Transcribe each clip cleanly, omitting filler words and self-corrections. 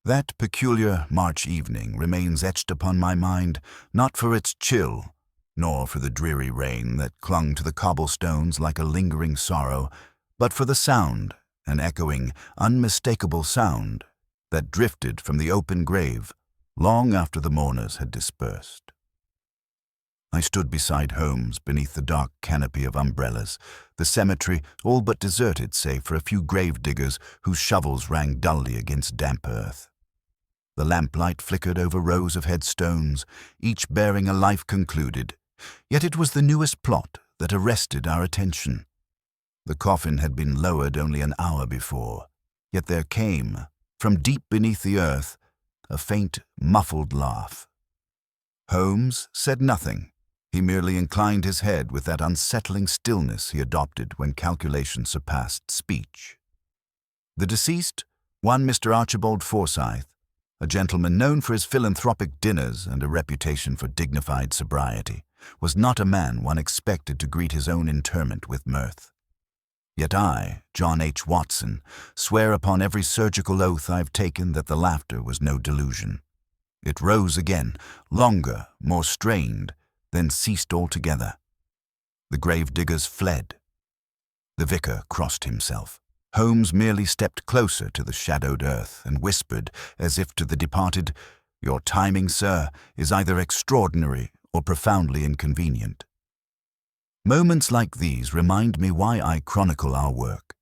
That peculiar March evening remains etched upon my mind, not for its chill, nor for the dreary rain that clung to the cobblestones like a lingering sorrow, but for the sound, an echoing, unmistakable sound, that drifted from the open grave long after the mourners had dispersed. I stood beside Holmes beneath the dark canopy of umbrellas, the cemetery all but deserted save for a few grave diggers whose shovels rang dully against damp earth. The lamplight flickered over rows of headstones, each bearing a life concluded, yet it was the newest plot that arrested our attention. The coffin had been lowered only an hour before, yet there came, from deep beneath the earth, a faint, muffled laugh. Holmes said nothing. He merely inclined his head with that unsettling stillness he adopted when calculation surpassed speech. The deceased, one Mr. Archibald Forsyth, a gentleman known for his philanthropic dinners and a reputation for dignified sobriety, was not a man one expected to greet his own interment with mirth. Yet I, John H. Watson, swear upon every surgical oath I've taken that the laughter was no delusion. It rose again, longer, more strained, then ceased altogether. The grave diggers fled. The vicar crossed himself. Holmes merely stepped closer to the shadowed earth and whispered, as if to the departed, "Your timing, sir, is either extraordinary or profoundly inconvenient." Moments like these remind me why I chronicle our work,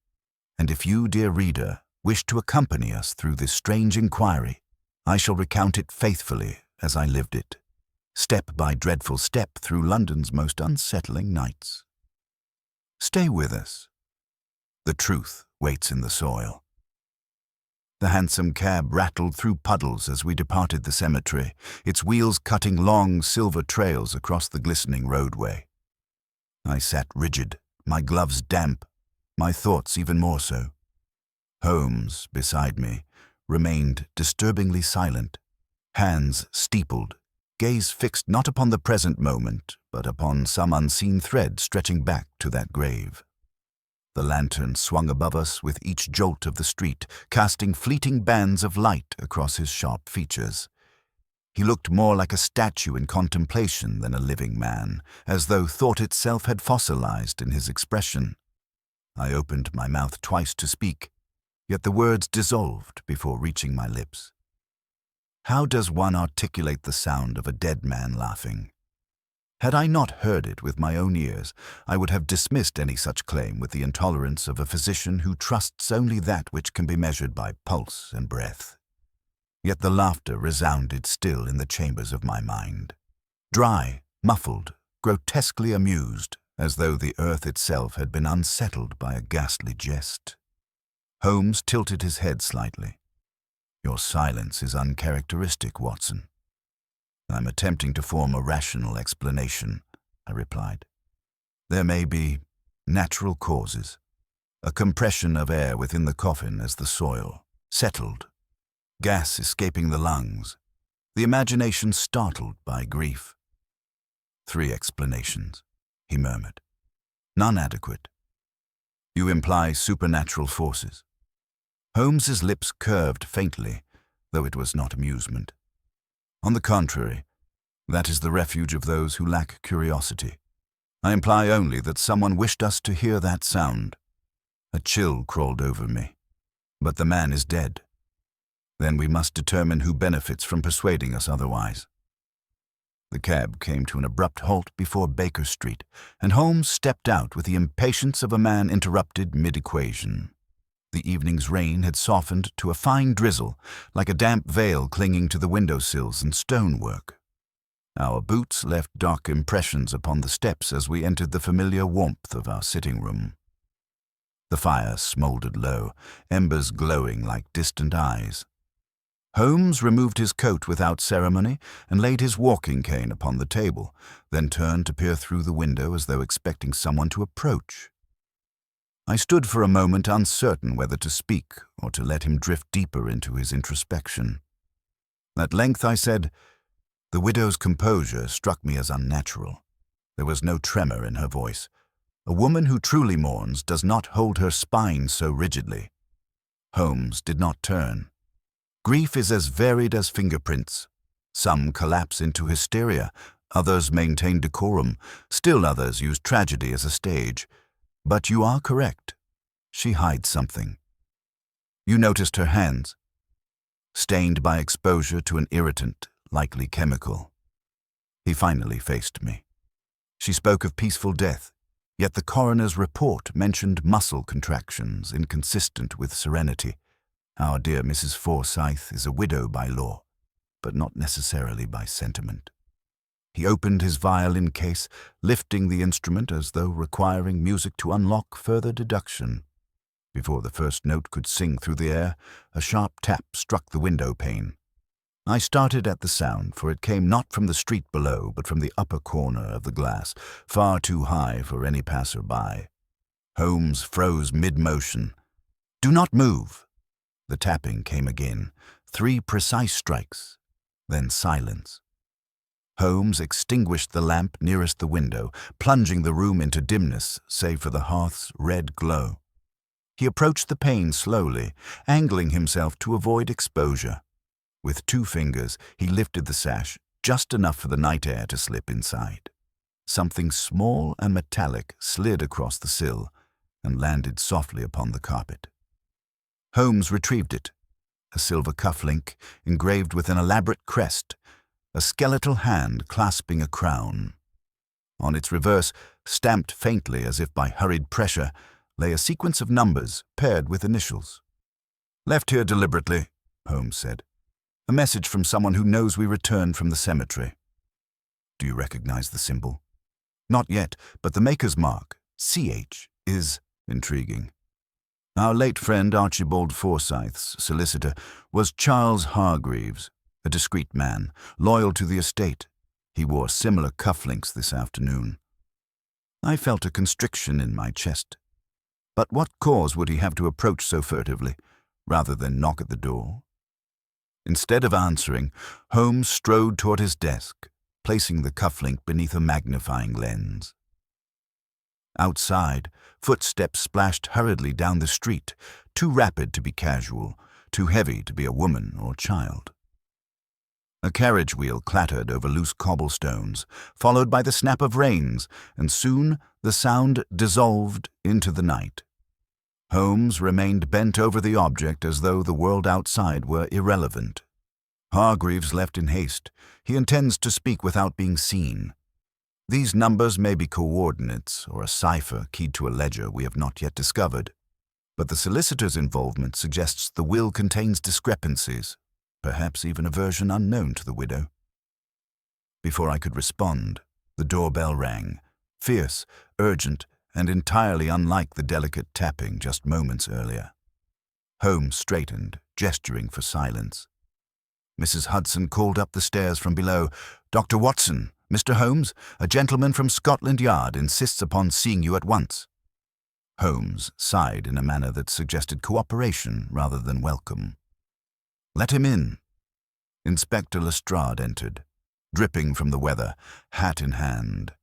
and if you, dear reader, wish to accompany us through this strange inquiry, I shall recount it faithfully as I lived it, step by dreadful step through London's most unsettling nights. Stay with us. The truth waits in the soil. The hansom cab rattled through puddles as we departed the cemetery, its wheels cutting long silver trails across the glistening roadway. I sat rigid, my gloves damp, my thoughts even more so. Holmes, beside me, remained disturbingly silent, hands steepled, gaze fixed not upon the present moment, but upon some unseen thread stretching back to that grave. The lantern swung above us with each jolt of the street, casting fleeting bands of light across his sharp features. He looked more like a statue in contemplation than a living man, as though thought itself had fossilized in his expression. I opened my mouth twice to speak, yet the words dissolved before reaching my lips. How does one articulate the sound of a dead man laughing? Had I not heard it with my own ears, I would have dismissed any such claim with the intolerance of a physician who trusts only that which can be measured by pulse and breath. Yet the laughter resounded still in the chambers of my mind, dry, muffled, grotesquely amused, as though the earth itself had been unsettled by a ghastly jest. Holmes tilted his head slightly. "Your silence is uncharacteristic, Watson." "I'm attempting to form a rational explanation," I replied. "There may be natural causes, a compression of air within the coffin as the soil settled, gas escaping the lungs, the imagination startled by grief." "3 explanations," he murmured. "None adequate." "You imply supernatural forces." Holmes's lips curved faintly, though it was not amusement. "On the contrary, that is the refuge of those who lack curiosity. I imply only that someone wished us to hear that sound." A chill crawled over me. "But the man is dead. Then we must determine who benefits from persuading us otherwise." The cab came to an abrupt halt before Baker Street, and Holmes stepped out with the impatience of a man interrupted mid-equation. The evening's rain had softened to a fine drizzle, like a damp veil clinging to the windowsills and stonework. Our boots left dark impressions upon the steps as we entered the familiar warmth of our sitting room. The fire smoldered low, embers glowing like distant eyes. Holmes removed his coat without ceremony and laid his walking cane upon the table, then turned to peer through the window as though expecting someone to approach. I stood for a moment uncertain whether to speak or to let him drift deeper into his introspection. At length I said, "The widow's composure struck me as unnatural. There was no tremor in her voice. A woman who truly mourns does not hold her spine so rigidly." Holmes did not turn. Grief is as varied as fingerprints. Some collapse into hysteria, others maintain decorum, still others use tragedy as a stage. But you are correct. She hides something. You noticed her hands, stained by exposure to an irritant, likely chemical. He finally faced me. She spoke of peaceful death, yet the coroner's report mentioned muscle contractions inconsistent with serenity. Our dear Mrs. Forsyth is a widow by law, but not necessarily by sentiment. He opened his violin case, lifting the instrument as though requiring music to unlock further deduction. Before the first note could sing through the air, a sharp tap struck the window pane. I started at the sound, for it came not from the street below, but from the upper corner of the glass, far too high for any passer-by. Holmes froze mid-motion. "Do not move!" The tapping came again, 3 precise strikes, then silence. Holmes extinguished the lamp nearest the window, plunging the room into dimness, save for the hearth's red glow. He approached the pane slowly, angling himself to avoid exposure. With 2 fingers, he lifted the sash, just enough for the night air to slip inside. Something small and metallic slid across the sill and landed softly upon the carpet. Holmes retrieved it, a silver cufflink engraved with an elaborate crest, a skeletal hand clasping a crown. On its reverse, stamped faintly as if by hurried pressure, lay a sequence of numbers paired with initials. "Left here deliberately," Holmes said. "A message from someone who knows we returned from the cemetery." "Do you recognize the symbol?" "Not yet, but the maker's mark, CH, is intriguing. Our late friend Archibald Forsyth's solicitor was Charles Hargreaves, a discreet man, loyal to the estate. He wore similar cufflinks this afternoon." I felt a constriction in my chest. But what cause would he have to approach so furtively, rather than knock at the door? Instead of answering, Holmes strode toward his desk, placing the cufflink beneath a magnifying lens. Outside, footsteps splashed hurriedly down the street, too rapid to be casual, too heavy to be a woman or child. A carriage wheel clattered over loose cobblestones, followed by the snap of reins, and soon the sound dissolved into the night. Holmes remained bent over the object as though the world outside were irrelevant. "Hargreaves left in haste. He intends to speak without being seen. These numbers may be coordinates or a cipher keyed to a ledger we have not yet discovered, but the solicitor's involvement suggests the will contains discrepancies, perhaps even a version unknown to the widow." Before I could respond, the doorbell rang, fierce, urgent, and entirely unlike the delicate tapping just moments earlier. Holmes straightened, gesturing for silence. Mrs. Hudson called up the stairs from below. "Dr. Watson, Mr. Holmes, a gentleman from Scotland Yard insists upon seeing you at once." Holmes sighed in a manner that suggested cooperation rather than welcome. "Let him in." Inspector Lestrade entered, dripping from the weather, hat in hand.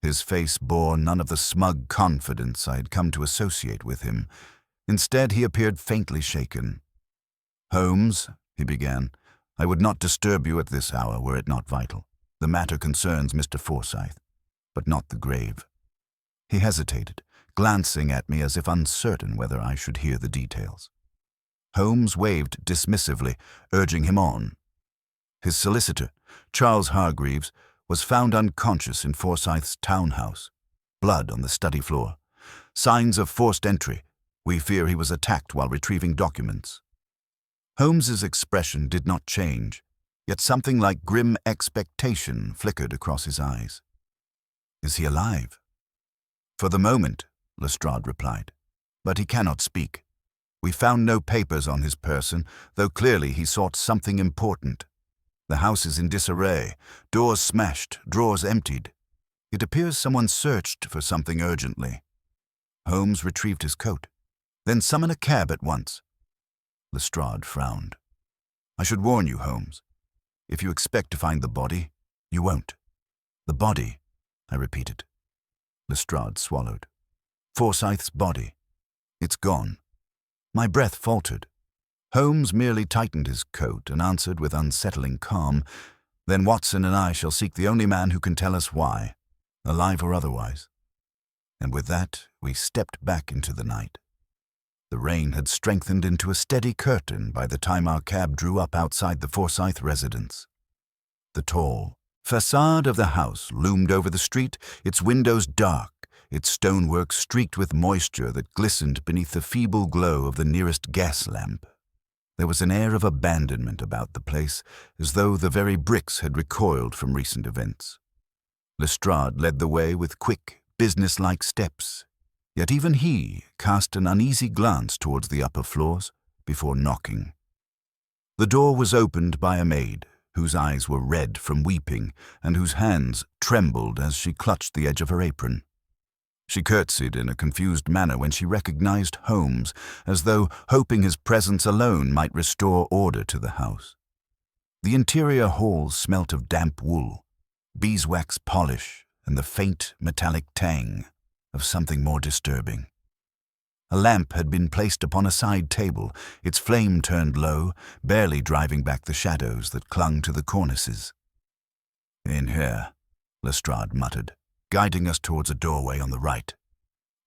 His face bore none of the smug confidence I had come to associate with him. Instead, he appeared faintly shaken. "Holmes," he began, "I would not disturb you at this hour were it not vital. The matter concerns Mr. Forsyth, but not the grave." He hesitated, glancing at me as if uncertain whether I should hear the details. Holmes waved dismissively, urging him on. His solicitor, Charles Hargreaves, was found unconscious in Forsyth's townhouse. Blood on the study floor. Signs of forced entry. We fear he was attacked while retrieving documents. Holmes's expression did not change, yet something like grim expectation flickered across his eyes. "Is he alive?" "For the moment," Lestrade replied, "but he cannot speak. We found no papers on his person, though clearly he sought something important. The house is in disarray, doors smashed, drawers emptied. It appears someone searched for something urgently." Holmes retrieved his coat. "Then summon a cab at once." Lestrade frowned. "I should warn you, Holmes. If you expect to find the body, you won't." "The body," I repeated. Lestrade swallowed. "Forsyth's body. It's gone." My breath faltered. Holmes merely tightened his coat and answered with unsettling calm, "Then Watson and I shall seek the only man who can tell us why, alive or otherwise." And with that, we stepped back into the night. The rain had strengthened into a steady curtain by the time our cab drew up outside the Forsyth residence. The tall facade of the house loomed over the street, its windows dark, its stonework streaked with moisture that glistened beneath the feeble glow of the nearest gas lamp. There was an air of abandonment about the place, as though the very bricks had recoiled from recent events. Lestrade led the way with quick, businesslike steps, yet even he cast an uneasy glance towards the upper floors before knocking. The door was opened by a maid, whose eyes were red from weeping and whose hands trembled as she clutched the edge of her apron. She curtsied in a confused manner when she recognized Holmes, as though hoping his presence alone might restore order to the house. The interior hall smelt of damp wool, beeswax polish, and the faint metallic tang of something more disturbing. A lamp had been placed upon a side table, its flame turned low, barely driving back the shadows that clung to the cornices. "In here," Lestrade muttered, guiding us towards a doorway on the right.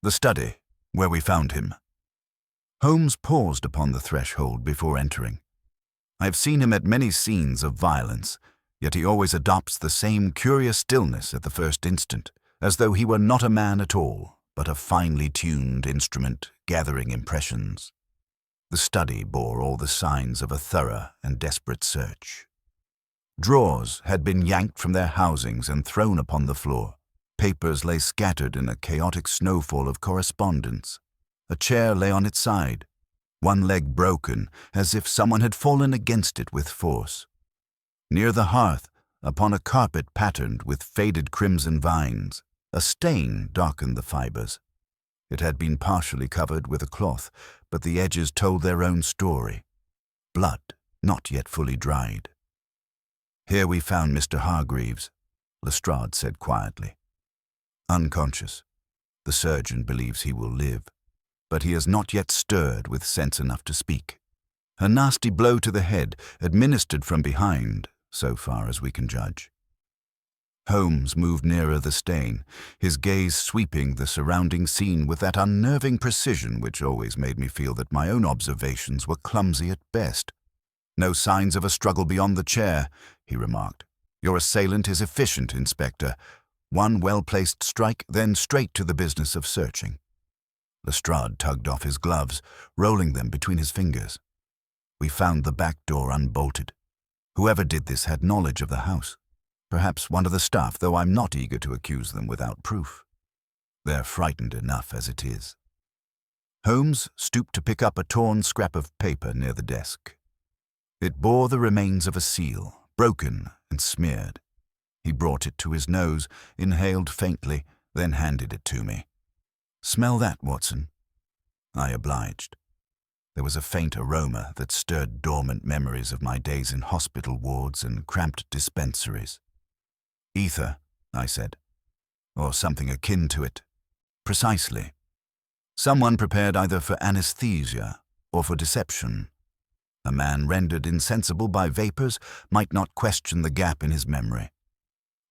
"The study, where we found him." Holmes paused upon the threshold before entering. I have seen him at many scenes of violence, yet he always adopts the same curious stillness at the first instant, as though he were not a man at all, but a finely tuned instrument gathering impressions. The study bore all the signs of a thorough and desperate search. Drawers had been yanked from their housings and thrown upon the floor. Papers lay scattered in a chaotic snowfall of correspondence. A chair lay on its side, one leg broken, as if someone had fallen against it with force. Near the hearth, upon a carpet patterned with faded crimson vines, a stain darkened the fibers. It had been partially covered with a cloth, but the edges told their own story. Blood, not yet fully dried. "Here we found Mr. Hargreaves," Lestrade said quietly. "Unconscious. The surgeon believes he will live, but he has not yet stirred with sense enough to speak. A nasty blow to the head, administered from behind, so far as we can judge." Holmes moved nearer the stain, his gaze sweeping the surrounding scene with that unnerving precision which always made me feel that my own observations were clumsy at best. "No signs of a struggle beyond the chair," he remarked. "Your assailant is efficient, Inspector. One well-placed strike, then straight to the business of searching." Lestrade tugged off his gloves, rolling them between his fingers. "We found the back door unbolted. Whoever did this had knowledge of the house. Perhaps one of the staff, though I'm not eager to accuse them without proof. They're frightened enough as it is." Holmes stooped to pick up a torn scrap of paper near the desk. It bore the remains of a seal, broken and smeared. He brought it to his nose, inhaled faintly, then handed it to me. "Smell that, Watson." I obliged. There was a faint aroma that stirred dormant memories of my days in hospital wards and cramped dispensaries. "Ether," I said, "or something akin to it." "Precisely. Someone prepared either for anesthesia or for deception. A man rendered insensible by vapors might not question the gap in his memory.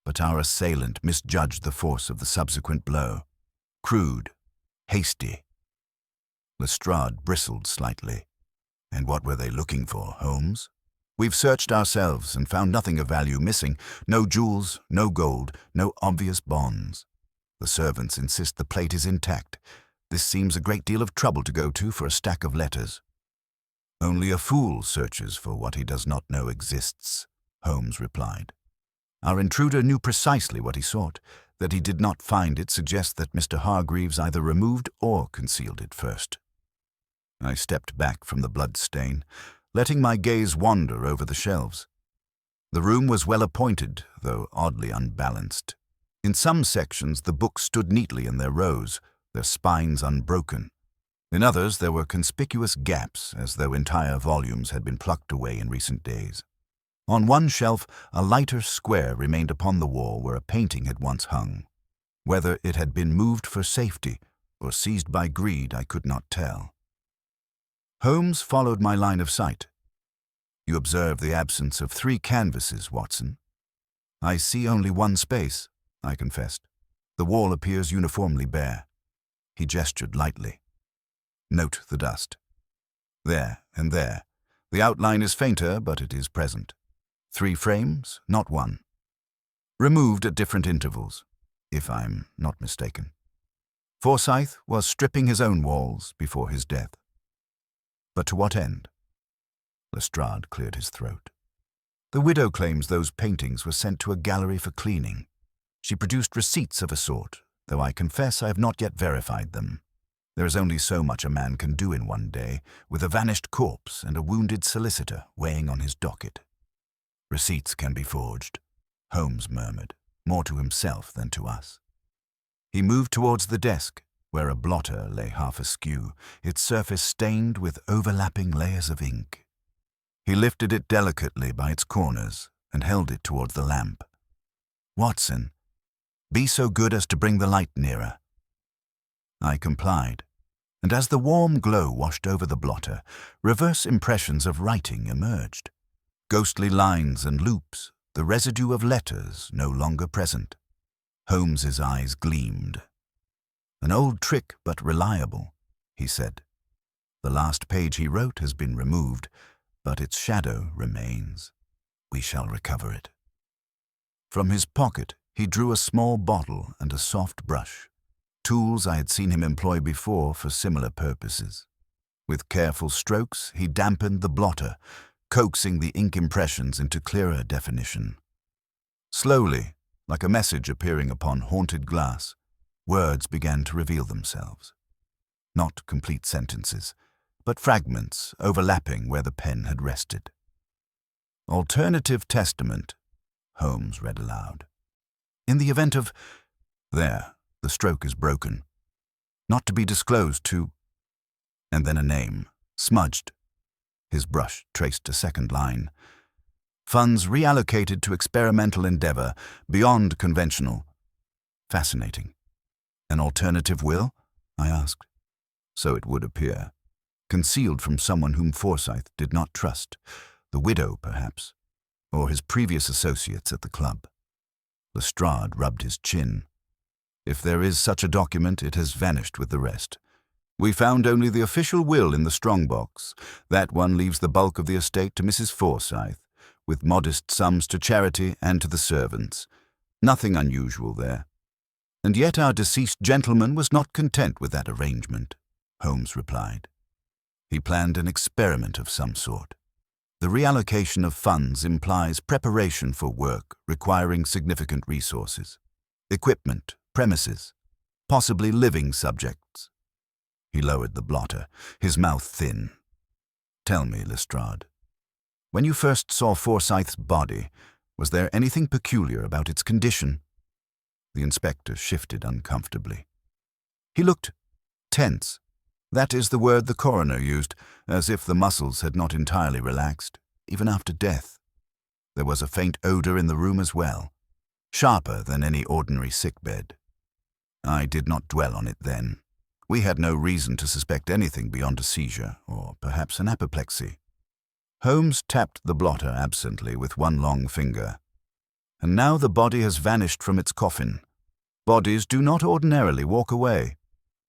But our assailant misjudged the force of the subsequent blow. Crude, hasty." Lestrade bristled slightly. "And what were they looking for, Holmes?" "We've searched ourselves and found nothing of value missing. No jewels, no gold, no obvious bonds. The servants insist the plate is intact. This seems a great deal of trouble to go to for a stack of letters." "Only a fool searches for what he does not know exists," Holmes replied. "Our intruder knew precisely what he sought. That he did not find it suggests that Mr. Hargreaves either removed or concealed it first." I stepped back from the blood stain, letting my gaze wander over the shelves. The room was well appointed, though oddly unbalanced. In some sections the books stood neatly in their rows, their spines unbroken. In others there were conspicuous gaps, as though entire volumes had been plucked away in recent days. On one shelf a lighter square remained upon the wall where a painting had once hung. Whether it had been moved for safety or seized by greed I could not tell. Holmes followed my line of sight. You observe the absence of 3 canvases, Watson. I see only one space, I confessed. The wall appears uniformly bare. He gestured lightly. Note the dust. There and there. The outline is fainter, but it is present. 3 frames, not 1. Removed at different intervals, if I'm not mistaken. Forsyth was stripping his own walls before his death. But to what end? Lestrade cleared his throat. The widow claims those paintings were sent to a gallery for cleaning. She produced receipts of a sort, though I confess I have not yet verified them. There is only so much a man can do in one day, with a vanished corpse and a wounded solicitor weighing on his docket. Receipts can be forged, Holmes murmured, more to himself than to us. He moved towards the desk, where a blotter lay half askew, its surface stained with overlapping layers of ink. He lifted it delicately by its corners and held it toward the lamp. Watson, be so good as to bring the light nearer. I complied, and as the warm glow washed over the blotter, reverse impressions of writing emerged. Ghostly lines and loops, the residue of letters no longer present. Holmes's eyes gleamed. An old trick, but reliable, he said. The last page he wrote has been removed, but its shadow remains. We shall recover it. From his pocket, he drew a small bottle and a soft brush, tools I had seen him employ before for similar purposes. With careful strokes, he dampened the blotter, coaxing the ink impressions into clearer definition. Slowly, like a message appearing upon haunted glass, words began to reveal themselves. Not complete sentences, but fragments overlapping where the pen had rested. Alternative testament, Holmes read aloud. In the event of... There, the stroke is broken. Not to be disclosed to... And then a name, smudged. His brush traced a second line. Funds reallocated to experimental endeavor, beyond conventional. Fascinating. An alternative will? I asked. So it would appear. Concealed from someone whom Forsyth did not trust. The widow, perhaps. Or his previous associates at the club. Lestrade rubbed his chin. If there is such a document, it has vanished with the rest. We found only the official will in the strongbox. That one leaves the bulk of the estate to Mrs. Forsyth, with modest sums to charity and to the servants. Nothing unusual there. And yet our deceased gentleman was not content with that arrangement, Holmes replied. He planned an experiment of some sort. The reallocation of funds implies preparation for work requiring significant resources. Equipment, premises, possibly living subjects. He lowered the blotter, his mouth thin. Tell me, Lestrade, when you first saw Forsyth's body, was there anything peculiar about its condition? The inspector shifted uncomfortably. He looked tense. That is the word the coroner used, as if the muscles had not entirely relaxed, even after death. There was a faint odor in the room as well, sharper than any ordinary sickbed. I did not dwell on it then. We had no reason to suspect anything beyond a seizure, or perhaps an apoplexy. Holmes tapped the blotter absently with one long finger. And now the body has vanished from its coffin. Bodies do not ordinarily walk away.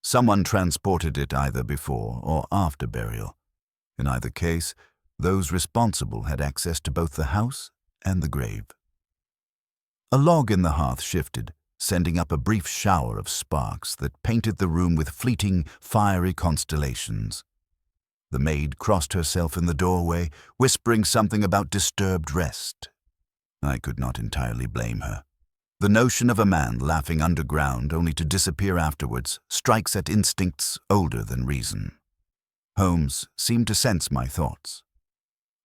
Someone transported it either before or after burial. In either case, those responsible had access to both the house and the grave. A log in the hearth shifted, sending up a brief shower of sparks that painted the room with fleeting, fiery constellations. The maid crossed herself in the doorway, whispering something about disturbed rest. I could not entirely blame her. The notion of a man laughing underground only to disappear afterwards strikes at instincts older than reason. Holmes seemed to sense my thoughts.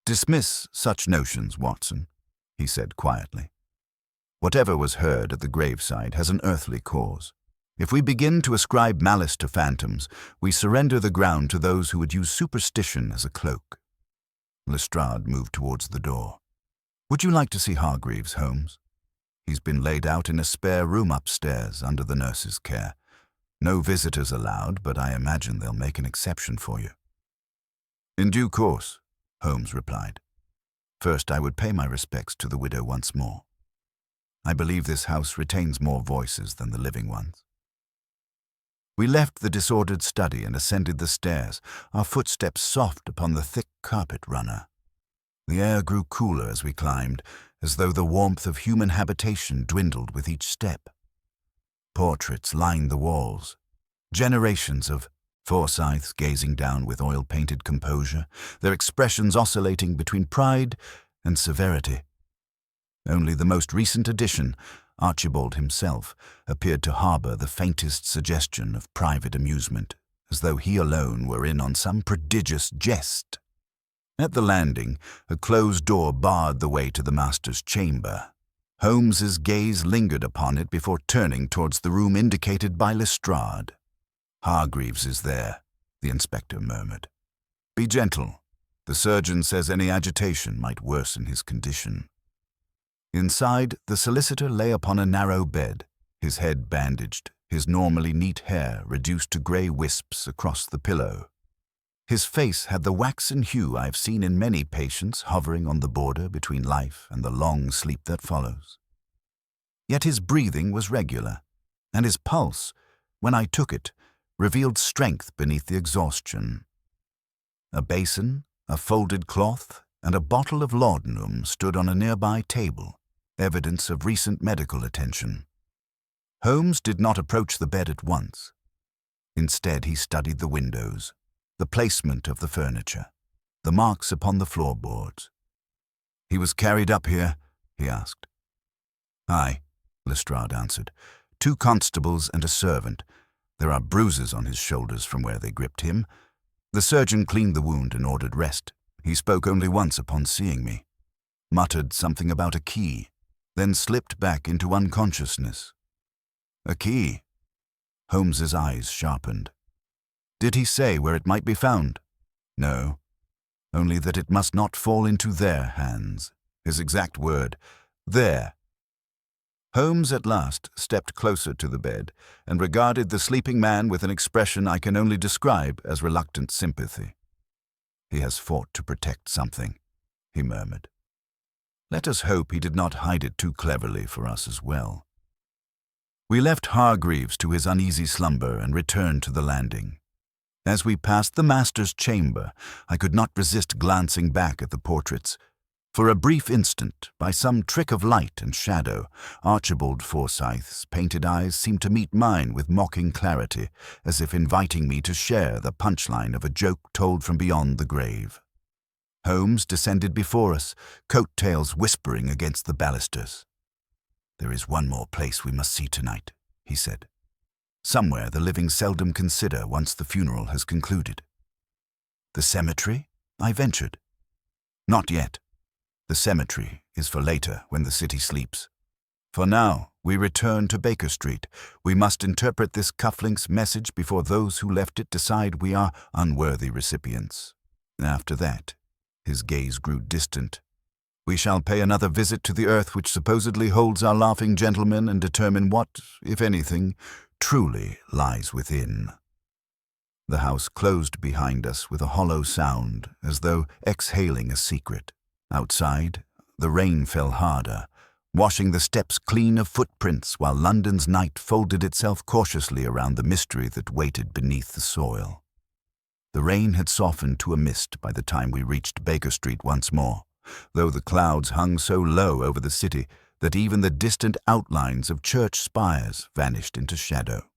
Dismiss such notions, Watson, he said quietly. Whatever was heard at the graveside has an earthly cause. If we begin to ascribe malice to phantoms, we surrender the ground to those who would use superstition as a cloak. Lestrade moved towards the door. Would you like to see Hargreaves, Holmes? He's been laid out in a spare room upstairs under the nurse's care. No visitors allowed, but I imagine they'll make an exception for you. In due course, Holmes replied. First, I would pay my respects to the widow once more. I believe this house retains more voices than the living ones. We left the disordered study and ascended the stairs, our footsteps soft upon the thick carpet runner. The air grew cooler as we climbed, as though the warmth of human habitation dwindled with each step. Portraits lined the walls, generations of Forsyths gazing down with oil-painted composure, their expressions oscillating between pride and severity. Only the most recent addition, Archibald himself, appeared to harbor the faintest suggestion of private amusement, as though he alone were in on some prodigious jest. At the landing, a closed door barred the way to the master's chamber. Holmes's gaze lingered upon it before turning towards the room indicated by Lestrade. "Hargreaves is there," the inspector murmured. "Be gentle. The surgeon says any agitation might worsen his condition." Inside, the solicitor lay upon a narrow bed, his head bandaged, his normally neat hair reduced to grey wisps across the pillow. His face had the waxen hue I have seen in many patients hovering on the border between life and the long sleep that follows. Yet his breathing was regular, and his pulse, when I took it, revealed strength beneath the exhaustion. A basin, a folded cloth, and a bottle of laudanum stood on a nearby table, evidence of recent medical attention. Holmes did not approach the bed at once. Instead, he studied the windows, the placement of the furniture, the marks upon the floorboards. "He was carried up here?" he asked. "Aye," Lestrade answered. "2 constables and a servant. There are bruises on his shoulders from where they gripped him. The surgeon cleaned the wound and ordered rest. He spoke only once upon seeing me, muttered something about a key, then slipped back into unconsciousness." "A key?" Holmes's eyes sharpened. "Did he say where it might be found?" "No, only that it must not fall into their hands. His exact word, 'there.'" Holmes at last stepped closer to the bed and regarded the sleeping man with an expression I can only describe as reluctant sympathy. "He has fought to protect something," he murmured. "Let us hope he did not hide it too cleverly for us as well." We left Hargreaves to his uneasy slumber and returned to the landing. As we passed the master's chamber, I could not resist glancing back at the portraits. For a brief instant, by some trick of light and shadow, Archibald Forsyth's painted eyes seemed to meet mine with mocking clarity, as if inviting me to share the punchline of a joke told from beyond the grave. Holmes descended before us, coat-tails whispering against the balusters. "There is one more place we must see tonight," he said. "Somewhere the living seldom consider once the funeral has concluded." "The cemetery?" I ventured. "Not yet. The cemetery is for later, when the city sleeps. For now, we return to Baker Street. We must interpret this cufflink's message before those who left it decide we are unworthy recipients. After that, his gaze grew distant. We shall pay another visit to the earth which supposedly holds our laughing gentlemen and determine what, if anything, truly lies within." The house closed behind us with a hollow sound, as though exhaling a secret. Outside, the rain fell harder, washing the steps clean of footprints while London's night folded itself cautiously around the mystery that waited beneath the soil. The rain had softened to a mist by the time we reached Baker Street once more, though the clouds hung so low over the city that even the distant outlines of church spires vanished into shadow.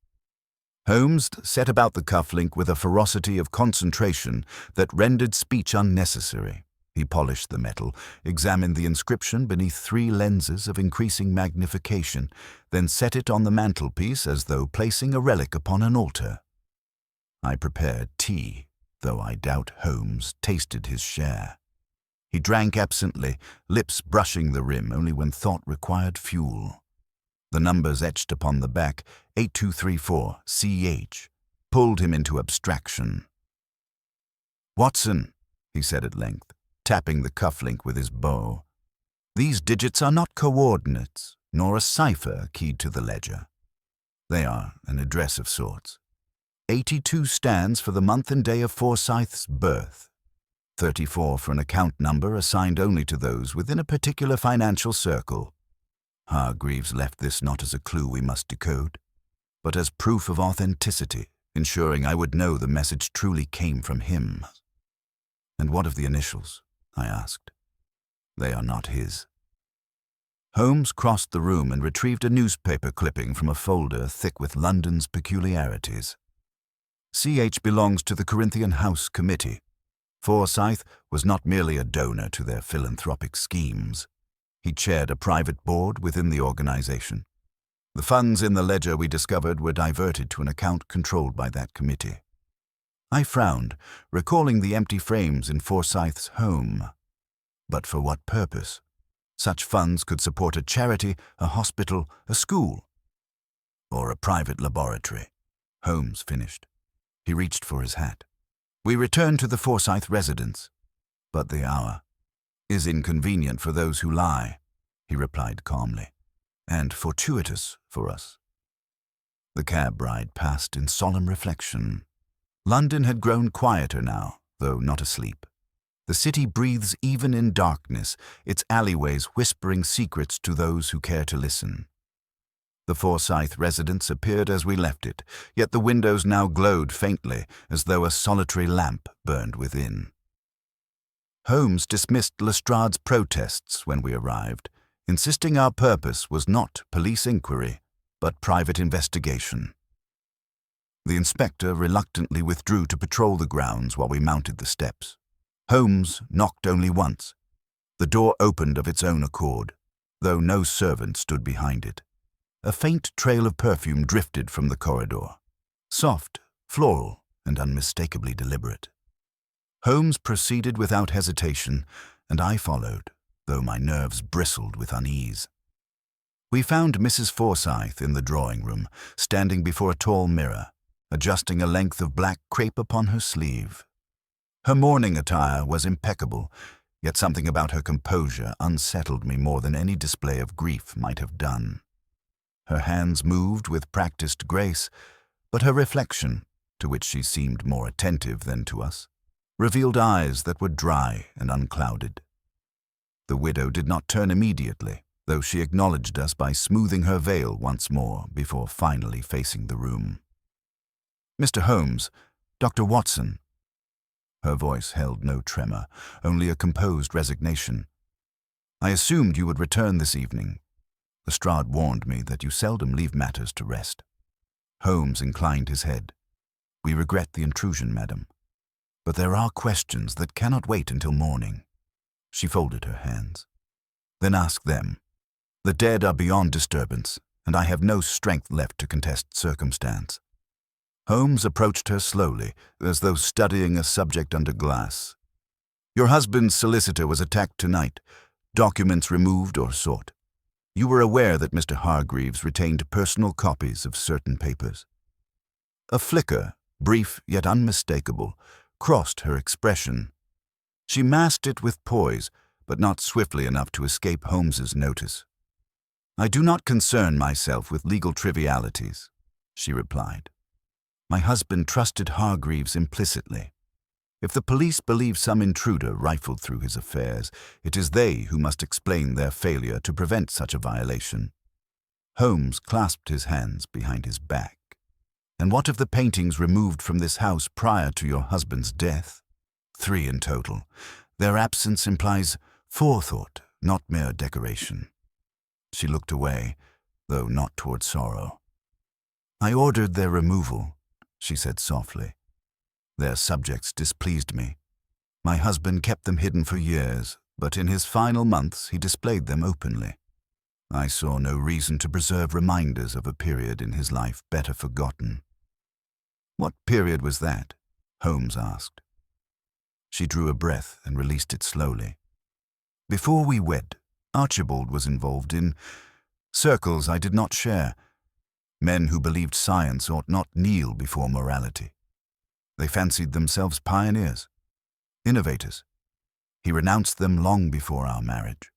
Holmes set about the cufflink with a ferocity of concentration that rendered speech unnecessary. He polished the metal, examined the inscription beneath 3 lenses of increasing magnification, then set it on the mantelpiece as though placing a relic upon an altar. I prepared tea, though I doubt Holmes tasted his share. He drank absently, lips brushing the rim only when thought required fuel. The numbers etched upon the back, 8234 CH, pulled him into abstraction. "Watson," he said at length, tapping the cufflink with his bow, "these digits are not coordinates, nor a cipher keyed to the ledger. They are an address of sorts. 82 stands for the month and day of Forsyth's birth. 34 for an account number assigned only to those within a particular financial circle. Hargreaves left this not as a clue we must decode, but as proof of authenticity, ensuring I would know the message truly came from him. "And what of the initials?" I asked. "They are not his." Holmes crossed the room and retrieved a newspaper clipping from a folder thick with London's peculiarities. "CH belongs to the Corinthian House Committee. Forsyth was not merely a donor to their philanthropic schemes. He chaired a private board within the organization. The funds in the ledger we discovered were diverted to an account controlled by that committee." I frowned, recalling the empty frames in Forsyth's home. But for what purpose? Such funds could support a charity, a hospital, a school, or a private laboratory. Holmes finished. He reached for his hat. "We returned to the Forsyth residence, but the hour is inconvenient for those who lie," he replied calmly, "and fortuitous for us." The cab ride passed in solemn reflection. London had grown quieter now, though not asleep. The city breathes even in darkness, its alleyways whispering secrets to those who care to listen. The Forsyth residence appeared as we left it, yet the windows now glowed faintly, as though a solitary lamp burned within. Holmes dismissed Lestrade's protests when we arrived, insisting our purpose was not police inquiry, but private investigation. The inspector reluctantly withdrew to patrol the grounds while we mounted the steps. Holmes knocked only once. The door opened of its own accord, though no servant stood behind it. A faint trail of perfume drifted from the corridor, soft, floral, and unmistakably deliberate. Holmes proceeded without hesitation, and I followed, though my nerves bristled with unease. We found Mrs. Forsyth in the drawing-room, standing before a tall mirror, adjusting a length of black crepe upon her sleeve. Her mourning attire was impeccable, yet something about her composure unsettled me more than any display of grief might have done. Her hands moved with practiced grace, but her reflection, to which she seemed more attentive than to us, revealed eyes that were dry and unclouded. The widow did not turn immediately, though she acknowledged us by smoothing her veil once more before finally facing the room. "Mr. Holmes, Dr. Watson." Her voice held no tremor, only a composed resignation. "I assumed you would return this evening. Lestrade warned me that you seldom leave matters to rest." Holmes inclined his head. "We regret the intrusion, madam, but there are questions that cannot wait until morning." She folded her hands. "Then ask them. The dead are beyond disturbance, and I have no strength left to contest circumstance." Holmes approached her slowly, as though studying a subject under glass. "Your husband's solicitor was attacked tonight, documents removed or sought. You were aware that Mr. Hargreaves retained personal copies of certain papers." A flicker, brief yet unmistakable, crossed her expression. She masked it with poise, but not swiftly enough to escape Holmes's notice. "I do not concern myself with legal trivialities," she replied. "My husband trusted Hargreaves implicitly. If the police believe some intruder rifled through his affairs, it is they who must explain their failure to prevent such a violation." Holmes clasped his hands behind his back. "And what of the paintings removed from this house prior to your husband's death? 3 in total. Their absence implies forethought, not mere decoration." She looked away, though not toward sorrow. "I ordered their removal," she said softly. "Their subjects displeased me. My husband kept them hidden for years, but in his final months he displayed them openly. I saw no reason to preserve reminders of a period in his life better forgotten." "What period was that?" Holmes asked. She drew a breath and released it slowly. "Before we wed, Archibald was involved in circles I did not share. Men who believed science ought not kneel before morality. They fancied themselves pioneers, innovators. He renounced them long before our marriage.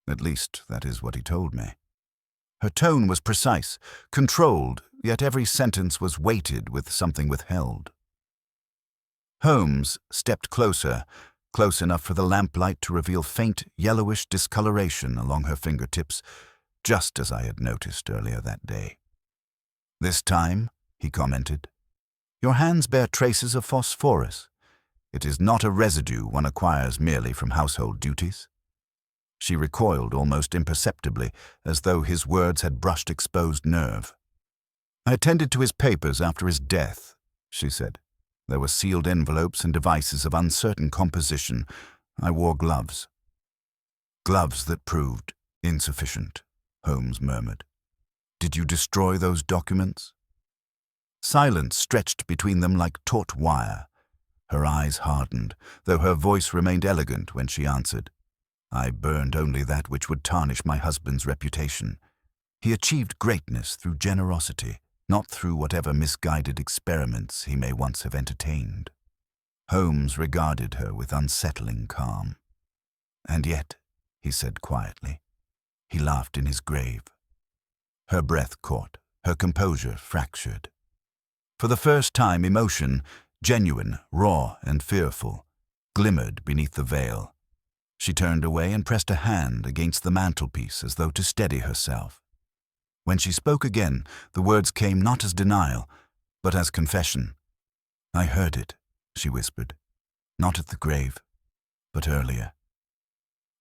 At least, that is what he told me." Her tone was precise, controlled, yet every sentence was weighted with something withheld. Holmes stepped closer, close enough for the lamplight to reveal faint, yellowish discoloration along her fingertips, just as I had noticed earlier that day. "This time," he commented, "your hands bear traces of phosphorus. It is not a residue one acquires merely from household duties." She recoiled almost imperceptibly, as though his words had brushed exposed nerve. "I attended to his papers after his death," she said. "There were sealed envelopes and devices of uncertain composition. I wore gloves." "Gloves that proved insufficient," Holmes murmured. "Did you destroy those documents?" Silence stretched between them like taut wire. Her eyes hardened, though her voice remained elegant when she answered. "I burned only that which would tarnish my husband's reputation. He achieved greatness through generosity, not through whatever misguided experiments he may once have entertained." Holmes regarded her with unsettling calm. "And yet," he said quietly. He laughed in his grave. Her breath caught, her composure fractured. For the first time, emotion, genuine, raw, and fearful, glimmered beneath the veil. She turned away and pressed a hand against the mantelpiece as though to steady herself. When she spoke again, the words came not as denial, but as confession. "I heard it," she whispered. "Not at the grave, but earlier.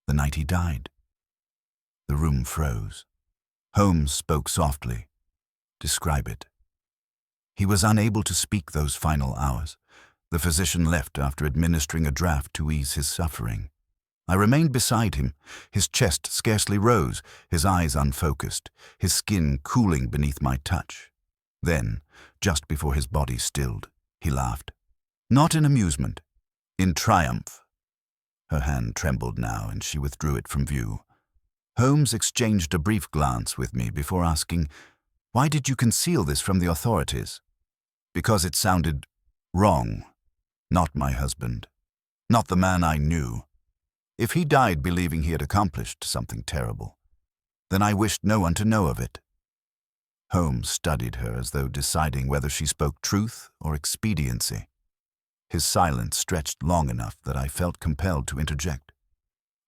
The night he died." The room froze. Holmes spoke softly. "Describe it." He was unable to speak those final hours. The physician left after administering a draught to ease his suffering. I remained beside him. His chest scarcely rose, his eyes unfocused, his skin cooling beneath my touch. Then, just before his body stilled, he laughed. Not in amusement, in triumph. Her hand trembled now, and she withdrew it from view. Holmes exchanged a brief glance with me before asking, "Why did you conceal this from the authorities?" "Because it sounded wrong. Not my husband. Not the man I knew. If he died believing he had accomplished something terrible, then I wished no one to know of it." Holmes studied her as though deciding whether she spoke truth or expediency. His silence stretched long enough that I felt compelled to interject.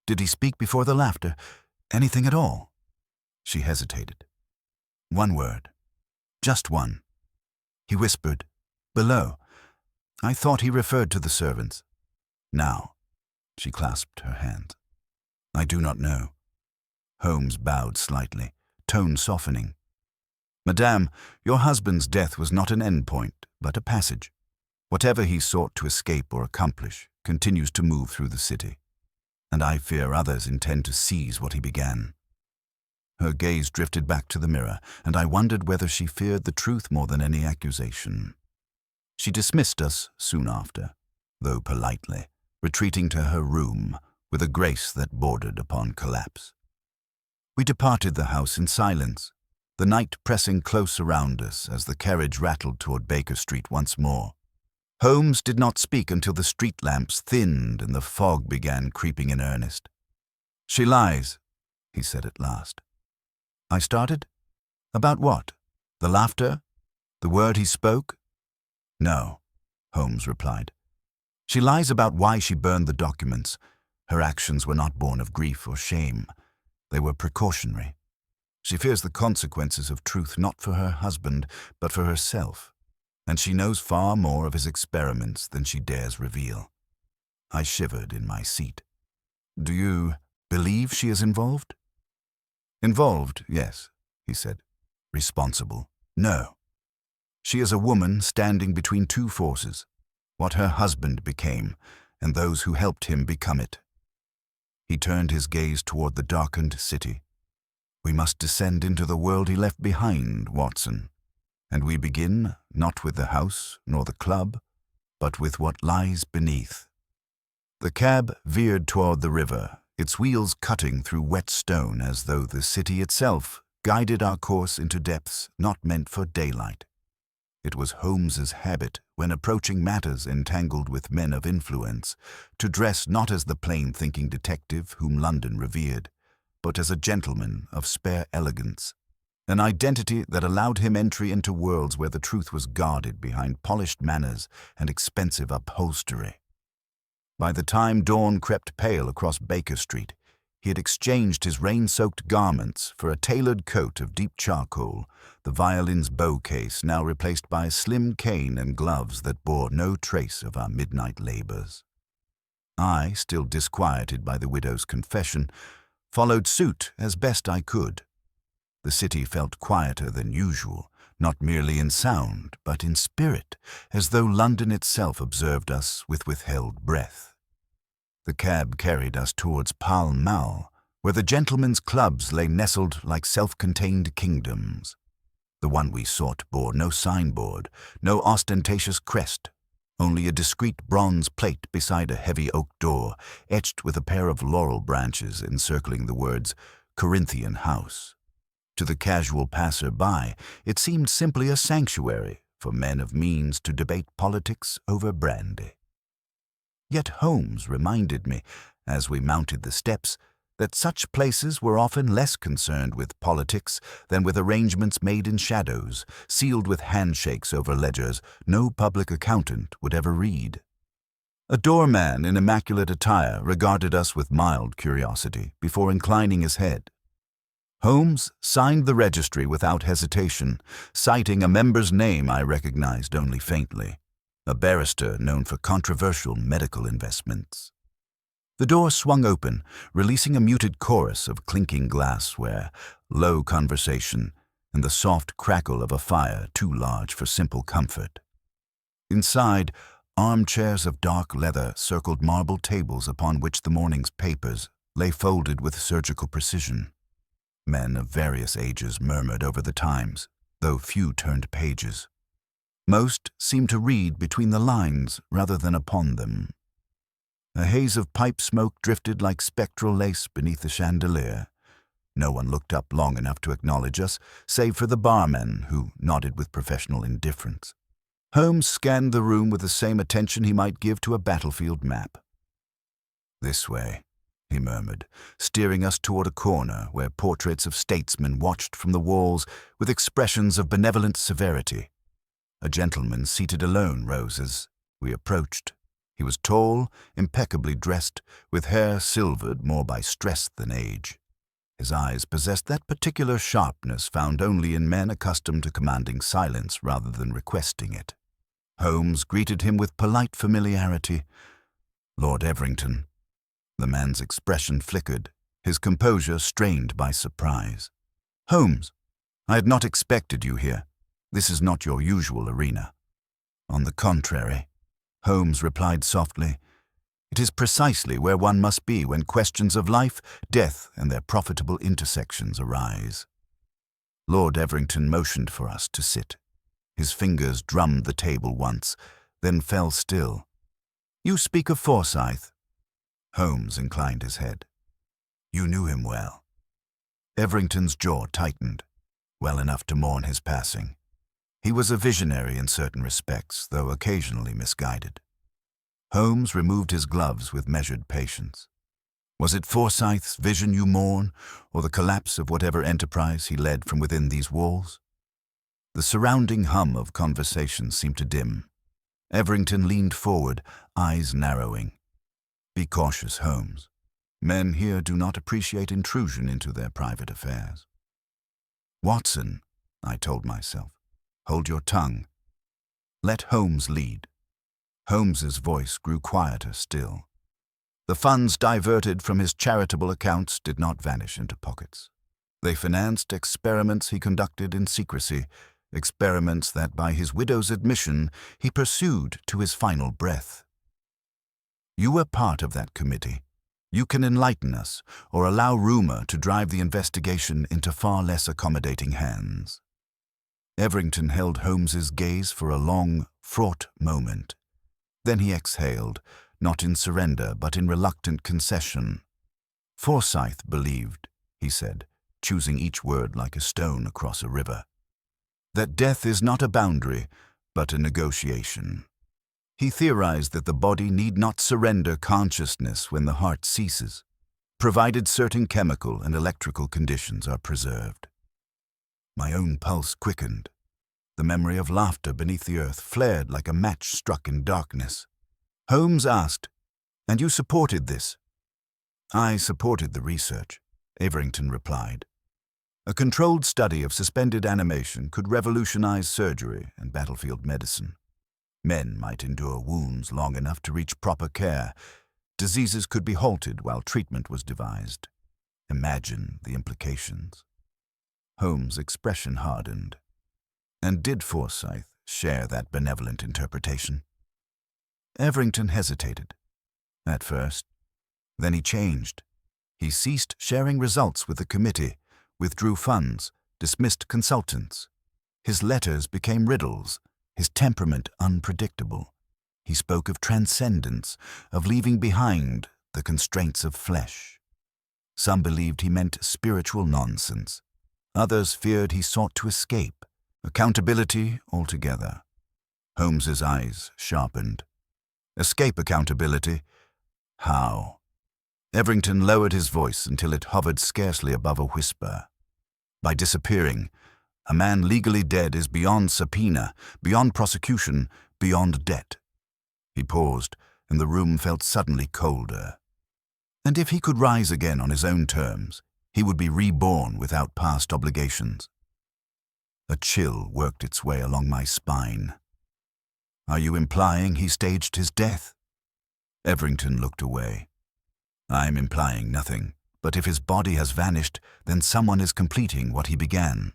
"Did he speak before the laughter? Anything at all?" She hesitated. "One word. Just one. He whispered, 'Below.' I thought he referred to the servants." "Now." She clasped her hands. "I do not know." Holmes bowed slightly, tone softening. "Madame, your husband's death was not an endpoint, but a passage. Whatever he sought to escape or accomplish continues to move through the city, and I fear others intend to seize what he began." Her gaze drifted back to the mirror, and I wondered whether she feared the truth more than any accusation. She dismissed us soon after, though politely, retreating to her room with a grace that bordered upon collapse. We departed the house in silence, the night pressing close around us as the carriage rattled toward Baker Street once more. Holmes did not speak until the street lamps thinned and the fog began creeping in earnest. "She lies," he said at last. I started. "About what? The laughter? The word he spoke?" "No," Holmes replied. "She lies about why she burned the documents. Her actions were not born of grief or shame. They were precautionary. She fears the consequences of truth not for her husband, but for herself, and she knows far more of his experiments than she dares reveal." I shivered in my seat. "Do you believe she is involved?" "Involved, yes," he said. "Responsible, no. She is a woman standing between two forces, what her husband became, and those who helped him become it." He turned his gaze toward the darkened city. "We must descend into the world he left behind, Watson, and we begin not with the house nor the club, but with what lies beneath." The cab veered toward the river, its wheels cutting through wet stone as though the city itself guided our course into depths not meant for daylight. It was Holmes's habit, when approaching matters entangled with men of influence, to dress not as the plain-thinking detective whom London revered, but as a gentleman of spare elegance, an identity that allowed him entry into worlds where the truth was guarded behind polished manners and expensive upholstery. By the time dawn crept pale across Baker Street, he had exchanged his rain-soaked garments for a tailored coat of deep charcoal, the violin's bow case now replaced by a slim cane and gloves that bore no trace of our midnight labors. I, still disquieted by the widow's confession, followed suit as best I could. The city felt quieter than usual, not merely in sound, but in spirit, as though London itself observed us with withheld breath. The cab carried us towards Pall Mall, where the gentlemen's clubs lay nestled like self-contained kingdoms. The one we sought bore no signboard, no ostentatious crest, only a discreet bronze plate beside a heavy oak door, etched with a pair of laurel branches encircling the words, "Corinthian House." To the casual passer-by, it seemed simply a sanctuary for men of means to debate politics over brandy. Yet Holmes reminded me, as we mounted the steps, that such places were often less concerned with politics than with arrangements made in shadows, sealed with handshakes over ledgers no public accountant would ever read. A doorman in immaculate attire regarded us with mild curiosity before inclining his head. Holmes signed the registry without hesitation, citing a member's name I recognized only faintly, a barrister known for controversial medical investments. The door swung open, releasing a muted chorus of clinking glassware, low conversation, and the soft crackle of a fire too large for simple comfort. Inside, armchairs of dark leather circled marble tables upon which the morning's papers lay folded with surgical precision. Men of various ages murmured over the Times, though few turned pages. Most seemed to read between the lines rather than upon them. A haze of pipe smoke drifted like spectral lace beneath the chandelier. No one looked up long enough to acknowledge us, save for the barman, who nodded with professional indifference. Holmes scanned the room with the same attention he might give to a battlefield map. "This way," he murmured, steering us toward a corner where portraits of statesmen watched from the walls with expressions of benevolent severity. A gentleman seated alone rose as we approached. He was tall, impeccably dressed, with hair silvered more by stress than age. His eyes possessed that particular sharpness found only in men accustomed to commanding silence rather than requesting it. Holmes greeted him with polite familiarity. "Lord Everington." The man's expression flickered, his composure strained by surprise. "Holmes, I had not expected you here. This is not your usual arena." "On the contrary," Holmes replied softly, "it is precisely where one must be when questions of life, death, and their profitable intersections arise." Lord Everington motioned for us to sit. His fingers drummed the table once, then fell still. "You speak of Forsyth." Holmes inclined his head. "You knew him well." Everington's jaw tightened, well enough to mourn his passing. He was a visionary in certain respects, though occasionally misguided. Holmes removed his gloves with measured patience. "Was it Forsyth's vision you mourn, or the collapse of whatever enterprise he led from within these walls?" The surrounding hum of conversation seemed to dim. Everington leaned forward, eyes narrowing. "Be cautious, Holmes. Men here do not appreciate intrusion into their private affairs." "Watson," I told myself, "hold your tongue. Let Holmes lead." Holmes's voice grew quieter still. The funds diverted from his charitable accounts did not vanish into pockets. They financed experiments he conducted in secrecy, experiments that, by his widow's admission, he pursued to his final breath. "You were part of that committee. You can enlighten us, or allow rumor to drive the investigation into far less accommodating hands." Everington held Holmes's gaze for a long, fraught moment. Then he exhaled, not in surrender but in reluctant concession. "Forsyth believed," he said, choosing each word like a stone across a river, "that death is not a boundary, but a negotiation. He theorized that the body need not surrender consciousness when the heart ceases, provided certain chemical and electrical conditions are preserved." My own pulse quickened. The memory of laughter beneath the earth flared like a match struck in darkness. Holmes asked, And you supported this? I supported the research, Averington replied. A controlled study of suspended animation could revolutionize surgery and battlefield medicine. Men might endure wounds long enough to reach proper care. Diseases could be halted while treatment was devised. Imagine the implications. Holmes' expression hardened. And did Forsyth share that benevolent interpretation? Averington hesitated. At first. Then he changed. He ceased sharing results with the committee, withdrew funds, dismissed consultants. His letters became riddles, his temperament unpredictable. He spoke of transcendence, of leaving behind the constraints of flesh. Some believed he meant spiritual nonsense. Others feared he sought to escape accountability altogether. Holmes's eyes sharpened. Escape accountability? How? Averington lowered his voice until it hovered scarcely above a whisper. By disappearing. A man legally dead is beyond subpoena, beyond prosecution, beyond debt. He paused, and the room felt suddenly colder. And if he could rise again on his own terms, he would be reborn without past obligations. A chill worked its way along my spine. Are you implying he staged his death? Averington looked away. I'm implying nothing, but if his body has vanished, then someone is completing what he began.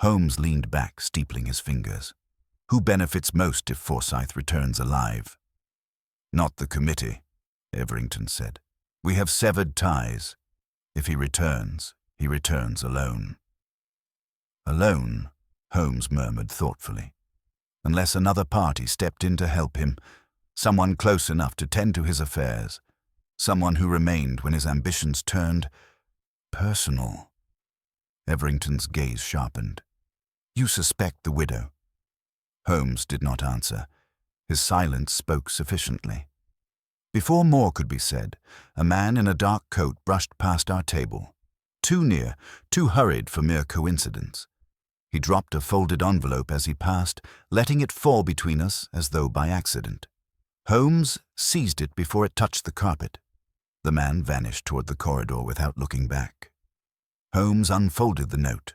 Holmes leaned back, steepling his fingers. Who benefits most if Forsyth returns alive? Not the committee, Averington said. We have severed ties. If he returns alone. Alone, Holmes murmured thoughtfully. Unless another party stepped in to help him, someone close enough to tend to his affairs, someone who remained when his ambitions turned personal. Averington's gaze sharpened. You suspect the widow? Holmes did not answer. His silence spoke sufficiently. Before more could be said, a man in a dark coat brushed past our table. Too near, too hurried for mere coincidence. He dropped a folded envelope as he passed, letting it fall between us as though by accident. Holmes seized it before it touched the carpet. The man vanished toward the corridor without looking back. Holmes unfolded the note.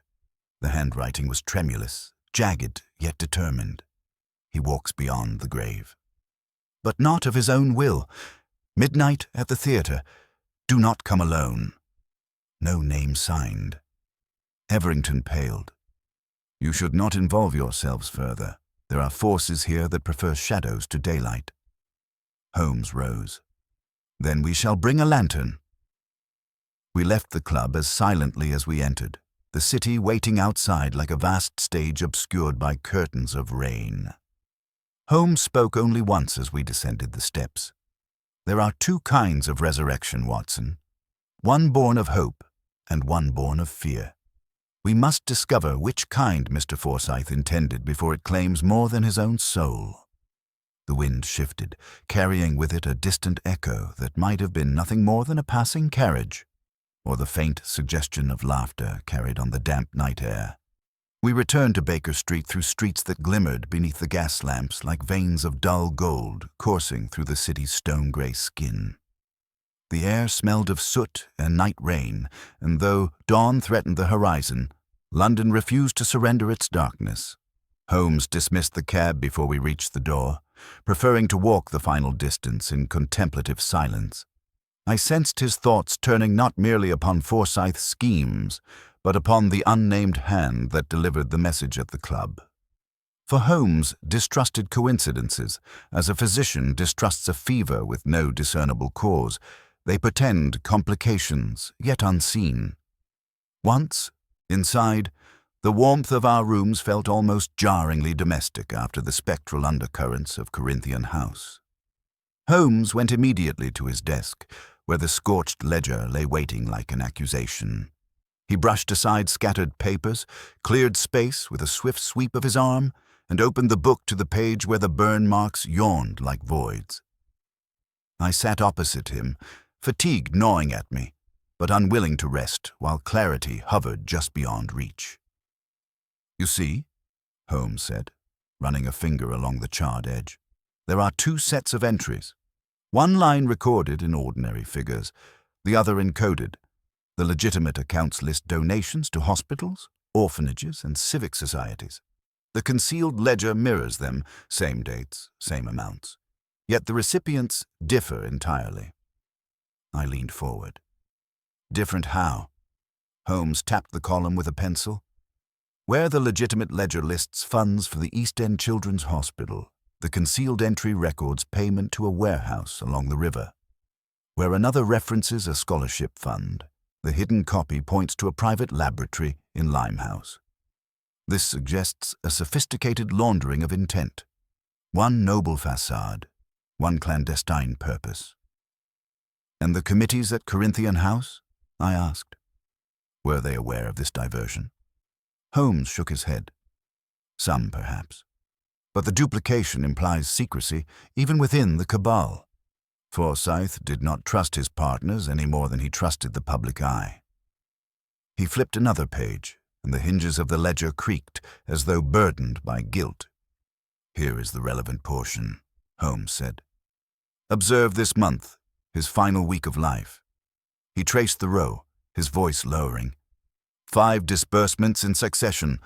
The handwriting was tremulous, jagged, yet determined. He walks beyond the grave. But not of his own will. Midnight at the theater. Do not come alone. No name signed. Averington paled. You should not involve yourselves further. There are forces here that prefer shadows to daylight. Holmes rose. Then we shall bring a lantern. We left the club as silently as we entered, the city waiting outside like a vast stage obscured by curtains of rain. Holmes spoke only once as we descended the steps. There are two kinds of resurrection, Watson. One born of hope and one born of fear. We must discover which kind Mr. Forsyth intended before it claims more than his own soul. The wind shifted, carrying with it a distant echo that might have been nothing more than a passing carriage, or the faint suggestion of laughter carried on the damp night air. We returned to Baker Street through streets that glimmered beneath the gas lamps like veins of dull gold coursing through the city's stone-gray skin. The air smelled of soot and night rain, and though dawn threatened the horizon, London refused to surrender its darkness. Holmes dismissed the cab before we reached the door, preferring to walk the final distance in contemplative silence. I sensed his thoughts turning not merely upon Forsyth's schemes, but upon the unnamed hand that delivered the message at the club. For Holmes distrusted coincidences, as a physician distrusts a fever with no discernible cause. They portend complications, yet unseen. Once, inside, the warmth of our rooms felt almost jarringly domestic after the spectral undercurrents of Corinthian House. Holmes went immediately to his desk, where the scorched ledger lay waiting like an accusation. He brushed aside scattered papers, cleared space with a swift sweep of his arm, and opened the book to the page where the burn marks yawned like voids. I sat opposite him, fatigue gnawing at me, but unwilling to rest while clarity hovered just beyond reach. You see, Holmes said, running a finger along the charred edge. There are two sets of entries. One line recorded in ordinary figures, the other encoded. The legitimate accounts list donations to hospitals, orphanages, and civic societies. The concealed ledger mirrors them, same dates, same amounts. Yet the recipients differ entirely. I leaned forward. Different how? Holmes tapped the column with a pencil. Where the legitimate ledger lists funds for the East End Children's Hospital, the concealed entry records payment to a warehouse along the river. Where another references a scholarship fund, the hidden copy points to a private laboratory in Limehouse. This suggests a sophisticated laundering of intent. One noble facade, one clandestine purpose. And the committees at Corinthian House? I asked. Were they aware of this diversion? Holmes shook his head. Some, perhaps. But the duplication implies secrecy, even within the cabal. Forsyth did not trust his partners any more than he trusted the public eye. He flipped another page, and the hinges of the ledger creaked as though burdened by guilt. Here is the relevant portion, Holmes said. Observe this month, his final week of life. He traced the row, his voice lowering. 5 disbursements in succession,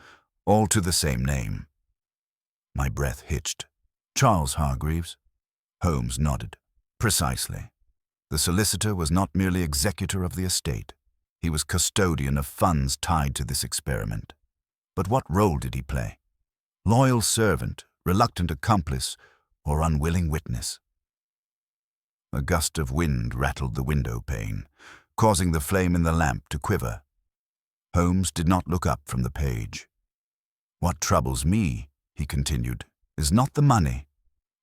all to the same name. My breath hitched. Charles Hargreaves? Holmes nodded. Precisely. The solicitor was not merely executor of the estate. He was custodian of funds tied to this experiment. But what role did he play? Loyal servant, reluctant accomplice, or unwilling witness? A gust of wind rattled the window pane, causing the flame in the lamp to quiver. Holmes did not look up from the page. What troubles me, he continued, is not the money,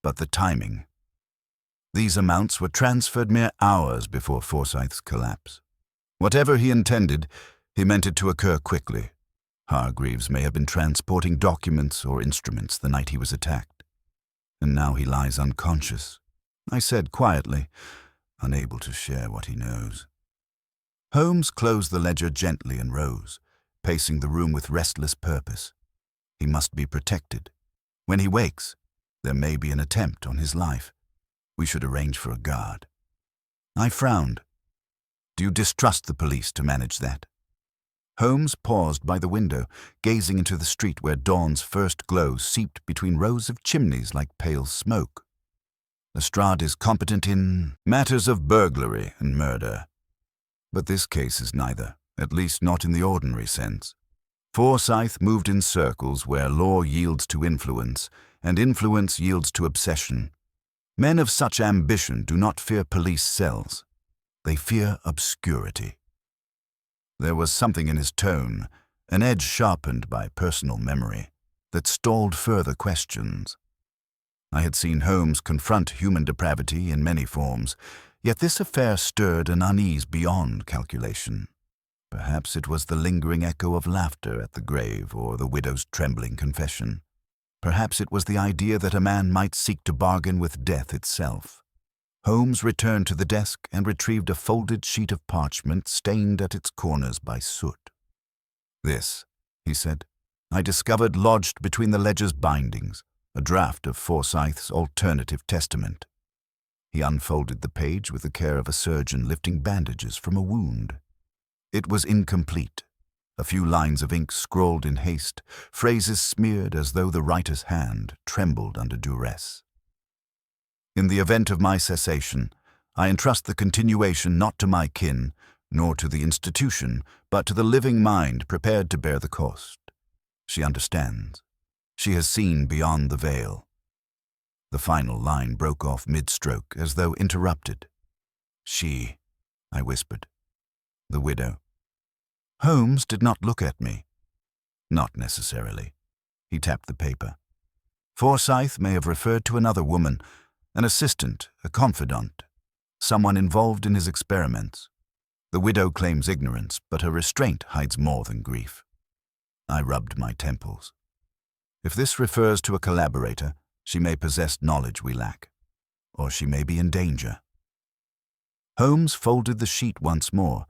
but the timing. These amounts were transferred mere hours before Forsyth's collapse. Whatever he intended, he meant it to occur quickly. Hargreaves may have been transporting documents or instruments the night he was attacked. And now he lies unconscious, I said quietly, unable to share what he knows. Holmes closed the ledger gently and rose, pacing the room with restless purpose. He must be protected. When he wakes, there may be an attempt on his life. We should arrange for a guard. I frowned. Do you distrust the police to manage that? Holmes paused by the window, gazing into the street where dawn's first glow seeped between rows of chimneys like pale smoke. Lestrade is competent in matters of burglary and murder. But this case is neither, at least not in the ordinary sense. Forsyth moved in circles where law yields to influence, and influence yields to obsession. Men of such ambition do not fear police cells. They fear obscurity. There was something in his tone, an edge sharpened by personal memory, that stalled further questions. I had seen Holmes confront human depravity in many forms, yet this affair stirred an unease beyond calculation. Perhaps it was the lingering echo of laughter at the grave or the widow's trembling confession. Perhaps it was the idea that a man might seek to bargain with death itself. Holmes returned to the desk and retrieved a folded sheet of parchment stained at its corners by soot. This, he said, I discovered lodged between the ledger's bindings, a draft of Forsyth's alternative testament. He unfolded the page with the care of a surgeon lifting bandages from a wound. It was incomplete. A few lines of ink scrawled in haste, phrases smeared as though the writer's hand trembled under duress. In the event of my cessation, I entrust the continuation not to my kin, nor to the institution, but to the living mind prepared to bear the cost. She understands. She has seen beyond the veil. The final line broke off mid-stroke, as though interrupted. She, I whispered. The widow. Holmes did not look at me. Not necessarily. He tapped the paper. Forsyth may have referred to another woman, an assistant, a confidant, someone involved in his experiments. The widow claims ignorance, but her restraint hides more than grief. I rubbed my temples. If this refers to a collaborator, she may possess knowledge we lack, or she may be in danger. Holmes folded the sheet once more.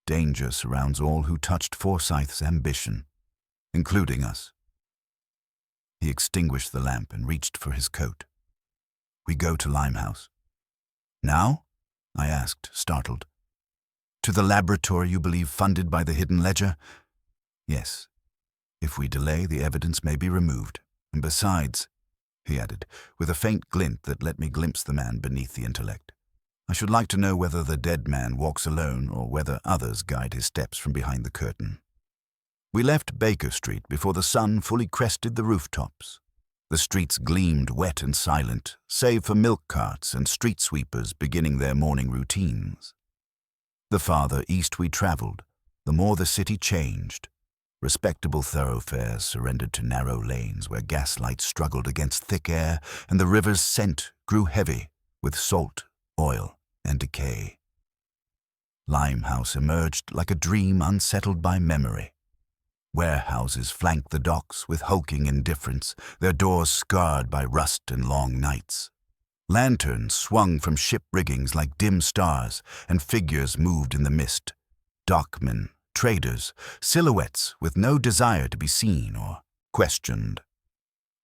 Danger surrounds all who touched Forsyth's ambition, including us. He extinguished the lamp and reached for his coat. We go to Limehouse. Now? I asked, startled. To the laboratory you believe funded by the hidden ledger? Yes. If we delay, the evidence may be removed. And besides, he added, with a faint glint that let me glimpse the man beneath the intellect, I should like to know whether the dead man walks alone or whether others guide his steps from behind the curtain. We left Baker Street before the sun fully crested the rooftops. The streets gleamed wet and silent, save for milk carts and street sweepers beginning their morning routines. The farther east we traveled, the more the city changed. Respectable thoroughfares surrendered to narrow lanes where gaslights struggled against thick air, and the river's scent grew heavy with salt, oil, and decay. Limehouse emerged like a dream unsettled by memory. Warehouses flanked the docks with hulking indifference, their doors scarred by rust and long nights. Lanterns swung from ship riggings like dim stars, and figures moved in the mist. Dockmen, traders, silhouettes with no desire to be seen or questioned.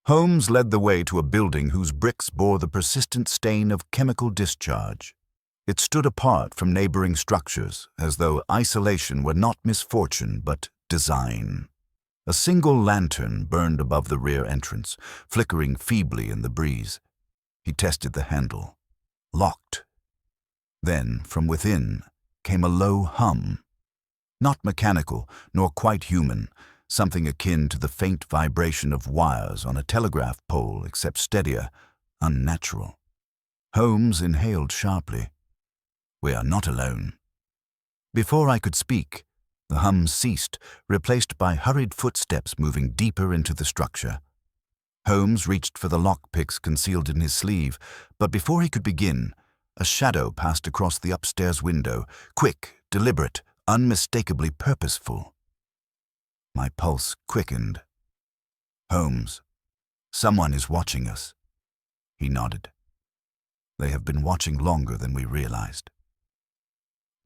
Holmes led the way to a building whose bricks bore the persistent stain of chemical discharge. It stood apart from neighboring structures, as though isolation were not misfortune but design. A single lantern burned above the rear entrance, flickering feebly in the breeze. He tested the handle. Locked. Then, from within, came a low hum. Not mechanical, nor quite human, something akin to the faint vibration of wires on a telegraph pole, except steadier, unnatural. Holmes inhaled sharply. We are not alone. Before I could speak, the hum ceased, replaced by hurried footsteps moving deeper into the structure. Holmes reached for the lockpicks concealed in his sleeve, but before he could begin, a shadow passed across the upstairs window, quick, deliberate, unmistakably purposeful. My pulse quickened. Holmes, someone is watching us. He nodded. They have been watching longer than we realized.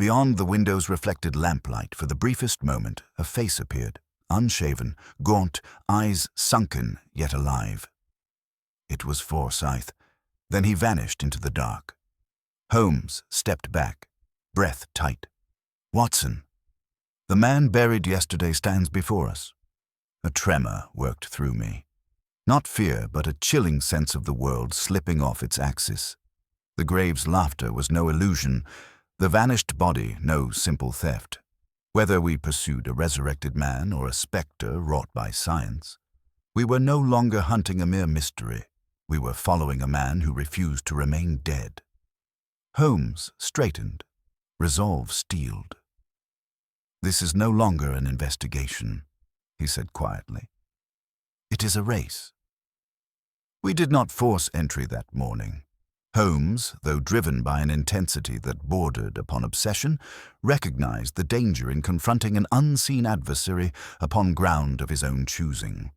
Beyond the window's reflected lamplight, for the briefest moment, a face appeared, unshaven, gaunt, eyes sunken, yet alive. It was Forsyth. Then he vanished into the dark. Holmes stepped back, breath tight. Watson, the man buried yesterday stands before us. A tremor worked through me. Not fear, but a chilling sense of the world slipping off its axis. The grave's laughter was no illusion, the vanished body no simple theft. Whether we pursued a resurrected man or a spectre wrought by science, we were no longer hunting a mere mystery. We were following a man who refused to remain dead. Holmes straightened, resolve steeled. This is no longer an investigation, he said quietly. It is a race. We did not force entry that morning. Holmes, though driven by an intensity that bordered upon obsession, recognized the danger in confronting an unseen adversary upon ground of his own choosing.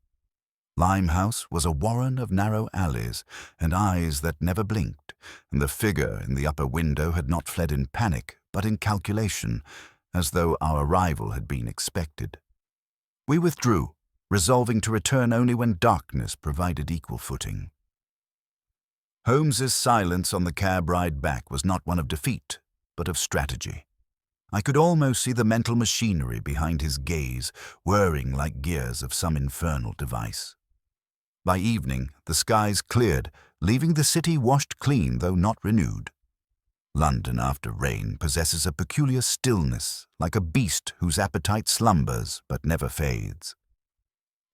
Limehouse was a warren of narrow alleys and eyes that never blinked, and the figure in the upper window had not fled in panic, but in calculation, as though our arrival had been expected. We withdrew, resolving to return only when darkness provided equal footing. Holmes's silence on the cab ride back was not one of defeat, but of strategy. I could almost see the mental machinery behind his gaze, whirring like gears of some infernal device. By evening, the skies cleared, leaving the city washed clean though not renewed. London after rain possesses a peculiar stillness, like a beast whose appetite slumbers but never fades.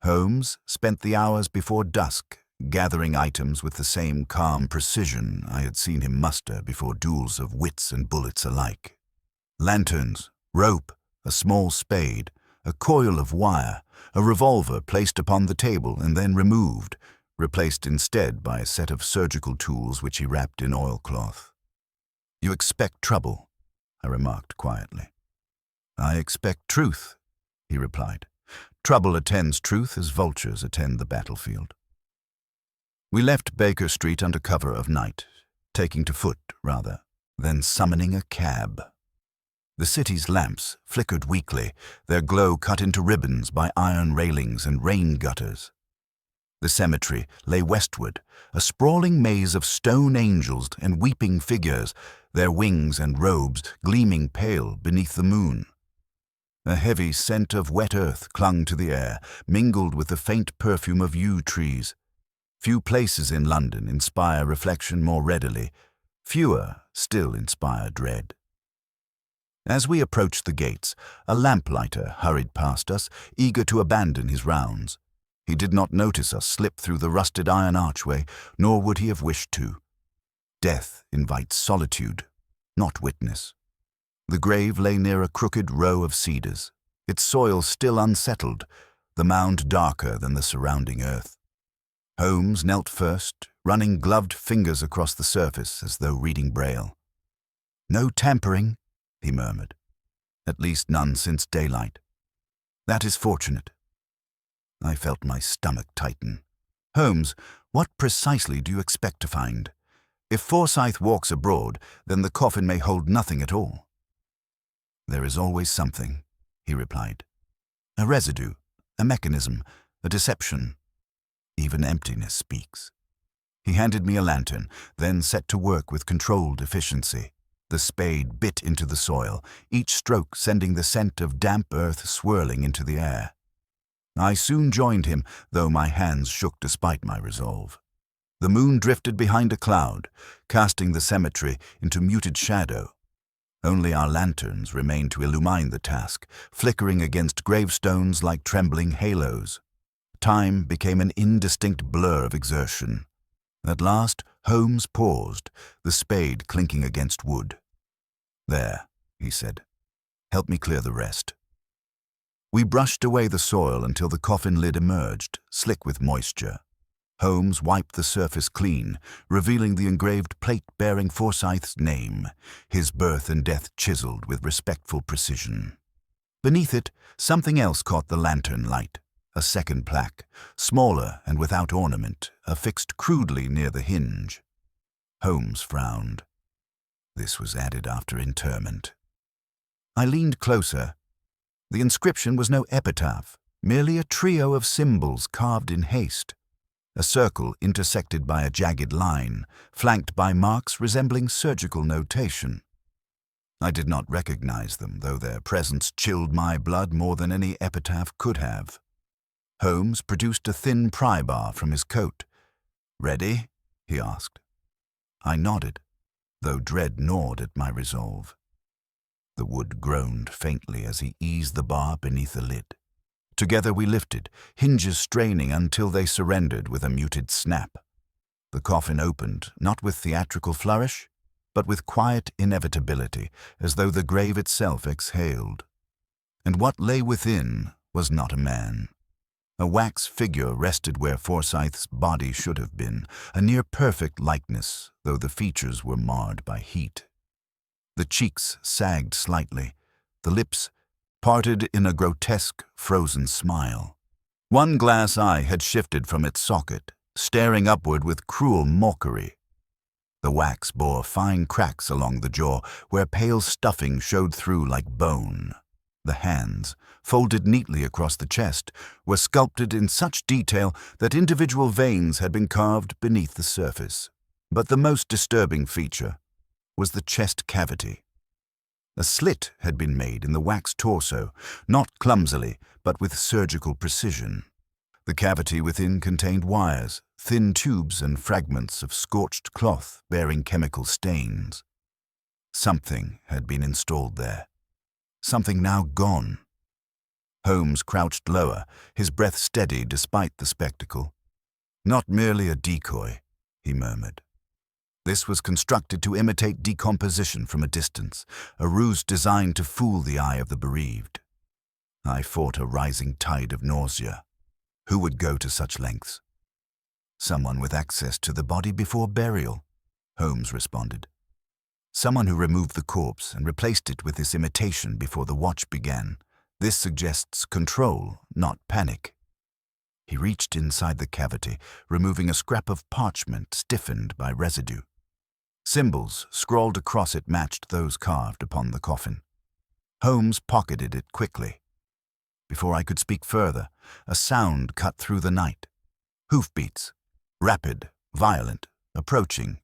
Holmes spent the hours before dusk gathering items with the same calm precision I had seen him muster before duels of wits and bullets alike. Lanterns, rope, a small spade, a coil of wire, a revolver placed upon the table and then removed, replaced instead by a set of surgical tools which he wrapped in oilcloth. "You expect trouble," I remarked quietly. "I expect truth," he replied. "Trouble attends truth as vultures attend the battlefield." We left Baker Street under cover of night, taking to foot, rather, than summoning a cab. The city's lamps flickered weakly, their glow cut into ribbons by iron railings and rain gutters. The cemetery lay westward, a sprawling maze of stone angels and weeping figures, their wings and robes gleaming pale beneath the moon. A heavy scent of wet earth clung to the air, mingled with the faint perfume of yew trees. Few places in London inspire reflection more readily. Fewer still inspire dread. As we approached the gates, a lamplighter hurried past us, eager to abandon his rounds. He did not notice us slip through the rusted iron archway, nor would he have wished to. Death invites solitude, not witness. The grave lay near a crooked row of cedars, its soil still unsettled, the mound darker than the surrounding earth. Holmes knelt first, running gloved fingers across the surface as though reading Braille. "No tampering," he murmured. "At least none since daylight. That is fortunate." I felt my stomach tighten. "Holmes, what precisely do you expect to find? If Forsyth walks abroad, then the coffin may hold nothing at all." "There is always something," he replied. "A residue, a mechanism, a deception. Even emptiness speaks." He handed me a lantern, then set to work with controlled efficiency. The spade bit into the soil, each stroke sending the scent of damp earth swirling into the air. I soon joined him, though my hands shook despite my resolve. The moon drifted behind a cloud, casting the cemetery into muted shadow. Only our lanterns remained to illumine the task, flickering against gravestones like trembling halos. Time became an indistinct blur of exertion. At last, Holmes paused, the spade clinking against wood. "There," he said. "Help me clear the rest." We brushed away the soil until the coffin lid emerged, slick with moisture. Holmes wiped the surface clean, revealing the engraved plate bearing Forsyth's name, his birth and death chiseled with respectful precision. Beneath it, something else caught the lantern light, a second plaque, smaller and without ornament, affixed crudely near the hinge. Holmes frowned. This was added after interment. I leaned closer. The inscription was no epitaph, merely a trio of symbols carved in haste. A circle intersected by a jagged line, flanked by marks resembling surgical notation. I did not recognize them, though their presence chilled my blood more than any epitaph could have. Holmes produced a thin pry bar from his coat. "Ready?" he asked. I nodded, though dread gnawed at my resolve. The wood groaned faintly as he eased the bar beneath the lid. Together we lifted, hinges straining until they surrendered with a muted snap. The coffin opened, not with theatrical flourish, but with quiet inevitability, as though the grave itself exhaled. And what lay within was not a man. A wax figure rested where Forsyth's body should have been, a near-perfect likeness, though the features were marred by heat. The cheeks sagged slightly, the lips parted in a grotesque, frozen smile. One glass eye had shifted from its socket, staring upward with cruel mockery. The wax bore fine cracks along the jaw, where pale stuffing showed through like bone. The hands, folded neatly across the chest, were sculpted in such detail that individual veins had been carved beneath the surface. But the most disturbing feature was the chest cavity. A slit had been made in the wax torso, not clumsily, but with surgical precision. The cavity within contained wires, thin tubes, and fragments of scorched cloth bearing chemical stains. Something had been installed there. Something now gone. Holmes crouched lower, his breath steady despite the spectacle. "Not merely a decoy," he murmured. "This was constructed to imitate decomposition from a distance, a ruse designed to fool the eye of the bereaved." I fought a rising tide of nausea. Who would go to such lengths? "Someone with access to the body before burial," Holmes responded. "Someone who removed the corpse and replaced it with this imitation before the watch began. This suggests control, not panic." He reached inside the cavity, removing a scrap of parchment stiffened by residue. Symbols scrawled across it matched those carved upon the coffin. Holmes pocketed it quickly. Before I could speak further, a sound cut through the night. Hoofbeats. Rapid, violent, approaching.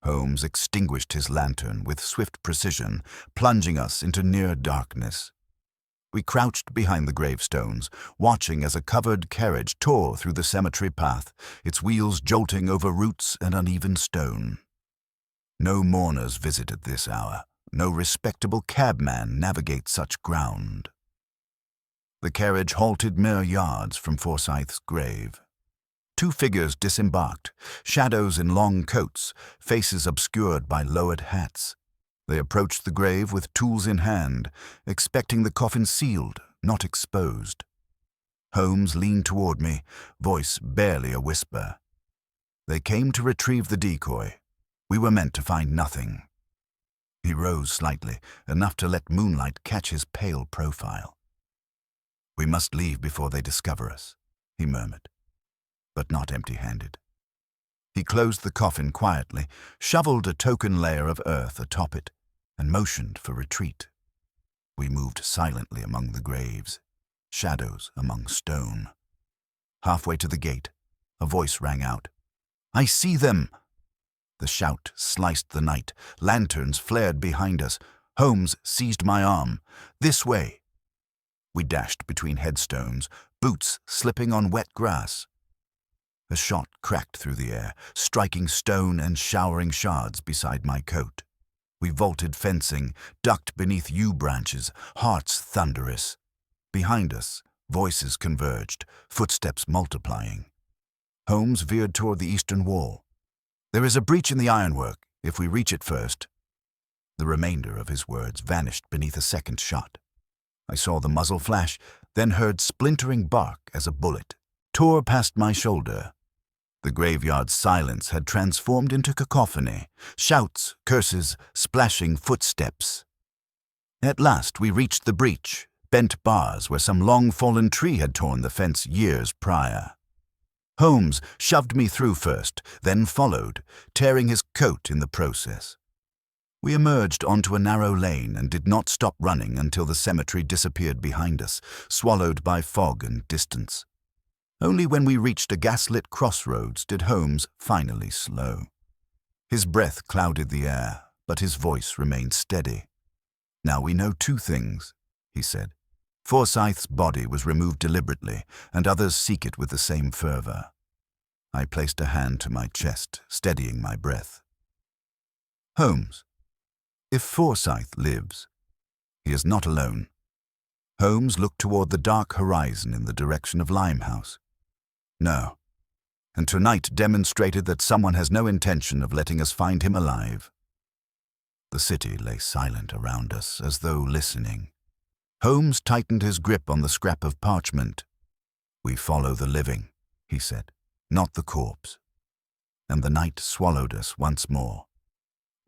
Holmes extinguished his lantern with swift precision, plunging us into near darkness. We crouched behind the gravestones, watching as a covered carriage tore through the cemetery path, its wheels jolting over roots and uneven stone. No mourners visit at this hour. No respectable cabman navigates such ground. The carriage halted mere yards from Forsyth's grave. Two figures disembarked, shadows in long coats, faces obscured by lowered hats. They approached the grave with tools in hand, expecting the coffin sealed, not exposed. Holmes leaned toward me, voice barely a whisper. They came to retrieve the decoy. We were meant to find nothing. He rose slightly, enough to let moonlight catch his pale profile. "We must leave before they discover us," he murmured, but not empty-handed. He closed the coffin quietly, shoveled a token layer of earth atop it, and motioned for retreat. We moved silently among the graves, shadows among stone. Halfway to the gate, a voice rang out. "I see them!" The shout sliced the night. Lanterns flared behind us. Holmes seized my arm. "This way!" We dashed between headstones, boots slipping on wet grass. A shot cracked through the air, striking stone and showering shards beside my coat. We vaulted fencing, ducked beneath yew branches, hearts thunderous. Behind us, voices converged, footsteps multiplying. Holmes veered toward the eastern wall. "There is a breach in the ironwork, if we reach it first." The remainder of his words vanished beneath a second shot. I saw the muzzle flash, then heard splintering bark as a bullet tore past my shoulder. The graveyard's silence had transformed into cacophony, shouts, curses, splashing footsteps. At last we reached the breach, bent bars where some long-fallen tree had torn the fence years prior. Holmes shoved me through first, then followed, tearing his coat in the process. We emerged onto a narrow lane and did not stop running until the cemetery disappeared behind us, swallowed by fog and distance. Only when we reached a gaslit crossroads did Holmes finally slow. His breath clouded the air, but his voice remained steady. "Now we know two things," he said. "Forsyth's body was removed deliberately, and others seek it with the same fervor." I placed a hand to my chest, steadying my breath. "Holmes, if Forsyth lives, he is not alone." Holmes looked toward the dark horizon in the direction of Limehouse. "No, and tonight demonstrated that someone has no intention of letting us find him alive." The city lay silent around us, as though listening. Holmes tightened his grip on the scrap of parchment. "We follow the living," he said, "not the corpse." And the night swallowed us once more.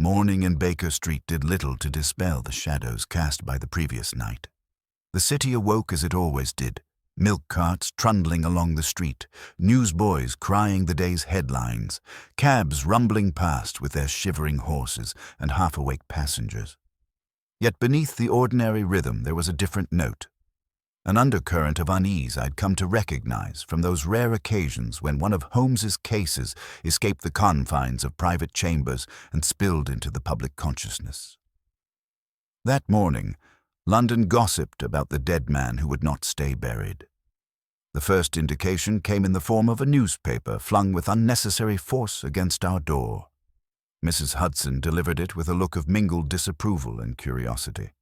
Morning in Baker Street did little to dispel the shadows cast by the previous night. The city awoke as it always did, milk carts trundling along the street, newsboys crying the day's headlines, cabs rumbling past with their shivering horses and half-awake passengers. Yet beneath the ordinary rhythm there was a different note, an undercurrent of unease I'd come to recognize from those rare occasions when one of Holmes's cases escaped the confines of private chambers and spilled into the public consciousness. That morning, London gossiped about the dead man who would not stay buried. The first indication came in the form of a newspaper flung with unnecessary force against our door. Mrs. Hudson delivered it with a look of mingled disapproval and curiosity.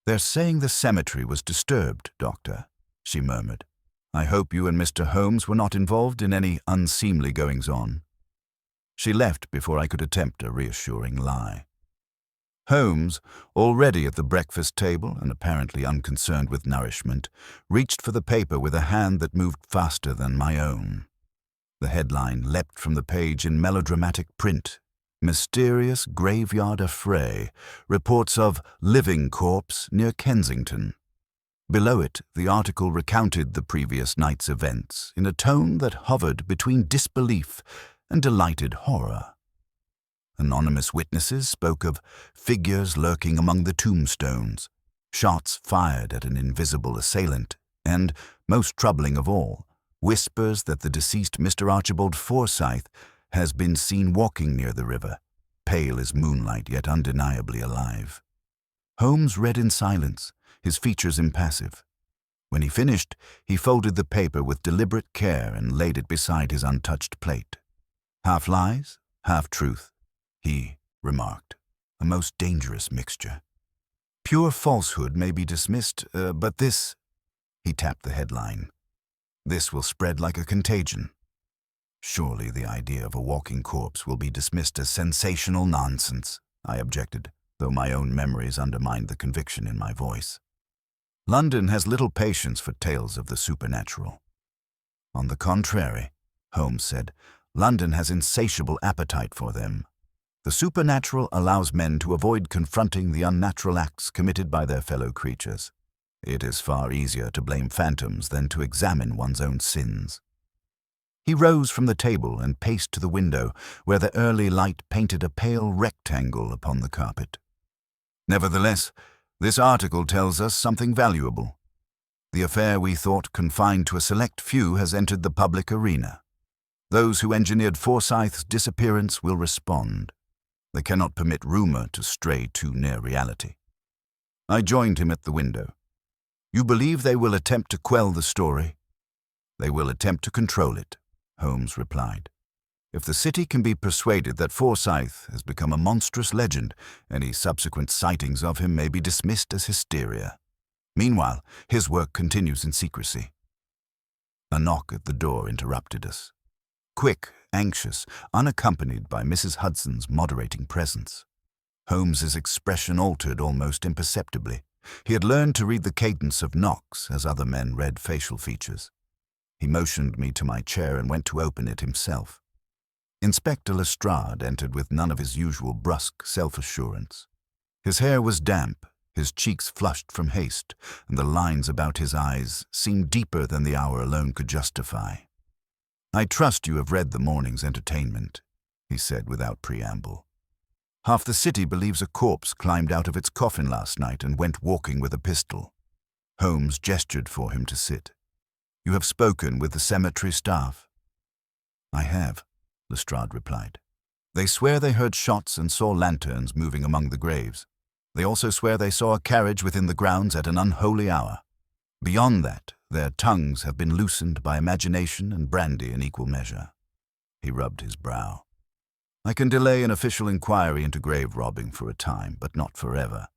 "They're saying the cemetery was disturbed, Doctor," she murmured. "I hope you and Mr. Holmes were not involved in any unseemly goings-on." She left before I could attempt a reassuring lie. Holmes, already at the breakfast table and apparently unconcerned with nourishment, reached for the paper with a hand that moved faster than my own. The headline leapt from the page in melodramatic print. "Mysterious Graveyard Affray. Reports of living corpse near Kensington." Below it, the article recounted the previous night's events in a tone that hovered between disbelief and delighted horror. Anonymous witnesses spoke of figures lurking among the tombstones, shots fired at an invisible assailant, and, most troubling of all, whispers that the deceased Mr. Archibald Forsyth has been seen walking near the river, pale as moonlight yet undeniably alive. Holmes read in silence, his features impassive. When he finished, he folded the paper with deliberate care and laid it beside his untouched plate. "Half lies, half truth," he remarked. "A most dangerous mixture. Pure falsehood may be dismissed, but this—" He tapped the headline. "This will spread like a contagion." "Surely the idea of a walking corpse will be dismissed as sensational nonsense," I objected, though my own memories undermined the conviction in my voice. "London has little patience for tales of the supernatural." "On the contrary," Holmes said, "London has insatiable appetite for them. The supernatural allows men to avoid confronting the unnatural acts committed by their fellow creatures. It is far easier to blame phantoms than to examine one's own sins." He rose from the table and paced to the window, where the early light painted a pale rectangle upon the carpet. "Nevertheless, this article tells us something valuable. The affair we thought confined to a select few has entered the public arena. Those who engineered Forsyth's disappearance will respond. They cannot permit rumor to stray too near reality." I joined him at the window. "You believe they will attempt to quell the story?" "They will attempt to control it," Holmes replied. "If the city can be persuaded that Forsyth has become a monstrous legend, any subsequent sightings of him may be dismissed as hysteria. Meanwhile, his work continues in secrecy." A knock at the door interrupted us. Quick, anxious, unaccompanied by Mrs. Hudson's moderating presence. Holmes's expression altered almost imperceptibly. He had learned to read the cadence of knocks as other men read facial features. He motioned me to my chair and went to open it himself. Inspector Lestrade entered with none of his usual brusque self-assurance. His hair was damp, his cheeks flushed from haste, and the lines about his eyes seemed deeper than the hour alone could justify. "I trust you have read the morning's entertainment," he said without preamble. "Half the city believes a corpse climbed out of its coffin last night and went walking with a pistol." Holmes gestured for him to sit. "You have spoken with the cemetery staff?" "I have," Lestrade replied. "They swear they heard shots and saw lanterns moving among the graves. They also swear they saw a carriage within the grounds at an unholy hour. Beyond that, their tongues have been loosened by imagination and brandy in equal measure." He rubbed his brow. "I can delay an official inquiry into grave robbing for a time, but not forever.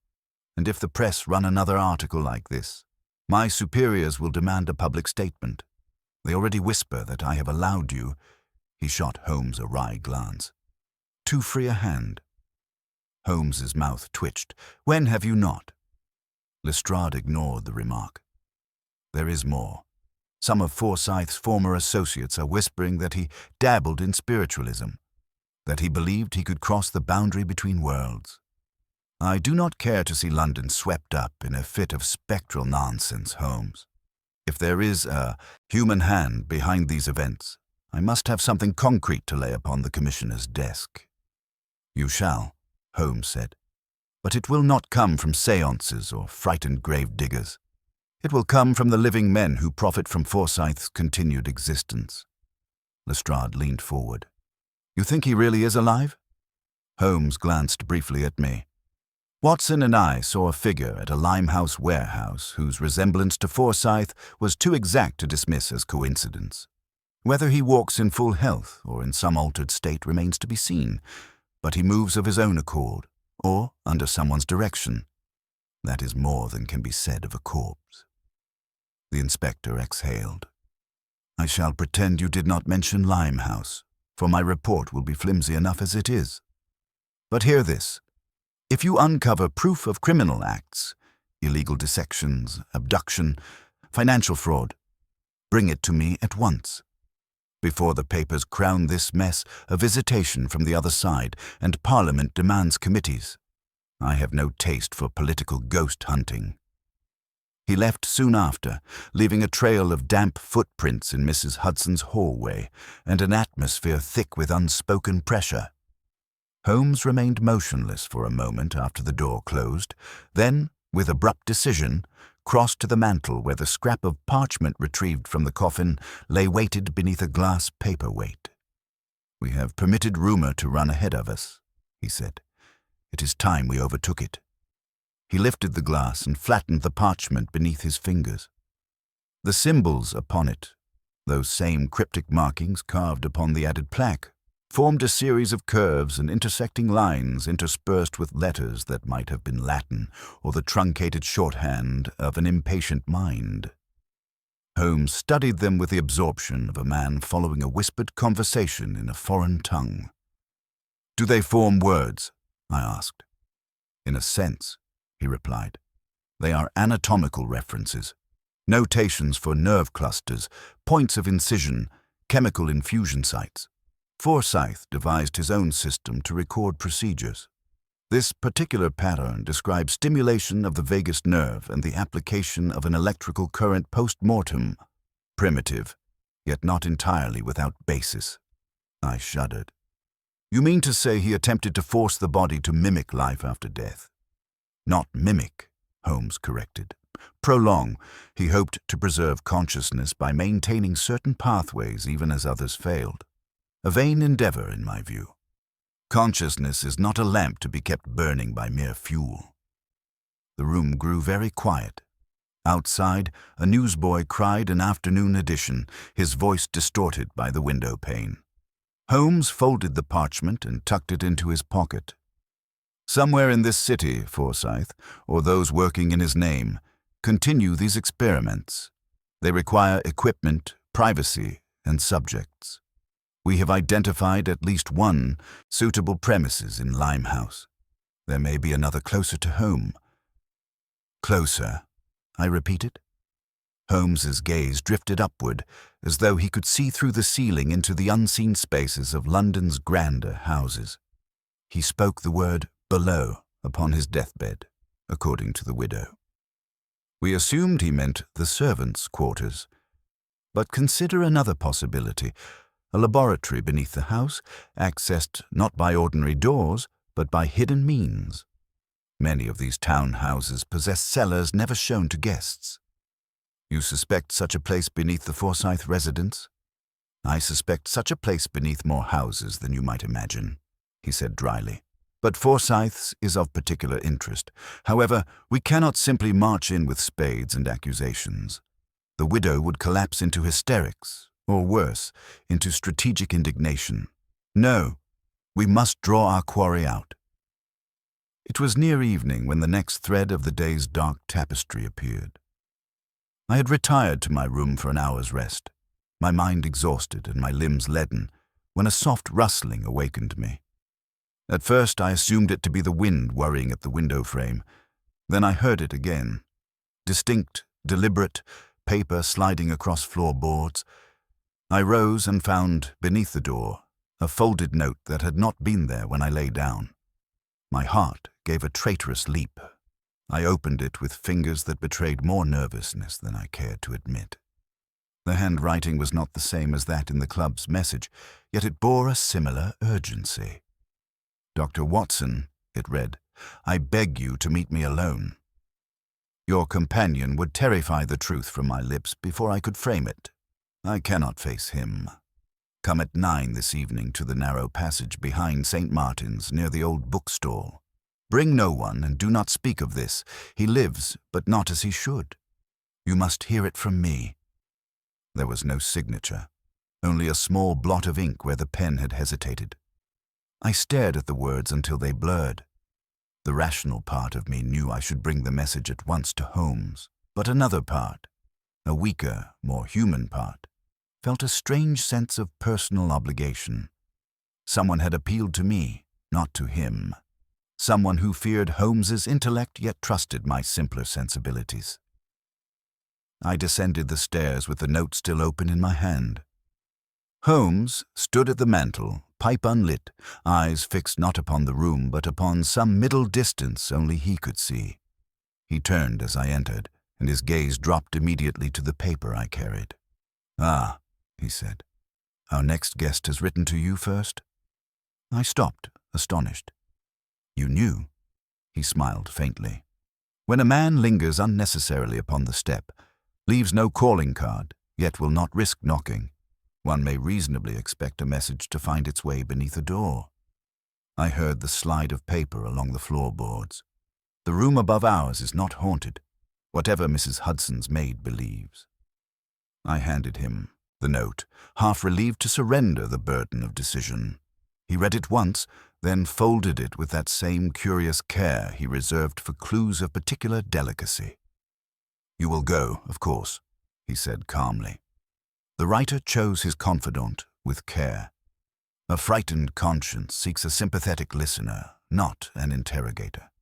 And if the press run another article like this, my superiors will demand a public statement. They already whisper that I have allowed you—" He shot Holmes a wry glance. "Too free a hand." Holmes's mouth twitched. "When have you not?" Lestrade ignored the remark. "There is more. Some of Forsyth's former associates are whispering that he dabbled in spiritualism, that he believed he could cross the boundary between worlds. I do not care to see London swept up in a fit of spectral nonsense, Holmes. If there is a human hand behind these events, I must have something concrete to lay upon the Commissioner's desk." "You shall," Holmes said, "but it will not come from seances or frightened grave diggers. It will come from the living men who profit from Forsyth's continued existence." Lestrade leaned forward. "You think he really is alive?" Holmes glanced briefly at me. "Watson and I saw a figure at a Limehouse warehouse whose resemblance to Forsyth was too exact to dismiss as coincidence. Whether he walks in full health or in some altered state remains to be seen, but he moves of his own accord, or under someone's direction. That is more than can be said of a corpse." The inspector exhaled. "I shall pretend you did not mention Limehouse, for my report will be flimsy enough as it is. But hear this. If you uncover proof of criminal acts, illegal dissections, abduction, financial fraud, bring it to me at once. Before the papers crown this mess, a visitation from the other side, and Parliament demands committees. I have no taste for political ghost hunting." He left soon after, leaving a trail of damp footprints in Mrs. Hudson's hallway and an atmosphere thick with unspoken pressure. Holmes remained motionless for a moment after the door closed, then, with abrupt decision, crossed to the mantel where the scrap of parchment retrieved from the coffin lay weighted beneath a glass paperweight. "We have permitted rumor to run ahead of us," he said. "It is time we overtook it." He lifted the glass and flattened the parchment beneath his fingers. The symbols upon it, those same cryptic markings carved upon the added plaque, formed a series of curves and intersecting lines interspersed with letters that might have been Latin or the truncated shorthand of an impatient mind. Holmes studied them with the absorption of a man following a whispered conversation in a foreign tongue. "Do they form words?" I asked. "In a sense," he replied. "They are anatomical references, notations for nerve clusters, points of incision, chemical infusion sites. Forsyth devised his own system to record procedures. This particular pattern describes stimulation of the vagus nerve and the application of an electrical current post-mortem. Primitive, yet not entirely without basis." I shuddered. "You mean to say he attempted to force the body to mimic life after death?" "Not mimic," Holmes corrected. "Prolong. He hoped to preserve consciousness by maintaining certain pathways even as others failed. A vain endeavor, in my view. Consciousness is not a lamp to be kept burning by mere fuel." The room grew very quiet. Outside, a newsboy cried an afternoon edition, his voice distorted by the window pane. Holmes folded the parchment and tucked it into his pocket. "Somewhere in this city, Forsyth, or those working in his name, continue these experiments. They require equipment, privacy, and subjects. We have identified at least one suitable premises in Limehouse. There may be another closer to home." "Closer," I repeated. Holmes's gaze drifted upward, as though he could see through the ceiling into the unseen spaces of London's grander houses. He spoke the word "below" upon his deathbed, according to the widow. We assumed he meant the servants' quarters. But consider another possibility. A laboratory beneath the house, accessed not by ordinary doors, but by hidden means. Many of these townhouses possess cellars never shown to guests. You suspect such a place beneath the Forsyth residence? I suspect such a place beneath more houses than you might imagine, he said dryly. But Forsyth's is of particular interest. However, we cannot simply march in with spades and accusations. The widow would collapse into hysterics, or worse, into strategic indignation. No, we must draw our quarry out. It was near evening when the next thread of the day's dark tapestry appeared. I had retired to my room for an hour's rest, my mind exhausted and my limbs leaden, when a soft rustling awakened me. At first I assumed it to be the wind worrying at the window frame. Then I heard it again. Distinct, deliberate, paper sliding across floorboards. I rose and found, beneath the door, a folded note that had not been there when I lay down. My heart gave a traitorous leap. I opened it with fingers that betrayed more nervousness than I cared to admit. The handwriting was not the same as that in the club's message, yet it bore a similar urgency. "Dr. Watson," it read, "I beg you to meet me alone. Your companion would terrify the truth from my lips before I could frame it. I cannot face him. Come at 9 this evening to the narrow passage behind St. Martin's near the old bookstall. Bring no one and do not speak of this. He lives, but not as he should. You must hear it from me." There was no signature, only a small blot of ink where the pen had hesitated. I stared at the words until they blurred. The rational part of me knew I should bring the message at once to Holmes, but another part, a weaker, more human part, felt a strange sense of personal obligation. Someone had appealed to me, not to him. Someone who feared Holmes's intellect yet trusted my simpler sensibilities. I descended the stairs with the note still open in my hand. Holmes stood at the mantel, pipe unlit, eyes fixed not upon the room but upon some middle distance only he could see. He turned as I entered, and his gaze dropped immediately to the paper I carried. "Ah," he said, "our next guest has written to you first?" I stopped, astonished. "You knew?" He smiled faintly. When a man lingers unnecessarily upon the step, leaves no calling card, yet will not risk knocking, one may reasonably expect a message to find its way beneath a door. I heard the slide of paper along the floorboards. The room above ours is not haunted, whatever Mrs. Hudson's maid believes. I handed him the note, half relieved to surrender the burden of decision. He read it once, then folded it with that same curious care he reserved for clues of particular delicacy. "You will go, of course," he said calmly. The writer chose his confidant with care. A frightened conscience seeks a sympathetic listener, not an interrogator.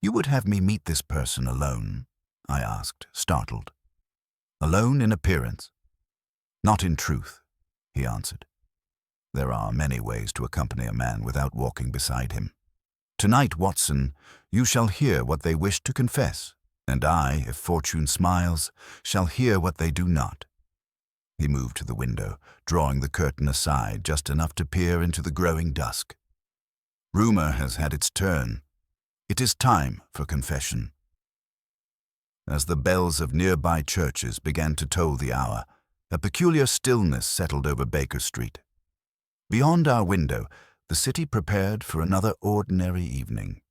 "You would have me meet this person alone?" I asked, startled. "Alone in appearance?" "Not in truth," he answered. "There are many ways to accompany a man without walking beside him. Tonight, Watson, you shall hear what they wish to confess, and I, if fortune smiles, shall hear what they do not." He moved to the window, drawing the curtain aside just enough to peer into the growing dusk. "Rumor has had its turn. It is time for confession." As the bells of nearby churches began to toll the hour, a peculiar stillness settled over Baker Street. Beyond our window, the city prepared for another ordinary evening.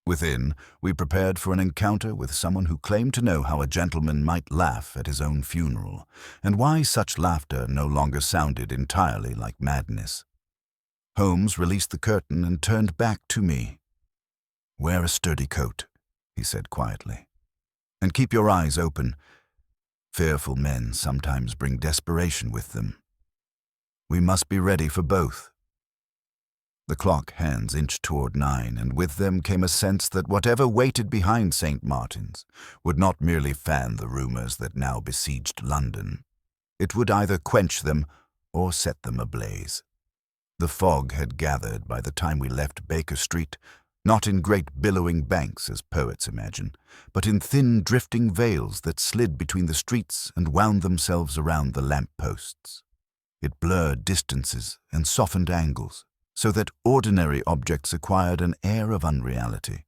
Within, we prepared for an encounter with someone who claimed to know how a gentleman might laugh at his own funeral, and why such laughter no longer sounded entirely like madness. Holmes released the curtain and turned back to me. "Wear a sturdy coat," he said quietly, "and keep your eyes open. Fearful men sometimes bring desperation with them. We must be ready for both." The clock hands inched toward 9, and with them came a sense that whatever waited behind St. Martin's would not merely fan the rumors that now besieged London. It would either quench them or set them ablaze. The fog had gathered by the time we left Baker Street, not in great billowing banks as poets imagine, but in thin drifting veils that slid between the streets and wound themselves around the lamp-posts. It blurred distances and softened angles, so that ordinary objects acquired an air of unreality.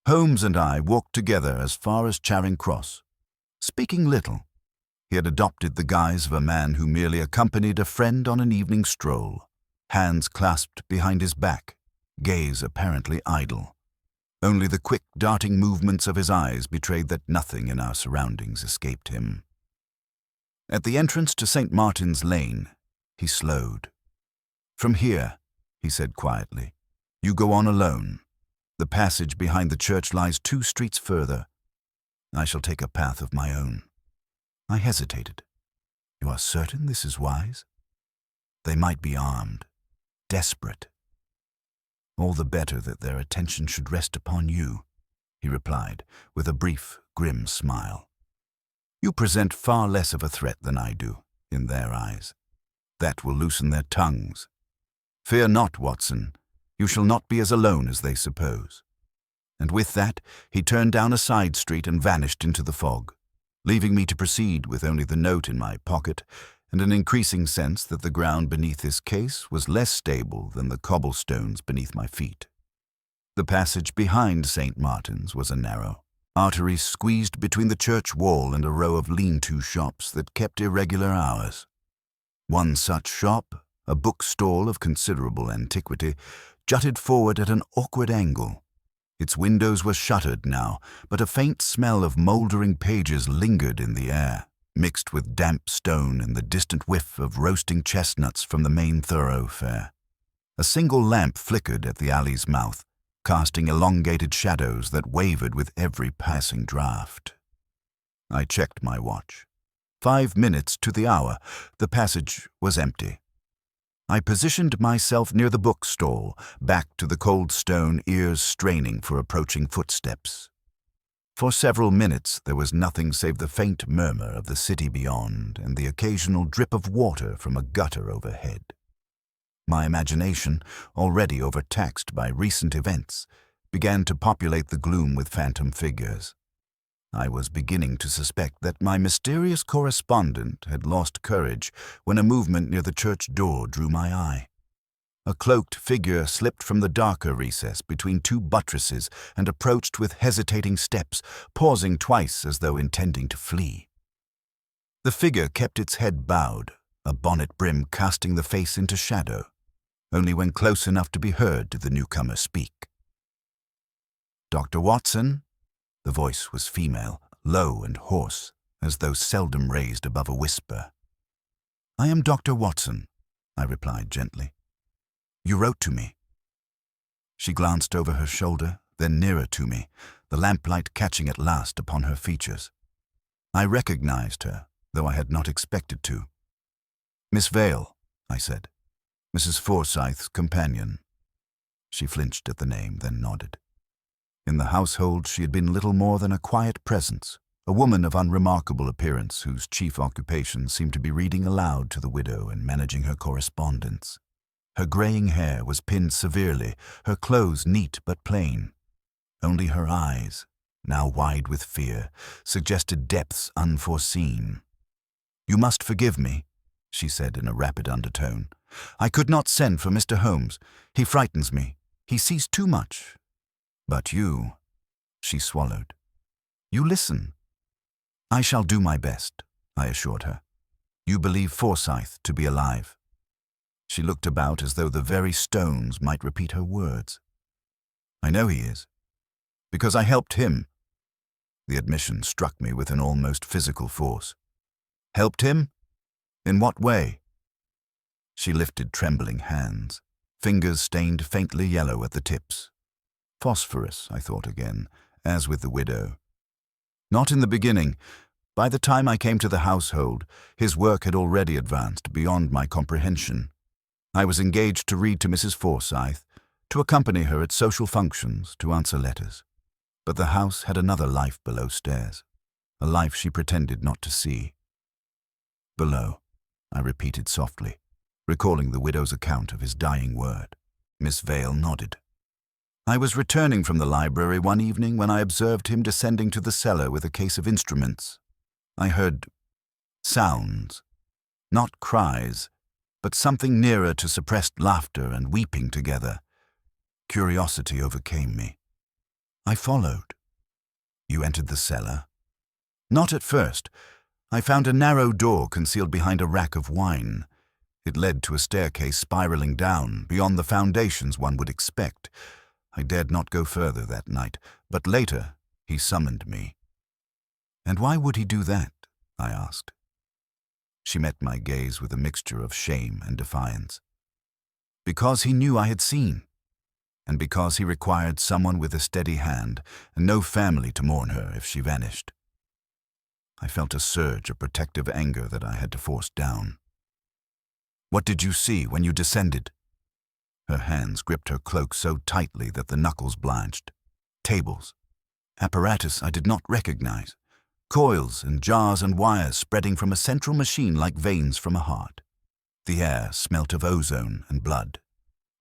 Holmes and I walked together as far as Charing Cross. Speaking little, he had adopted the guise of a man who merely accompanied a friend on an evening stroll, hands clasped behind his back, gaze apparently idle. Only the quick, darting movements of his eyes betrayed that nothing in our surroundings escaped him. At the entrance to St. Martin's Lane, he slowed. "From here," he said quietly, "you go on alone. The passage behind the church lies 2 streets further. I shall take a path of my own." I hesitated. "You are certain this is wise?" "They might be armed, desperate." "All the better that their attention should rest upon you," he replied, with a brief, grim smile. "You present far less of a threat than I do, in their eyes. That will loosen their tongues. Fear not, Watson. You shall not be as alone as they suppose." And with that, he turned down a side street and vanished into the fog, leaving me to proceed with only the note in my pocket and an increasing sense that the ground beneath this case was less stable than the cobblestones beneath my feet. The passage behind St. Martin's was a narrow artery squeezed between the church wall and a row of lean-to shops that kept irregular hours. One such shop, a bookstall of considerable antiquity, jutted forward at an awkward angle. Its windows were shuttered now, but a faint smell of mouldering pages lingered in the air, mixed with damp stone and the distant whiff of roasting chestnuts from the main thoroughfare. A single lamp flickered at the alley's mouth, casting elongated shadows that wavered with every passing draught. I checked my watch. 5 minutes to the hour. The passage was empty. I positioned myself near the bookstall, back to the cold stone, ears straining for approaching footsteps. For several minutes there was nothing save the faint murmur of the city beyond and the occasional drip of water from a gutter overhead. My imagination, already overtaxed by recent events, began to populate the gloom with phantom figures. I was beginning to suspect that my mysterious correspondent had lost courage when a movement near the church door drew my eye. A cloaked figure slipped from the darker recess between two buttresses and approached with hesitating steps, pausing twice as though intending to flee. The figure kept its head bowed, a bonnet brim casting the face into shadow. Only when close enough to be heard did the newcomer speak. "Dr. Watson?" The voice was female, low and hoarse, as though seldom raised above a whisper. "I am Dr. Watson," I replied gently. "You wrote to me." She glanced over her shoulder, then nearer to me, the lamplight catching at last upon her features. I recognized her, though I had not expected to. "Miss Vale," I said. "Mrs. Forsyth's companion." She flinched at the name, then nodded. In the household she had been little more than a quiet presence, a woman of unremarkable appearance whose chief occupation seemed to be reading aloud to the widow and managing her correspondence. Her graying hair was pinned severely, her clothes neat but plain. Only her eyes, now wide with fear, suggested depths unforeseen. "You must forgive me," she said in a rapid undertone. "I could not send for Mr. Holmes. He frightens me. He sees too much. But you," she swallowed. "You listen." "I shall do my best," I assured her. "You believe Forsyth to be alive." She looked about as though the very stones might repeat her words. "I know he is, because I helped him." The admission struck me with an almost physical force. "Helped him? In what way?" She lifted trembling hands, fingers stained faintly yellow at the tips. Phosphorus, I thought again, as with the widow. Not in the beginning. By the time I came to the household, his work had already advanced beyond my comprehension. I was engaged to read to Mrs. Forsyth, to accompany her at social functions, to answer letters. But the house had another life below stairs, a life she pretended not to see. "Below," I repeated softly, recalling the widow's account of his dying word. Miss Vale nodded. "I was returning from the library one evening when I observed him descending to the cellar with a case of instruments. I heard sounds, not cries, but something nearer to suppressed laughter and weeping together. Curiosity overcame me. I followed." "You entered the cellar?" "Not at first. I found a narrow door concealed behind a rack of wine. It led to a staircase spiraling down, beyond the foundations one would expect. I dared not go further that night, but later he summoned me." "And why would he do that?" I asked. She met my gaze with a mixture of shame and defiance. "Because he knew I had seen, and because he required someone with a steady hand and no family to mourn her if she vanished." I felt a surge of protective anger that I had to force down. "What did you see when you descended?" Her hands gripped her cloak so tightly that the knuckles blanched. Tables, apparatus I did not recognize, coils and jars and wires spreading from a central machine like veins from a heart. The air smelt of ozone and blood.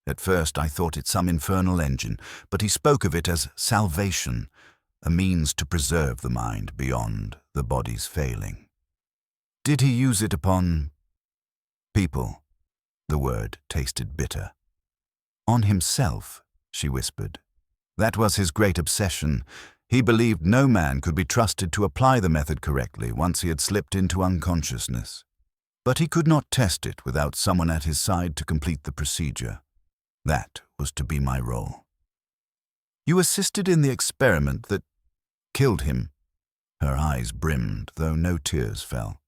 At first I thought it some infernal engine, but he spoke of it as salvation, a means to preserve the mind beyond the body's failing. "Did he use it upon people?" The word tasted bitter. "On himself," she whispered. "That was his great obsession. He believed no man could be trusted to apply the method correctly once he had slipped into unconsciousness. But he could not test it without someone at his side to complete the procedure. That was to be my role." "You assisted in the experiment that killed him?" Her eyes brimmed, though no tears fell.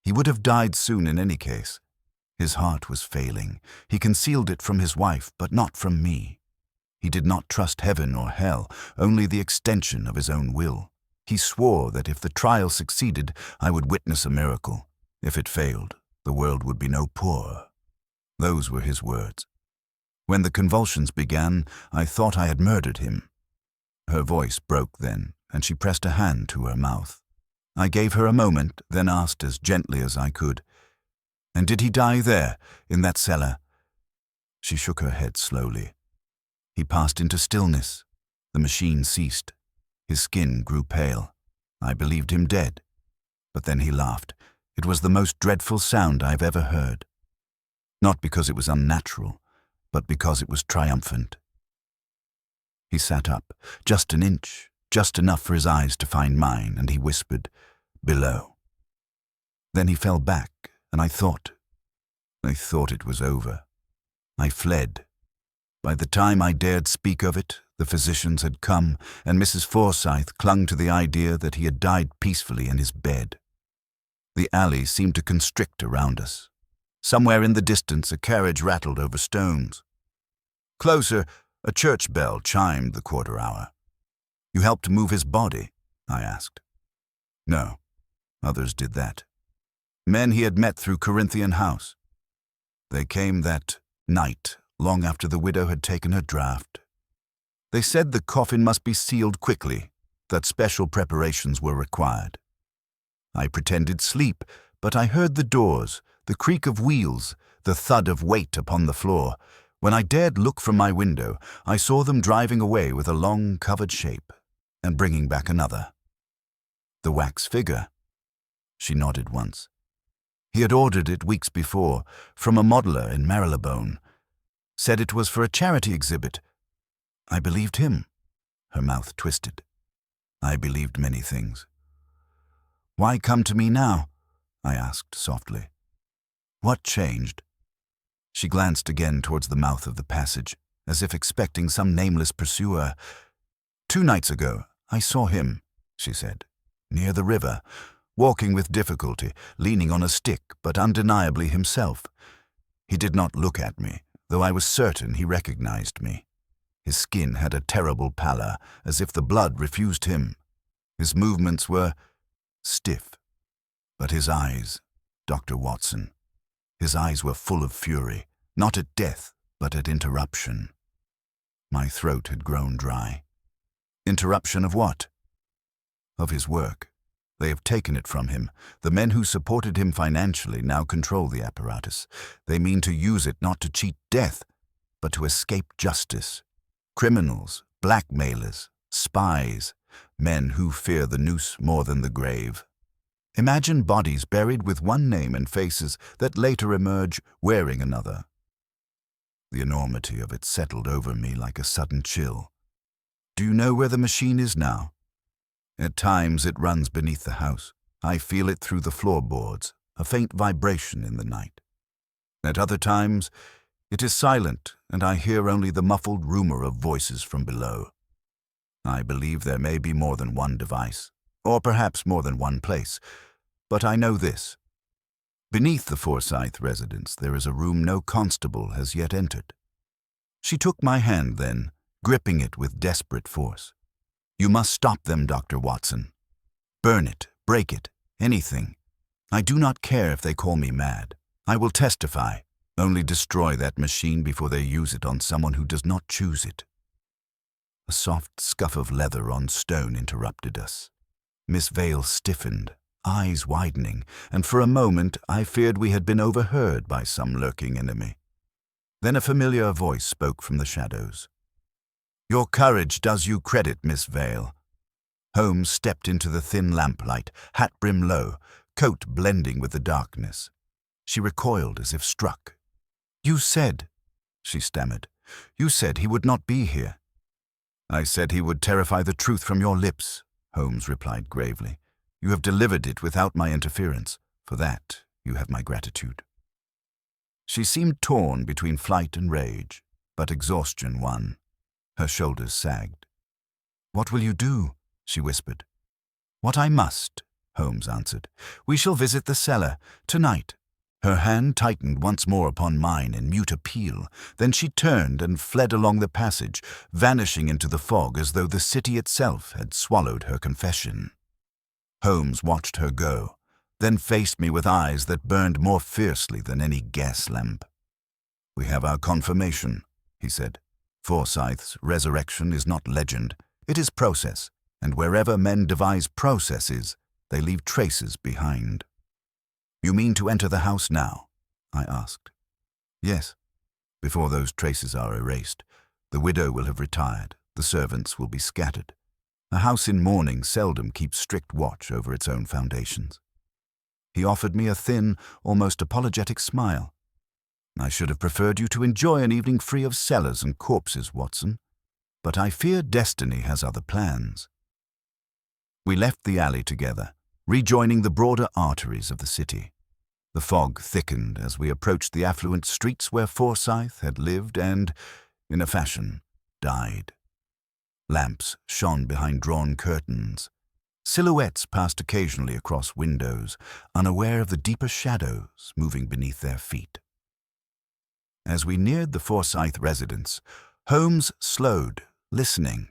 "He would have died soon in any case. His heart was failing. He concealed it from his wife, but not from me. He did not trust heaven or hell, only the extension of his own will. He swore that if the trial succeeded, I would witness a miracle. If it failed, the world would be no poorer." Those were his words. When the convulsions began, I thought I had murdered him. Her voice broke then, and she pressed a hand to her mouth. I gave her a moment, then asked as gently as I could, "And did he die there, in that cellar?" She shook her head slowly. "He passed into stillness. The machine ceased. His skin grew pale. I believed him dead. But then he laughed. It was the most dreadful sound I've ever heard. Not because it was unnatural, but because it was triumphant. He sat up, just an inch, just enough for his eyes to find mine, and he whispered, "Below." Then he fell back, and I thought it was over. I fled. By the time I dared speak of it, the physicians had come, and Mrs. Forsyth clung to the idea that he had died peacefully in his bed. The alley seemed to constrict around us. Somewhere in the distance, a carriage rattled over stones. Closer, a church bell chimed the quarter hour. "You helped move his body?" I asked. "No, others did that. Men he had met through Corinthian House. They came that night, long after the widow had taken her draft. They said the coffin must be sealed quickly, that special preparations were required. I pretended sleep, but I heard the doors, the creak of wheels, the thud of weight upon the floor. When I dared look from my window, I saw them driving away with a long covered shape, and bringing back another. The wax figure. She nodded once. He had ordered it weeks before, from a modeler in Marylebone. Said it was for a charity exhibit. I believed him. Her mouth twisted. I believed many things. "Why come to me now?" I asked softly. "What changed?" She glanced again towards the mouth of the passage, as if expecting some nameless pursuer. "2 nights ago, I saw him," she said, "near the river, walking with difficulty, leaning on a stick, but undeniably himself. He did not look at me, though I was certain he recognized me. His skin had a terrible pallor, as if the blood refused him. His movements were stiff. But his eyes, Dr. Watson, his eyes were full of fury, not at death, but at interruption." My throat had grown dry. "Interruption of what?" "Of his work. They have taken it from him. The men who supported him financially now control the apparatus. They mean to use it not to cheat death, but to escape justice. Criminals, blackmailers, spies, men who fear the noose more than the grave. Imagine bodies buried with one name and faces that later emerge wearing another." The enormity of it settled over me like a sudden chill. "Do you know where the machine is now?" "At times it runs beneath the house. I feel it through the floorboards, a faint vibration in the night. At other times it is silent, and I hear only the muffled rumor of voices from below. I believe there may be more than one device, or perhaps more than one place, but I know this. Beneath the Forsyth residence there is a room no constable has yet entered." She took my hand then, gripping it with desperate force. "You must stop them, Dr. Watson. Burn it, break it, anything. I do not care if they call me mad. I will testify. Only destroy that machine before they use it on someone who does not choose it." A soft scuff of leather on stone interrupted us. Miss Vale stiffened, eyes widening, and for a moment I feared we had been overheard by some lurking enemy. Then a familiar voice spoke from the shadows. "Your courage does you credit, Miss Vale." Holmes stepped into the thin lamplight, hat brim low, coat blending with the darkness. She recoiled as if struck. "You said," she stammered, "you said he would not be here." "I said he would terrify the truth from your lips," Holmes replied gravely. "You have delivered it without my interference. For that, you have my gratitude." She seemed torn between flight and rage, but exhaustion won. Her shoulders sagged. "What will you do?" she whispered. "What I must," Holmes answered. "We shall visit the cellar, tonight." Her hand tightened once more upon mine in mute appeal. Then she turned and fled along the passage, vanishing into the fog as though the city itself had swallowed her confession. Holmes watched her go, then faced me with eyes that burned more fiercely than any gas lamp. "We have our confirmation," he said. "Forsyth's resurrection is not legend, it is process, and wherever men devise processes, they leave traces behind." "You mean to enter the house now?" I asked. "Yes. Before those traces are erased, the widow will have retired, the servants will be scattered. A house in mourning seldom keeps strict watch over its own foundations." He offered me a thin, almost apologetic smile. I should have preferred you to enjoy an evening free of cellars and corpses, Watson, but I fear destiny has other plans. We left the alley together, rejoining the broader arteries of the city. The fog thickened as we approached the affluent streets where Forsyth had lived and, in a fashion, died. Lamps shone behind drawn curtains. Silhouettes passed occasionally across windows, unaware of the deeper shadows moving beneath their feet. As we neared the Forsyth residence, Holmes slowed, listening.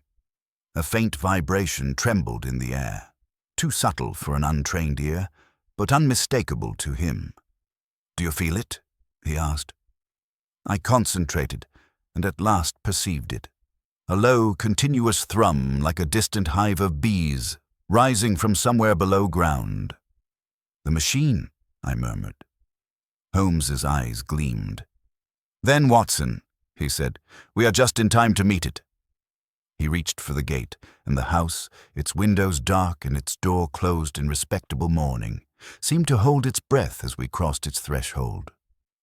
A faint vibration trembled in the air, too subtle for an untrained ear, but unmistakable to him. "Do you feel it?" he asked. I concentrated, and at last perceived it. A low, continuous thrum like a distant hive of bees, rising from somewhere below ground. "The machine," I murmured. Holmes's eyes gleamed. "Then, Watson," he said, "we are just in time to meet it." He reached for the gate, and the house, its windows dark and its door closed in respectable mourning, seemed to hold its breath as we crossed its threshold,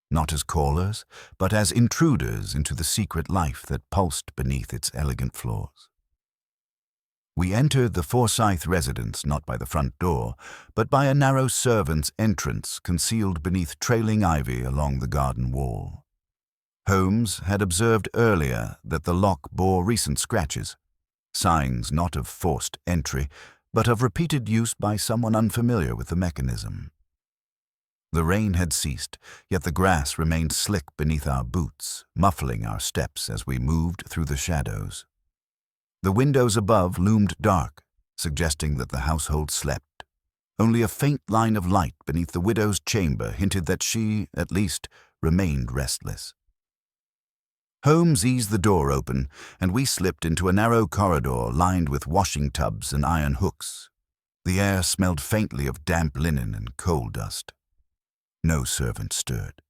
not as callers, but as intruders into the secret life that pulsed beneath its elegant floors. We entered the Forsyth residence not by the front door, but by a narrow servant's entrance concealed beneath trailing ivy along the garden wall. Holmes had observed earlier that the lock bore recent scratches, signs not of forced entry, but of repeated use by someone unfamiliar with the mechanism. The rain had ceased, yet the grass remained slick beneath our boots, muffling our steps as we moved through the shadows. The windows above loomed dark, suggesting that the household slept. Only a faint line of light beneath the widow's chamber hinted that she, at least, remained restless. Holmes eased the door open, and we slipped into a narrow corridor lined with washing tubs and iron hooks. The air smelled faintly of damp linen and coal dust. No servant stirred.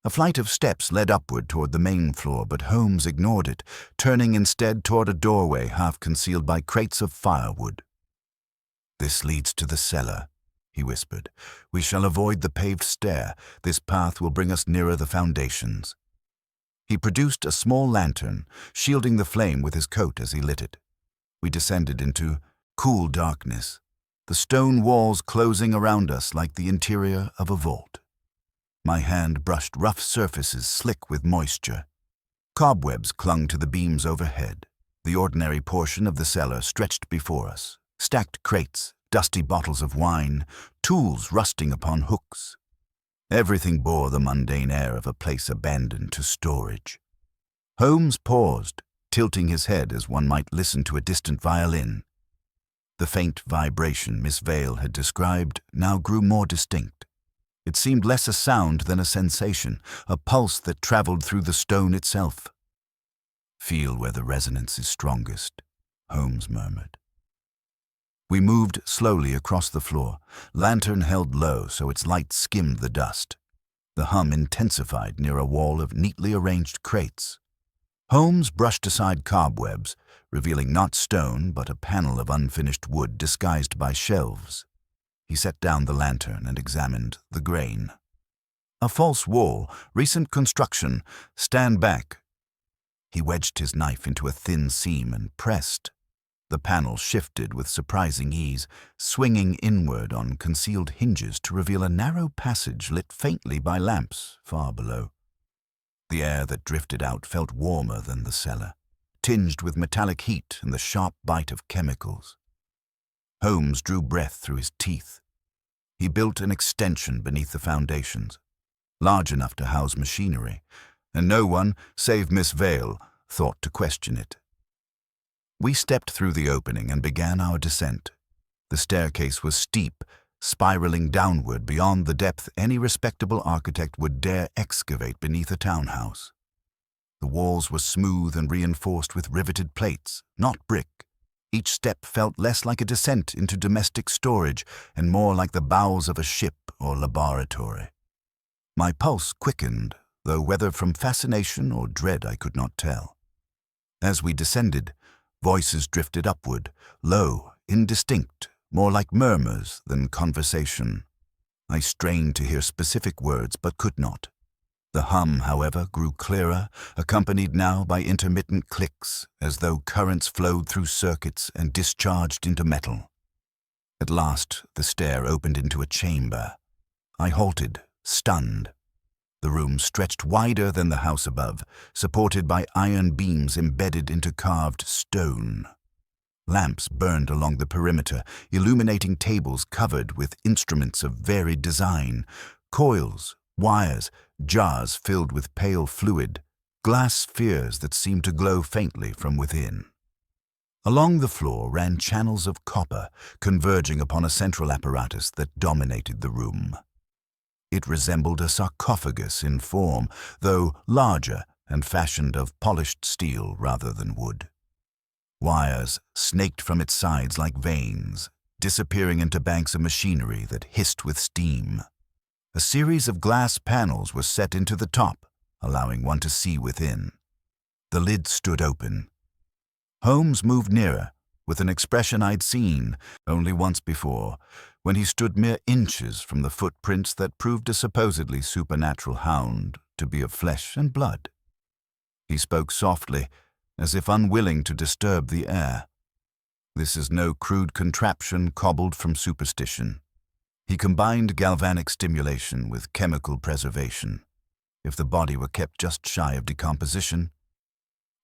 A flight of steps led upward toward the main floor, but Holmes ignored it, turning instead toward a doorway half concealed by crates of firewood. "This leads to the cellar," he whispered. "We shall avoid the paved stair. This path will bring us nearer the foundations." He produced a small lantern, shielding the flame with his coat as he lit it. We descended into cool darkness, the stone walls closing around us like the interior of a vault. My hand brushed rough surfaces slick with moisture. Cobwebs clung to the beams overhead. The ordinary portion of the cellar stretched before us. Stacked crates, dusty bottles of wine, tools rusting upon hooks. Everything bore the mundane air of a place abandoned to storage. Holmes paused, tilting his head as one might listen to a distant violin. The faint vibration Miss Vale had described now grew more distinct. It seemed less a sound than a sensation, a pulse that traveled through the stone itself. "Feel where the resonance is strongest," Holmes murmured. We moved slowly across the floor, lantern held low so its light skimmed the dust. The hum intensified near a wall of neatly arranged crates. Holmes brushed aside cobwebs, revealing not stone but a panel of unfinished wood disguised by shelves. He set down the lantern and examined the grain. "A false wall, recent construction, stand back." He wedged his knife into a thin seam and pressed. The panel shifted with surprising ease, swinging inward on concealed hinges to reveal a narrow passage lit faintly by lamps far below. The air that drifted out felt warmer than the cellar, tinged with metallic heat and the sharp bite of chemicals. Holmes drew breath through his teeth. He built an extension beneath the foundations, large enough to house machinery, and no one, save Miss Vale, thought to question it. We stepped through the opening and began our descent. The staircase was steep, spiraling downward beyond the depth any respectable architect would dare excavate beneath a townhouse. The walls were smooth and reinforced with riveted plates, not brick. Each step felt less like a descent into domestic storage and more like the bowels of a ship or laboratory. My pulse quickened, though whether from fascination or dread I could not tell. As we descended, voices drifted upward, low, indistinct, more like murmurs than conversation. I strained to hear specific words but could not. The hum, however, grew clearer, accompanied now by intermittent clicks, as though currents flowed through circuits and discharged into metal. At last, the stair opened into a chamber. I halted, stunned. The room stretched wider than the house above, supported by iron beams embedded into carved stone. Lamps burned along the perimeter, illuminating tables covered with instruments of varied design, coils, wires, jars filled with pale fluid, glass spheres that seemed to glow faintly from within. Along the floor ran channels of copper, converging upon a central apparatus that dominated the room. It resembled a sarcophagus in form, though larger and fashioned of polished steel rather than wood. Wires snaked from its sides like veins, disappearing into banks of machinery that hissed with steam. A series of glass panels were set into the top, allowing one to see within. The lid stood open. Holmes moved nearer, with an expression I'd seen only once before, when he stood mere inches from the footprints that proved a supposedly supernatural hound to be of flesh and blood. He spoke softly, as if unwilling to disturb the air. This is no crude contraption cobbled from superstition. He combined galvanic stimulation with chemical preservation. If the body were kept just shy of decomposition,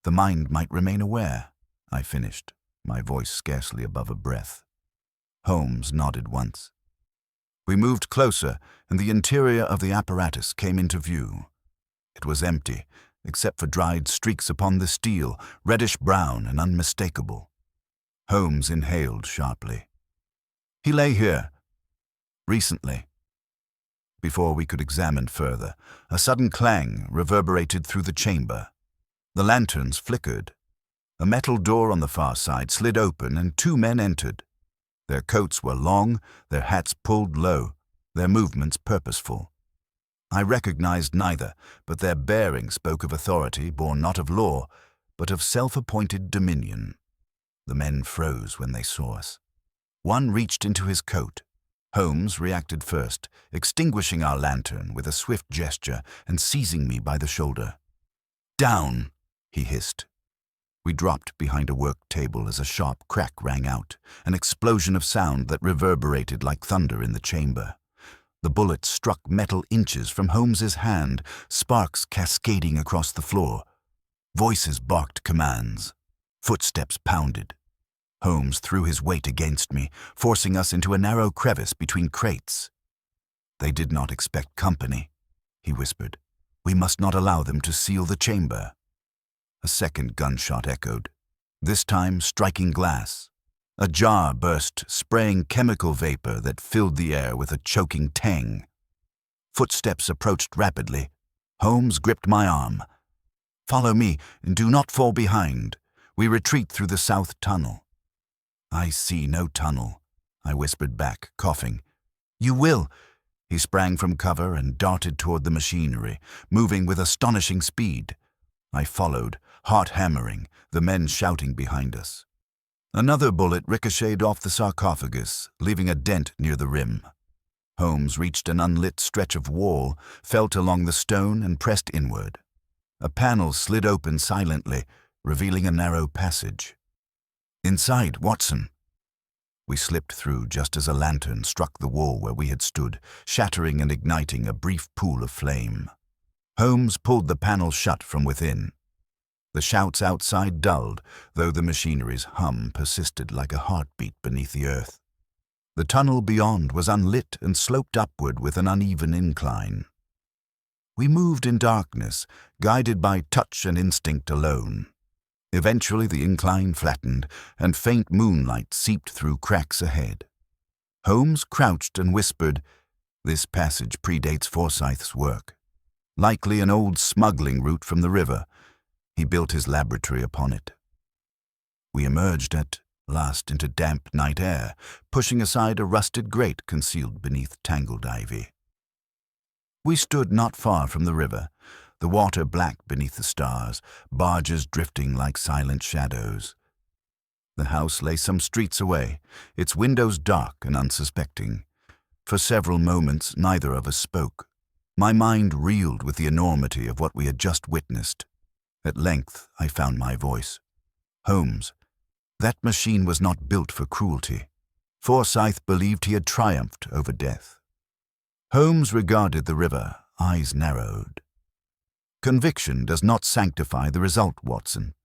the mind might remain aware, I finished, my voice scarcely above a breath. Holmes nodded once. We moved closer, and the interior of the apparatus came into view. It was empty, except for dried streaks upon the steel, reddish-brown and unmistakable. Holmes inhaled sharply. He lay here. Recently. Before we could examine further, a sudden clang reverberated through the chamber. The lanterns flickered. A metal door on the far side slid open and two men entered. Their coats were long, their hats pulled low, their movements purposeful. I recognized neither, but their bearing spoke of authority born not of law, but of self-appointed dominion. The men froze when they saw us. One reached into his coat. Holmes reacted first, extinguishing our lantern with a swift gesture and seizing me by the shoulder. "Down!" he hissed. We dropped behind a work table as a sharp crack rang out, an explosion of sound that reverberated like thunder in the chamber. The bullet struck metal inches from Holmes's hand, sparks cascading across the floor. Voices barked commands. Footsteps pounded. Holmes threw his weight against me, forcing us into a narrow crevice between crates. "They did not expect company," he whispered. "We must not allow them to seal the chamber." A second gunshot echoed, this time striking glass. A jar burst, spraying chemical vapor that filled the air with a choking tang. Footsteps approached rapidly. Holmes gripped my arm. "Follow me, and do not fall behind. We retreat through the south tunnel." "I see no tunnel," I whispered back, coughing. "You will." He sprang from cover and darted toward the machinery, moving with astonishing speed. I followed, heart hammering, the men shouting behind us. Another bullet ricocheted off the sarcophagus, leaving a dent near the rim. Holmes reached an unlit stretch of wall, felt along the stone and pressed inward. A panel slid open silently, revealing a narrow passage. "Inside, Watson." We slipped through just as a lantern struck the wall where we had stood, shattering and igniting a brief pool of flame. Holmes pulled the panel shut from within. The shouts outside dulled, though the machinery's hum persisted like a heartbeat beneath the earth. The tunnel beyond was unlit and sloped upward with an uneven incline. We moved in darkness, guided by touch and instinct alone. Eventually the incline flattened, and faint moonlight seeped through cracks ahead. Holmes crouched and whispered, "This passage predates Forsyth's work. Likely an old smuggling route from the river. He built his laboratory upon it." We emerged at last into damp night air, pushing aside a rusted grate concealed beneath tangled ivy. We stood not far from the river, the water black beneath the stars, barges drifting like silent shadows. The house lay some streets away, its windows dark and unsuspecting. For several moments neither of us spoke. My mind reeled with the enormity of what we had just witnessed. At length, I found my voice. Holmes, that machine was not built for cruelty. Forsyth believed he had triumphed over death. Holmes regarded the river, eyes narrowed. Conviction does not sanctify the result, Watson.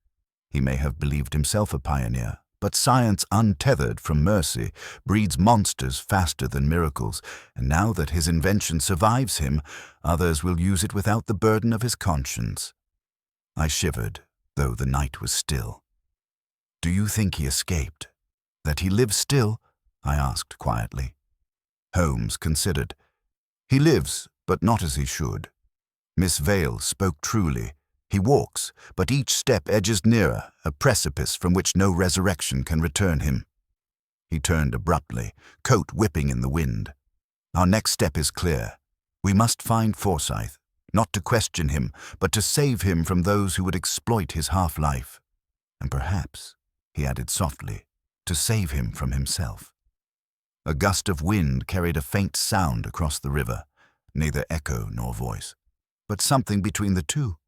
He may have believed himself a pioneer, but science untethered from mercy breeds monsters faster than miracles, and now that his invention survives him, others will use it without the burden of his conscience. I shivered, though the night was still. Do you think he escaped? That he lives still? I asked quietly. Holmes considered. He lives, but not as he should. Miss Vale spoke truly. He walks, but each step edges nearer, a precipice from which no resurrection can return him. He turned abruptly, coat whipping in the wind. Our next step is clear. We must find Forsyth, not to question him, but to save him from those who would exploit his half-life. And perhaps, he added softly, to save him from himself. A gust of wind carried a faint sound across the river, neither echo nor voice, but something between the two.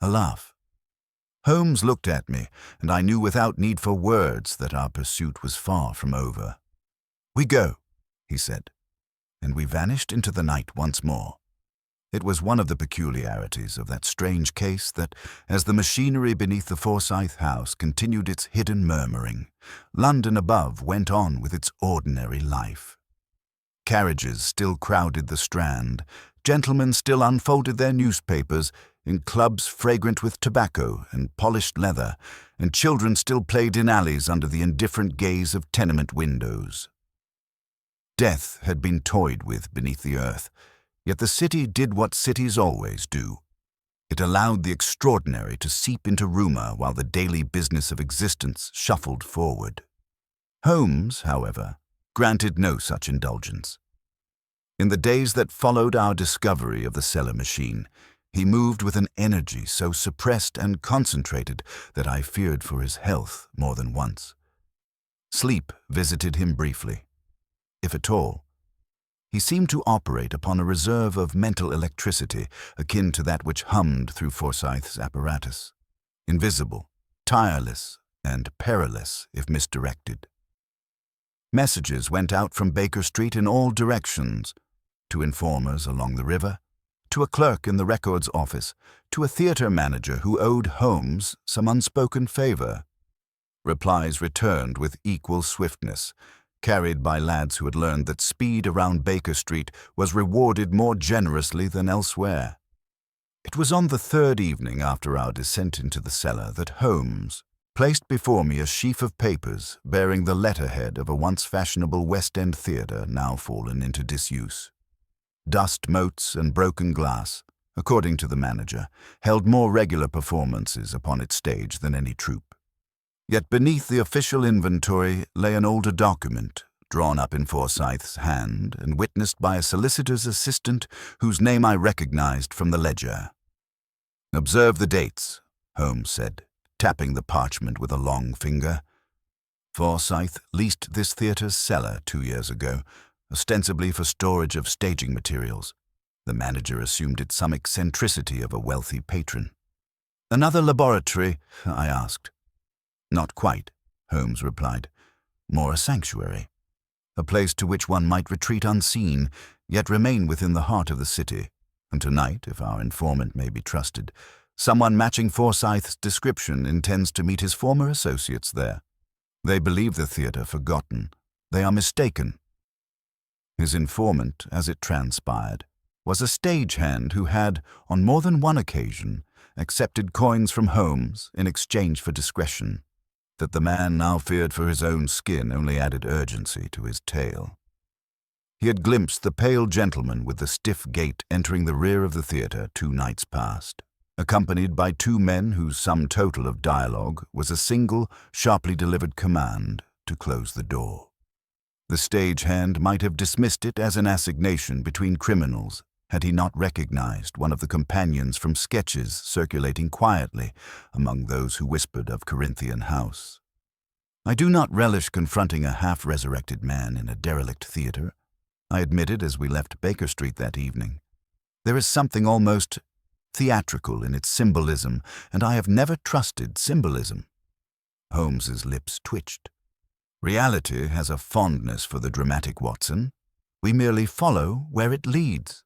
A laugh. Holmes looked at me, and I knew without need for words that our pursuit was far from over. We go, he said, and we vanished into the night once more. It was one of the peculiarities of that strange case that, as the machinery beneath the Forsyth house continued its hidden murmuring, London above went on with its ordinary life. Carriages still crowded the Strand, gentlemen still unfolded their newspapers in clubs fragrant with tobacco and polished leather, and children still played in alleys under the indifferent gaze of tenement windows. Death had been toyed with beneath the earth, yet the city did what cities always do. It allowed the extraordinary to seep into rumor while the daily business of existence shuffled forward. Holmes, however, granted no such indulgence. In the days that followed our discovery of the cellar machine, he moved with an energy so suppressed and concentrated that I feared for his health more than once. Sleep visited him briefly, if at all. He seemed to operate upon a reserve of mental electricity akin to that which hummed through Forsyth's apparatus, invisible, tireless, and perilous if misdirected. Messages went out from Baker Street in all directions, to informers along the river, to a clerk in the records office, to a theater manager who owed Holmes some unspoken favor. Replies returned with equal swiftness, carried by lads who had learned that speed around Baker Street was rewarded more generously than elsewhere. It was on the third evening after our descent into the cellar that Holmes placed before me a sheaf of papers bearing the letterhead of a once fashionable West End theatre now fallen into disuse. Dust motes and broken glass, according to the manager, held more regular performances upon its stage than any troupe. Yet beneath the official inventory lay an older document, drawn up in Forsyth's hand and witnessed by a solicitor's assistant whose name I recognized from the ledger. "Observe the dates," Holmes said, tapping the parchment with a long finger. "Forsyth leased this theatre's cellar 2 years ago, ostensibly for storage of staging materials. The manager assumed it some eccentricity of a wealthy patron." "Another laboratory?" I asked. "Not quite," Holmes replied. "More a sanctuary. A place to which one might retreat unseen, yet remain within the heart of the city. And tonight, if our informant may be trusted, someone matching Forsyth's description intends to meet his former associates there. They believe the theatre forgotten. They are mistaken." His informant, as it transpired, was a stagehand who had, on more than one occasion, accepted coins from Holmes in exchange for discretion. That the man now feared for his own skin only added urgency to his tale. He had glimpsed the pale gentleman with the stiff gait entering the rear of the theatre 2 nights past, accompanied by 2 men whose sum total of dialogue was a single, sharply delivered command to close the door. The stagehand might have dismissed it as an assignation between criminals had he not recognized one of the companions from sketches circulating quietly among those who whispered of Corinthian House. "I do not relish confronting a half-resurrected man in a derelict theatre," I admitted as we left Baker Street that evening. There is something almost theatrical in its symbolism, and I have never trusted symbolism. Holmes's lips twitched. Reality has a fondness for the dramatic, Watson. We merely follow where it leads.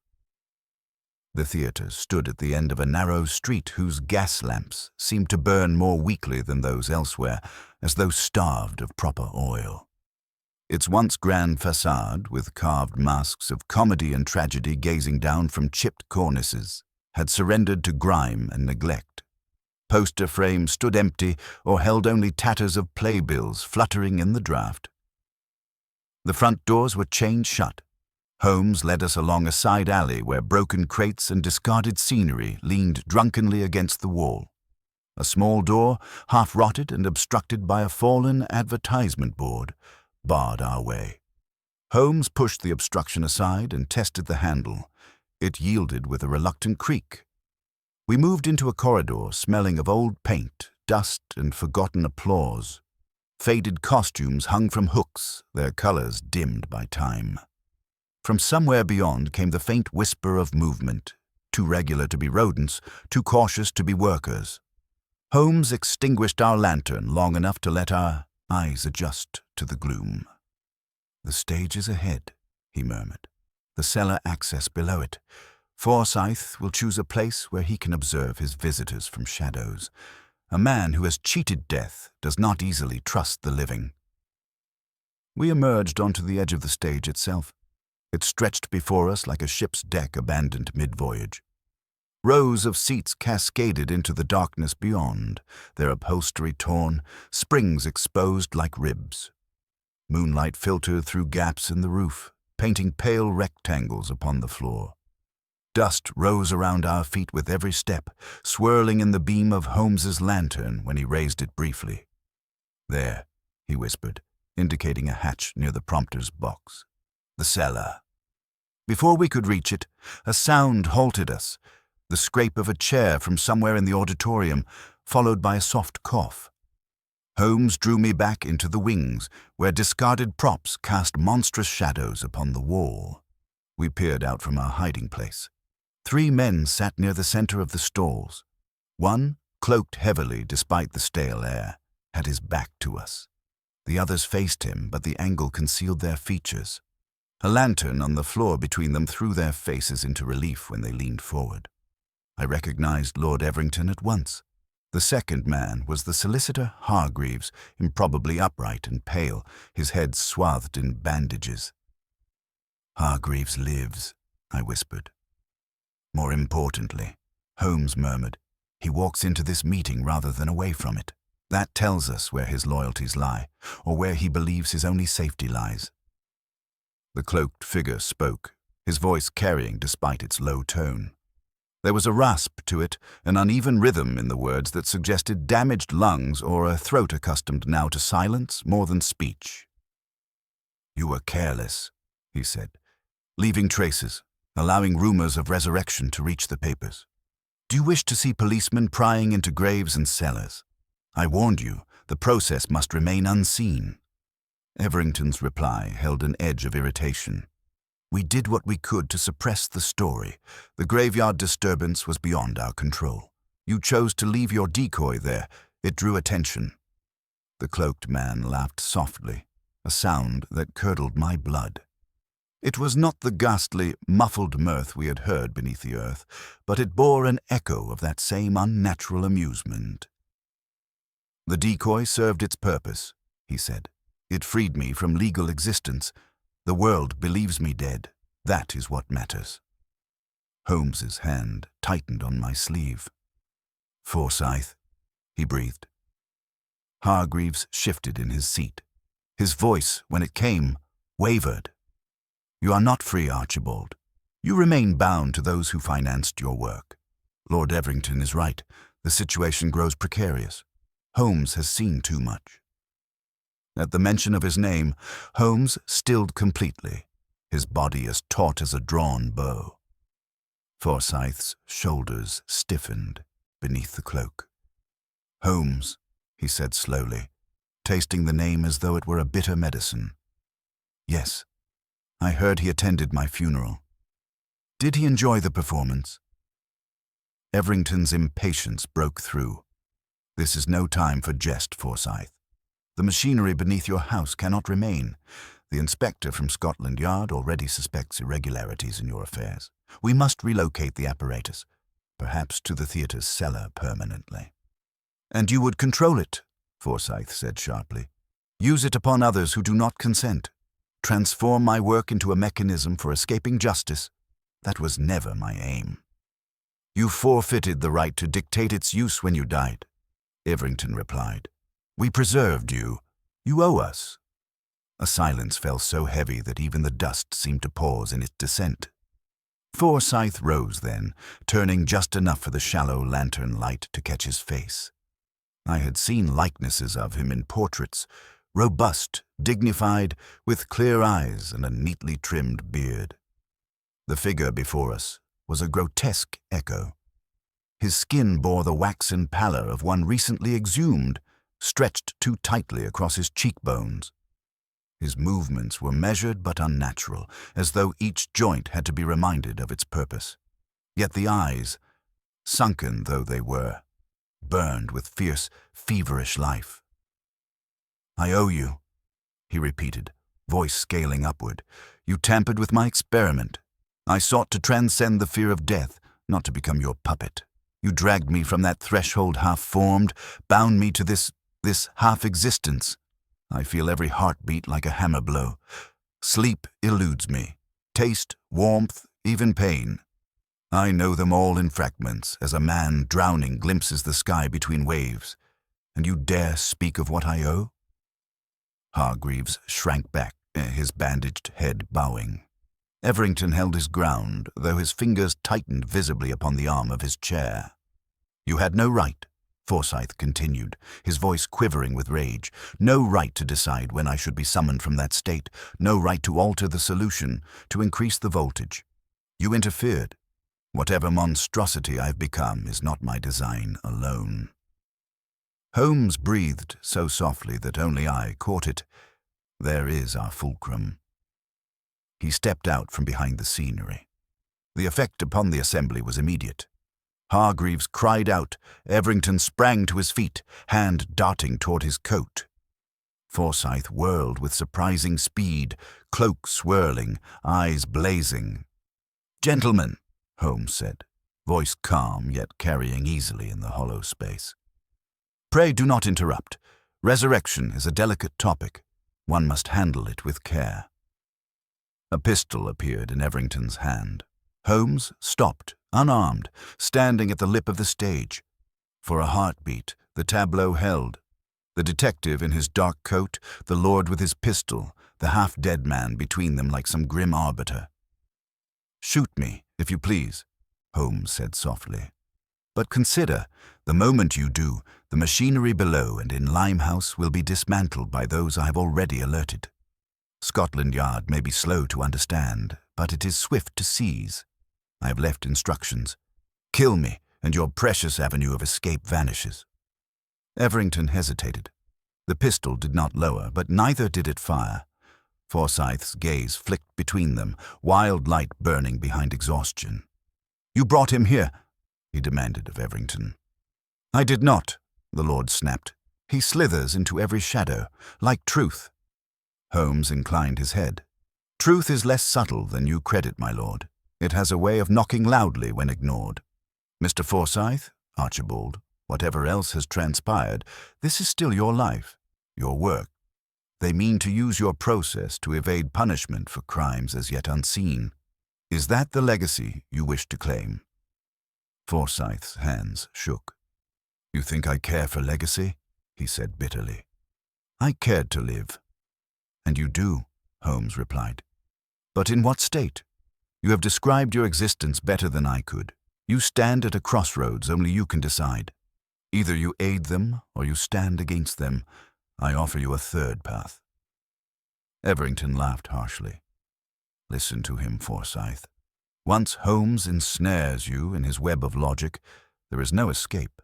The theatre stood at the end of a narrow street whose gas lamps seemed to burn more weakly than those elsewhere, as though starved of proper oil. Its once grand facade, with carved masks of comedy and tragedy gazing down from chipped cornices, had surrendered to grime and neglect. Poster frames stood empty or held only tatters of playbills fluttering in the draught. The front doors were chained shut. Holmes led us along a side alley where broken crates and discarded scenery leaned drunkenly against the wall. A small door, half rotted and obstructed by a fallen advertisement board, barred our way. Holmes pushed the obstruction aside and tested the handle. It yielded with a reluctant creak. We moved into a corridor smelling of old paint, dust, and forgotten applause. Faded costumes hung from hooks, their colors dimmed by time. From somewhere beyond came the faint whisper of movement, too regular to be rodents, too cautious to be workers. Holmes extinguished our lantern long enough to let our eyes adjust to the gloom. "The stage is ahead," he murmured. "The cellar access below it. Forsyth will choose a place where he can observe his visitors from shadows. A man who has cheated death does not easily trust the living." We emerged onto the edge of the stage itself. It stretched before us like a ship's deck abandoned mid-voyage. Rows of seats cascaded into the darkness beyond, their upholstery torn, springs exposed like ribs. Moonlight filtered through gaps in the roof, painting pale rectangles upon the floor. Dust rose around our feet with every step, swirling in the beam of Holmes's lantern when he raised it briefly. "There," he whispered, indicating a hatch near the prompter's box. "The cellar." Before we could reach it, a sound halted us, the scrape of a chair from somewhere in the auditorium, followed by a soft cough. Holmes drew me back into the wings, where discarded props cast monstrous shadows upon the wall. We peered out from our hiding place. 3 men sat near the center of the stalls. One, cloaked heavily despite the stale air, had his back to us. The others faced him, but the angle concealed their features. A lantern on the floor between them threw their faces into relief when they leaned forward. I recognized Lord Everington at once. The second man was the solicitor Hargreaves, improbably upright and pale, his head swathed in bandages. "Hargreaves lives," I whispered. "More importantly," Holmes murmured, "he walks into this meeting rather than away from it. That tells us where his loyalties lie, or where he believes his only safety lies." The cloaked figure spoke, his voice carrying despite its low tone. There was a rasp to it, an uneven rhythm in the words that suggested damaged lungs or a throat accustomed now to silence more than speech. "You were careless," he said, "leaving traces, allowing rumors of resurrection to reach the papers. Do you wish to see policemen prying into graves and cellars? I warned you, the process must remain unseen." Everington's reply held an edge of irritation. "We did what we could to suppress the story. The graveyard disturbance was beyond our control. You chose to leave your decoy there. It drew attention." The cloaked man laughed softly, a sound that curdled my blood. It was not the ghastly, muffled mirth we had heard beneath the earth, but it bore an echo of that same unnatural amusement. "The decoy served its purpose," he said. "It freed me from legal existence. The world believes me dead. That is what matters." Holmes's hand tightened on my sleeve. "Forsyth," he breathed. Hargreaves shifted in his seat. His voice, when it came, wavered. "You are not free, Archibald. You remain bound to those who financed your work. Lord Everington is right. The situation grows precarious. Holmes has seen too much." At the mention of his name, Holmes stilled completely, his body as taut as a drawn bow. Forsyth's shoulders stiffened beneath the cloak. "Holmes," he said slowly, tasting the name as though it were a bitter medicine. "Yes, I heard he attended my funeral." Did he enjoy the performance? Everington's impatience broke through. This is no time for jest, Forsyth. The machinery beneath your house cannot remain. The inspector from Scotland Yard already suspects irregularities in your affairs. We must relocate the apparatus, perhaps to the theatre's cellar permanently. And you would control it, Forsyth said sharply. Use it upon others who do not consent. Transform my work into a mechanism for escaping justice. That was never my aim. You forfeited the right to dictate its use when you died, Everington replied. We preserved you. You owe us. A silence fell so heavy that even the dust seemed to pause in its descent. Forsyth rose then, turning just enough for the shallow lantern light to catch his face. I had seen likenesses of him in portraits, robust, dignified, with clear eyes and a neatly trimmed beard. The figure before us was a grotesque echo. His skin bore the waxen pallor of one recently exhumed, stretched too tightly across his cheekbones. His movements were measured but unnatural, as though each joint had to be reminded of its purpose. Yet the eyes, sunken though they were, burned with fierce, feverish life. I owe you, he repeated, voice scaling upward. You tampered with my experiment. I sought to transcend the fear of death, not to become your puppet. You dragged me from that threshold half-formed, bound me to this half-existence. I feel every heartbeat like a hammer blow. Sleep eludes me. Taste, warmth, even pain. I know them all in fragments, as a man drowning glimpses the sky between waves. And you dare speak of what I owe? Hargreaves shrank back, his bandaged head bowing. Everington held his ground, though his fingers tightened visibly upon the arm of his chair. You had no right, Forsyth continued, his voice quivering with rage. No right to decide when I should be summoned from that state, no right to alter the solution, to increase the voltage. You interfered. Whatever monstrosity I've become is not my design alone. Holmes breathed so softly that only I caught it. There is our fulcrum. He stepped out from behind the scenery. The effect upon the assembly was immediate. Hargreaves cried out. Everington sprang to his feet, hand darting toward his coat. Forsyth whirled with surprising speed, cloak swirling, eyes blazing. Gentlemen, Holmes said, voice calm yet carrying easily in the hollow space. Pray do not interrupt. Resurrection is a delicate topic. One must handle it with care. A pistol appeared in Everington's hand. Holmes stopped, unarmed, standing at the lip of the stage. For a heartbeat, the tableau held. The detective in his dark coat, the lord with his pistol, the half-dead man between them like some grim arbiter. Shoot me, if you please, Holmes said softly. But consider, the moment you do, the machinery below and in Limehouse will be dismantled by those I have already alerted. Scotland Yard may be slow to understand, but it is swift to seize. I have left instructions. Kill me, and your precious avenue of escape vanishes. Everington hesitated. The pistol did not lower, but neither did it fire. Forsyth's gaze flicked between them, wild light burning behind exhaustion. You brought him here, he demanded of Everington. I did not, the lord snapped. He slithers into every shadow, like truth. Holmes inclined his head. Truth is less subtle than you credit, my lord. It has a way of knocking loudly when ignored. Mr. Forsyth, Archibald, whatever else has transpired, this is still your life, your work. They mean to use your process to evade punishment for crimes as yet unseen. Is that the legacy you wish to claim? Forsyth's hands shook. You think I care for legacy? He said bitterly. I cared to live. And you do, Holmes replied. But in what state? You have described your existence better than I could. You stand at a crossroads only you can decide. Either you aid them or you stand against them. I offer you a third path. Everington laughed harshly. Listen to him, Forsyth. Once Holmes ensnares you in his web of logic, there is no escape.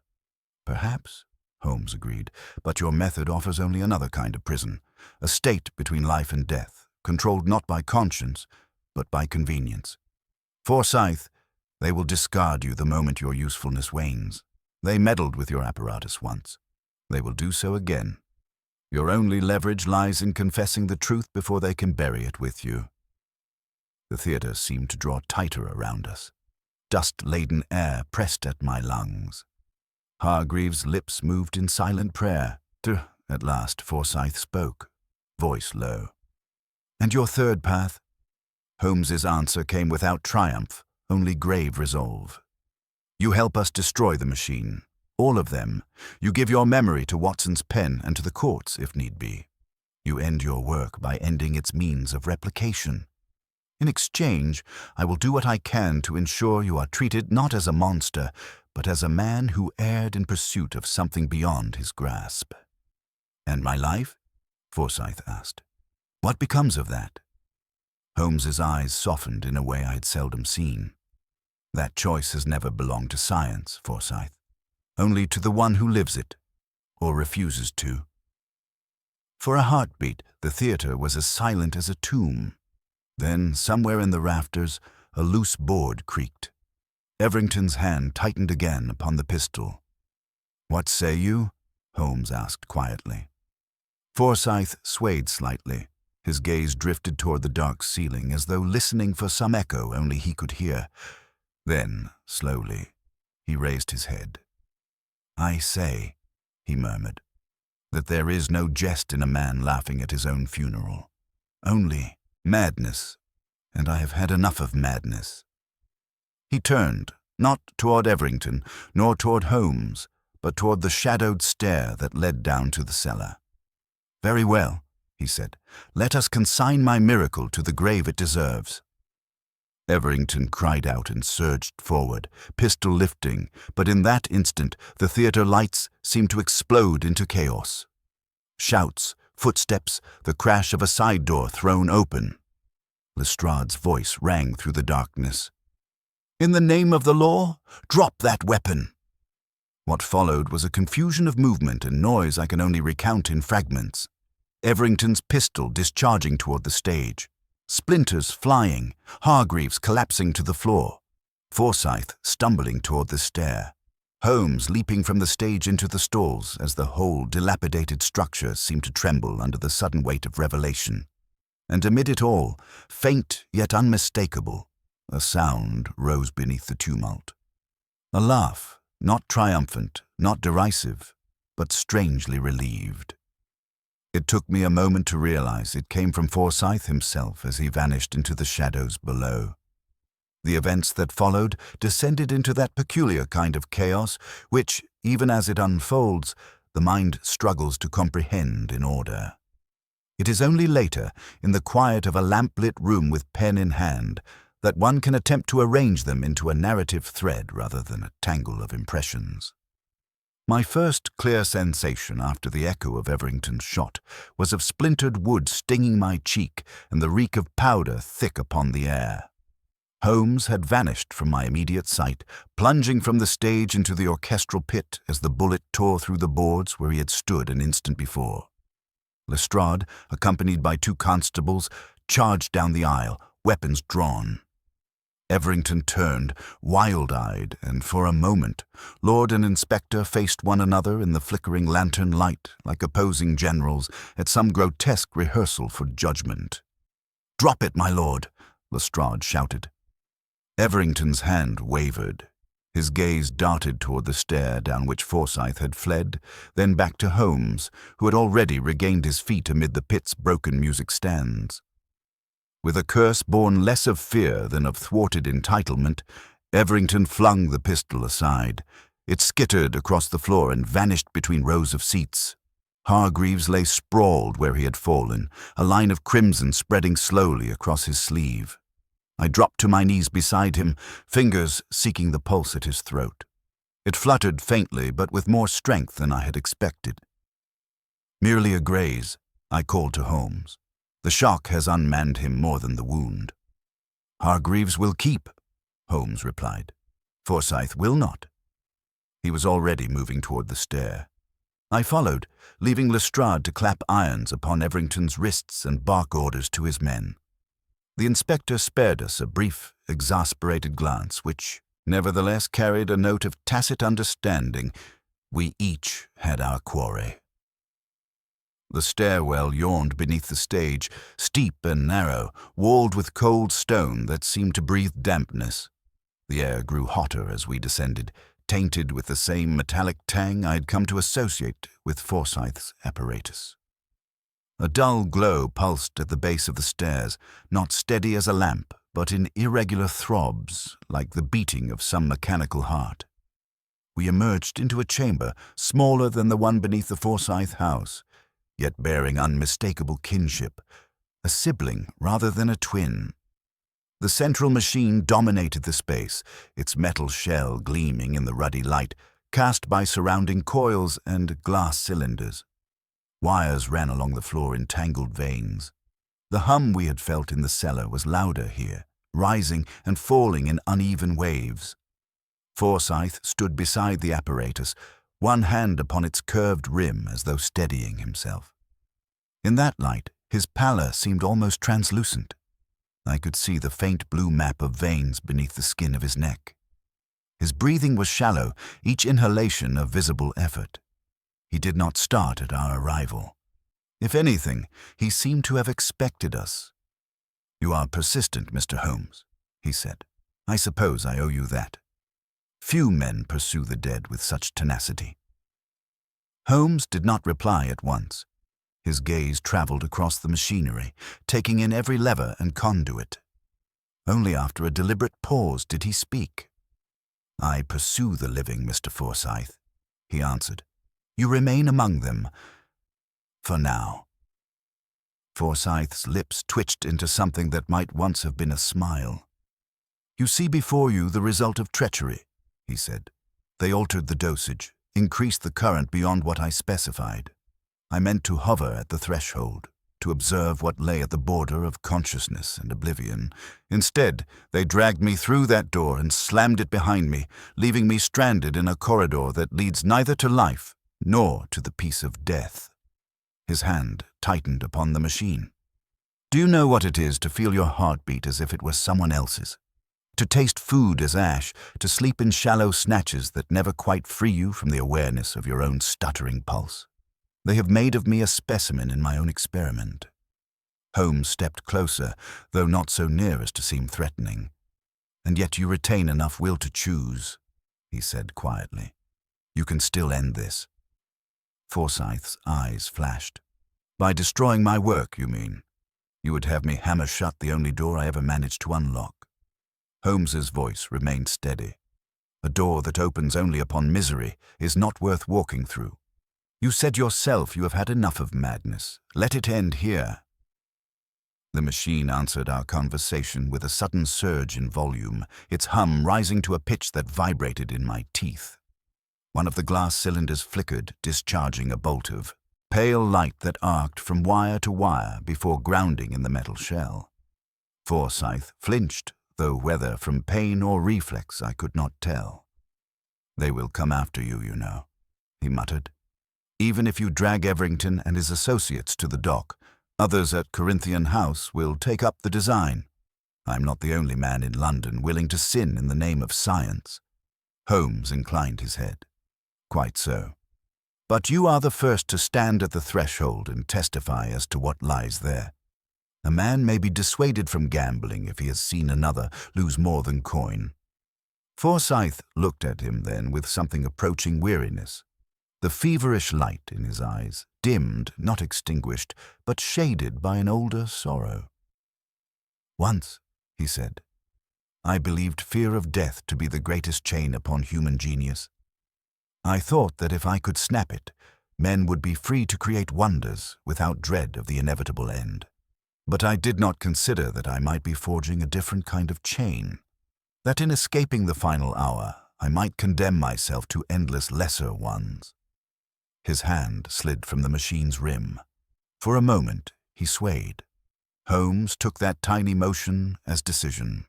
Perhaps, Holmes agreed, but your method offers only another kind of prison, a state between life and death, controlled not by conscience, but by convenience. Forsyth, they will discard you the moment your usefulness wanes. They meddled with your apparatus once. They will do so again. Your only leverage lies in confessing the truth before they can bury it with you. The theater seemed to draw tighter around us. Dust-laden air pressed at my lungs. Hargreaves' lips moved in silent prayer. At last Forsyth spoke, voice low. "And your third path?" Holmes's answer came without triumph, only grave resolve. "You help us destroy the machine, all of them. You give your memory to Watson's pen and to the courts, if need be. You end your work by ending its means of replication. In exchange, I will do what I can to ensure you are treated not as a monster, but as a man who erred in pursuit of something beyond his grasp." "And my life?" Forsyth asked. "What becomes of that?" Holmes's eyes softened in a way I had seldom seen. "That choice has never belonged to science, Forsyth. Only to the one who lives it, or refuses to." For a heartbeat, the theater was as silent as a tomb. Then, somewhere in the rafters, a loose board creaked. Everington's hand tightened again upon the pistol. "What say you?" Holmes asked quietly. Forsyth swayed slightly. His gaze drifted toward the dark ceiling as though listening for some echo only he could hear. Then, slowly, he raised his head. "I say," he murmured, "that there is no jest in a man laughing at his own funeral. Only madness, and I have had enough of madness." He turned, not toward Everington, nor toward Holmes, but toward the shadowed stair that led down to the cellar. "Very well," he said. "Let us consign my miracle to the grave it deserves." Everington cried out and surged forward, pistol lifting, but in that instant the theater lights seemed to explode into chaos. Shouts, footsteps, the crash of a side door thrown open. Lestrade's voice rang through the darkness. "In the name of the law, drop that weapon!" What followed was a confusion of movement and noise I can only recount in fragments. Everington's pistol discharging toward the stage, splinters flying, Hargreaves collapsing to the floor, Forsyth stumbling toward the stair, Holmes leaping from the stage into the stalls as the whole dilapidated structure seemed to tremble under the sudden weight of revelation. And amid it all, faint yet unmistakable, a sound rose beneath the tumult. A laugh, not triumphant, not derisive, but strangely relieved. It took me a moment to realize it came from Forsyth himself as he vanished into the shadows below. The events that followed descended into that peculiar kind of chaos which, even as it unfolds, the mind struggles to comprehend in order. It is only later, in the quiet of a lamp-lit room with pen in hand, that one can attempt to arrange them into a narrative thread rather than a tangle of impressions. My first clear sensation after the echo of Everington's shot was of splintered wood stinging my cheek and the reek of powder thick upon the air. Holmes had vanished from my immediate sight, plunging from the stage into the orchestral pit as the bullet tore through the boards where he had stood an instant before. Lestrade, accompanied by 2 constables, charged down the aisle, weapons drawn. Everington turned, wild-eyed, and for a moment, Lord and Inspector faced one another in the flickering lantern light like opposing generals at some grotesque rehearsal for judgment. "Drop it, my lord!" Lestrade shouted. Everington's hand wavered. His gaze darted toward the stair down which Forsyth had fled, then back to Holmes, who had already regained his feet amid the pit's broken music stands. With a curse born less of fear than of thwarted entitlement, Everington flung the pistol aside. It skittered across the floor and vanished between rows of seats. Hargreaves lay sprawled where he had fallen, a line of crimson spreading slowly across his sleeve. I dropped to my knees beside him, fingers seeking the pulse at his throat. It fluttered faintly, but with more strength than I had expected. "Merely a graze," I called to Holmes. "The shock has unmanned him more than the wound." "Hargreaves will keep," Holmes replied. "Forsyth will not." He was already moving toward the stair. I followed, leaving Lestrade to clap irons upon Everington's wrists and bark orders to his men. The inspector spared us a brief, exasperated glance, which nevertheless carried a note of tacit understanding. We each had our quarry. The stairwell yawned beneath the stage, steep and narrow, walled with cold stone that seemed to breathe dampness. The air grew hotter as we descended, tainted with the same metallic tang I had come to associate with Forsyth's apparatus. A dull glow pulsed at the base of the stairs, not steady as a lamp, but in irregular throbs, like the beating of some mechanical heart. We emerged into a chamber smaller than the one beneath the Forsyth house, yet bearing unmistakable kinship, a sibling rather than a twin. The central machine dominated the space, its metal shell gleaming in the ruddy light cast by surrounding coils and glass cylinders. Wires ran along the floor in tangled veins. The hum we had felt in the cellar was louder here, rising and falling in uneven waves. Forsyth stood beside the apparatus, one hand upon its curved rim as though steadying himself. In that light, his pallor seemed almost translucent. I could see the faint blue map of veins beneath the skin of his neck. His breathing was shallow, each inhalation a visible effort. He did not start at our arrival. If anything, he seemed to have expected us. "You are persistent, Mr. Holmes," he said. "I suppose I owe you that. Few men pursue the dead with such tenacity." Holmes did not reply at once. His gaze traveled across the machinery, taking in every lever and conduit. Only after a deliberate pause did he speak. "I pursue the living, Mr. Forsyth," he answered. "You remain among them, for now." Forsyth's lips twitched into something that might once have been a smile. "You see before you the result of treachery," he said. "They altered the dosage, increased the current beyond what I specified. I meant to hover at the threshold, to observe what lay at the border of consciousness and oblivion. Instead, they dragged me through that door and slammed it behind me, leaving me stranded in a corridor that leads neither to life nor to the peace of death." His hand tightened upon the machine. "Do you know what it is to feel your heart beat as if it were someone else's? To taste food as ash, to sleep in shallow snatches that never quite free you from the awareness of your own stuttering pulse? They have made of me a specimen in my own experiment." Holmes stepped closer, though not so near as to seem threatening. "And yet you retain enough will to choose," he said quietly. "You can still end this." Forsyth's eyes flashed. "By destroying my work, you mean? You would have me hammer shut the only door I ever managed to unlock." Holmes's voice remained steady. "A door that opens only upon misery is not worth walking through. You said yourself you have had enough of madness. Let it end here." The machine answered our conversation with a sudden surge in volume, its hum rising to a pitch that vibrated in my teeth. One of the glass cylinders flickered, discharging a bolt of pale light that arced from wire to wire before grounding in the metal shell. Forsyth flinched, though whether from pain or reflex I could not tell. "They will come after you, you know," he muttered. "Even if you drag Everington and his associates to the dock, others at Corinthian House will take up the design. I'm not the only man in London willing to sin in the name of science." Holmes inclined his head. "Quite so. But you are the first to stand at the threshold and testify as to what lies there. A man may be dissuaded from gambling if he has seen another lose more than coin." Forsyth looked at him then with something approaching weariness. The feverish light in his eyes, dimmed, not extinguished, but shaded by an older sorrow. "Once," he said, "I believed fear of death to be the greatest chain upon human genius. I thought that if I could snap it, men would be free to create wonders without dread of the inevitable end. But I did not consider that I might be forging a different kind of chain, that in escaping the final hour, I might condemn myself to endless lesser ones." His hand slid from the machine's rim. For a moment, he swayed. Holmes took that tiny motion as decision.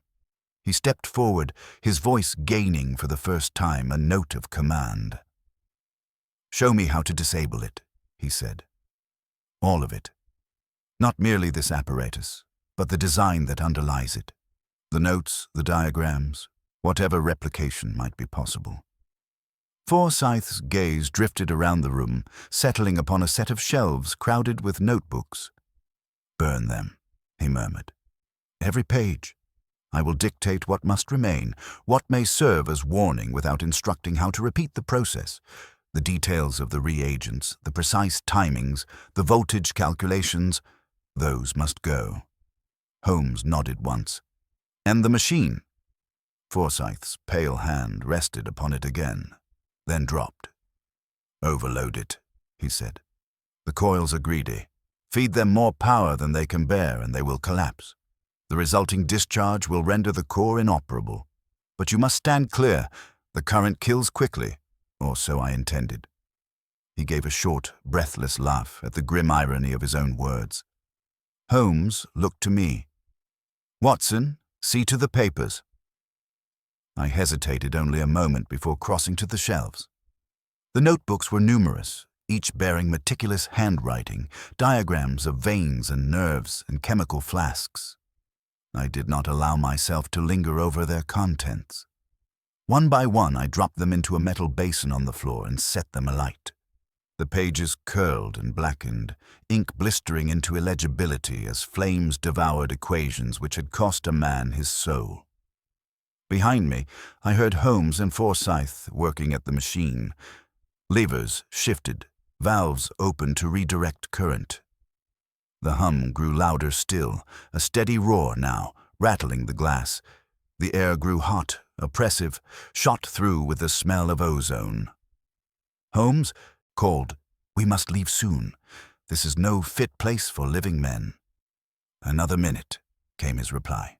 He stepped forward, his voice gaining for the first time a note of command. "Show me how to disable it," he said. "All of it. Not merely this apparatus, but the design that underlies it. The notes, the diagrams, whatever replication might be possible. Forsyth's gaze drifted around the room, settling upon a set of shelves crowded with notebooks. "Burn them," he murmured. "Every page. I will dictate what must remain, what may serve as warning without instructing how to repeat the process. The details of the reagents, the precise timings, the voltage calculations, those must go." Holmes nodded once. "And the machine?" Forsyth's pale hand rested upon it again, then dropped. "Overload it," he said. "The coils are greedy. Feed them more power than they can bear and they will collapse. The resulting discharge will render the core inoperable. But you must stand clear. The current kills quickly, or so I intended." He gave a short, breathless laugh at the grim irony of his own words. Holmes looked to me. "Watson, see to the papers." I hesitated only a moment before crossing to the shelves. The notebooks were numerous, each bearing meticulous handwriting, diagrams of veins and nerves and chemical flasks. I did not allow myself to linger over their contents. One by one, I dropped them into a metal basin on the floor and set them alight. The pages curled and blackened, ink blistering into illegibility as flames devoured equations which had cost a man his soul. Behind me, I heard Holmes and Forsyth working at the machine. Levers shifted, valves opened to redirect current. The hum grew louder still, a steady roar now, rattling the glass. The air grew hot, oppressive, shot through with the smell of ozone. Holmes called, "We must leave soon. This is no fit place for living men." "Another minute," came his reply.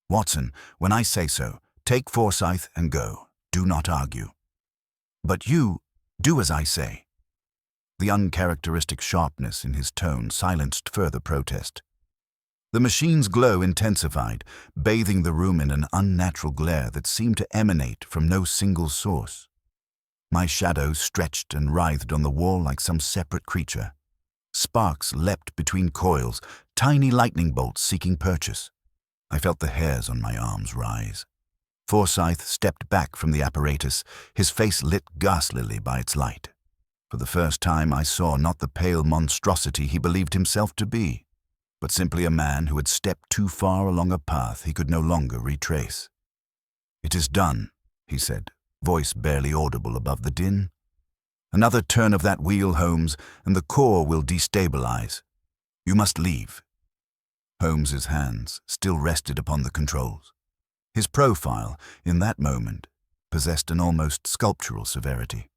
"Watson, when I say so, take Forsyth and go. Do not argue." "But you, do as I say." The uncharacteristic sharpness in his tone silenced further protest. The machine's glow intensified, bathing the room in an unnatural glare that seemed to emanate from no single source. My shadow stretched and writhed on the wall like some separate creature. Sparks leapt between coils, tiny lightning bolts seeking purchase. I felt the hairs on my arms rise. Forsyth stepped back from the apparatus, his face lit ghastlily by its light. For the first time I saw not the pale monstrosity he believed himself to be, but simply a man who had stepped too far along a path he could no longer retrace. "It is done," he said, voice barely audible above the din. "Another turn of that wheel, Holmes, and the core will destabilize. You must leave." Holmes's hands still rested upon the controls. His profile, in that moment, possessed an almost sculptural severity.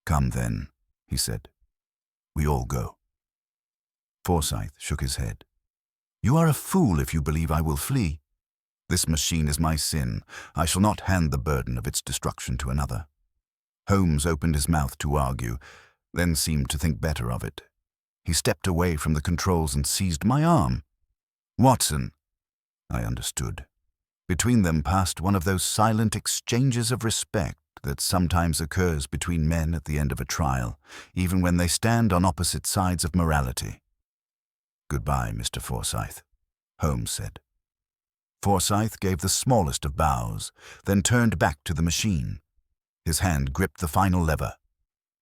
"Come then," he said. "We all go." Forsyth shook his head. "You are a fool if you believe I will flee. This machine is my sin. I shall not hand the burden of its destruction to another." Holmes opened his mouth to argue, then seemed to think better of it. He stepped away from the controls and seized my arm. "Watson." I understood. Between them passed one of those silent exchanges of respect that sometimes occurs between men at the end of a trial, even when they stand on opposite sides of morality. "Goodbye, Mr. Forsyth," Holmes said. Forsyth gave the smallest of bows, then turned back to the machine. His hand gripped the final lever.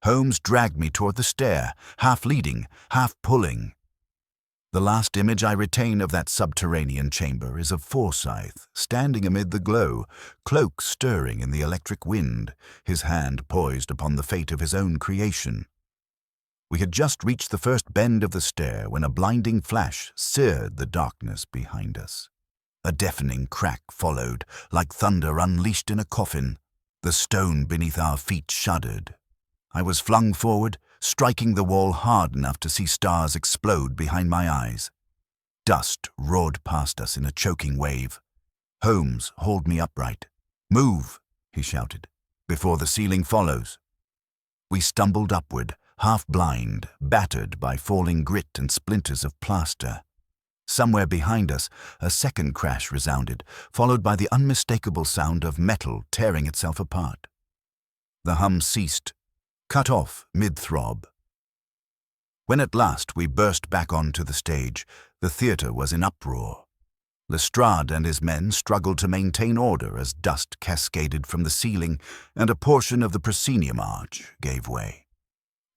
Holmes dragged me toward the stair, half leading, half pulling. The last image I retain of that subterranean chamber is of Forsyth, standing amid the glow, cloak stirring in the electric wind, his hand poised upon the fate of his own creation. We had just reached the first bend of the stair when a blinding flash seared the darkness behind us. A deafening crack followed, like thunder unleashed in a coffin. The stone beneath our feet shuddered. I was flung forward, striking the wall hard enough to see stars explode behind my eyes. Dust roared past us in a choking wave. Holmes hauled me upright. "Move," he shouted, "before the ceiling follows." We stumbled upward, half blind, battered by falling grit and splinters of plaster. Somewhere behind us, a second crash resounded, followed by the unmistakable sound of metal tearing itself apart. The hum ceased, cut off mid-throb. When at last we burst back onto the stage, the theater was in uproar. Lestrade and his men struggled to maintain order as dust cascaded from the ceiling and a portion of the proscenium arch gave way.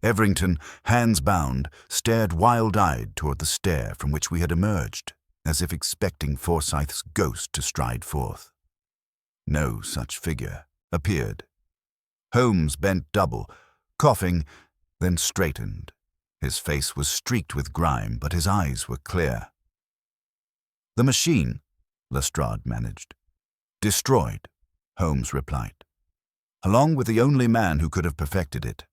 Everington, hands bound, stared wild-eyed toward the stair from which we had emerged, as if expecting Forsyth's ghost to stride forth. No such figure appeared. Holmes bent double, coughing, then straightened. His face was streaked with grime, but his eyes were clear. "The machine," Lestrade managed. "Destroyed," Holmes replied, "along with the only man who could have perfected it."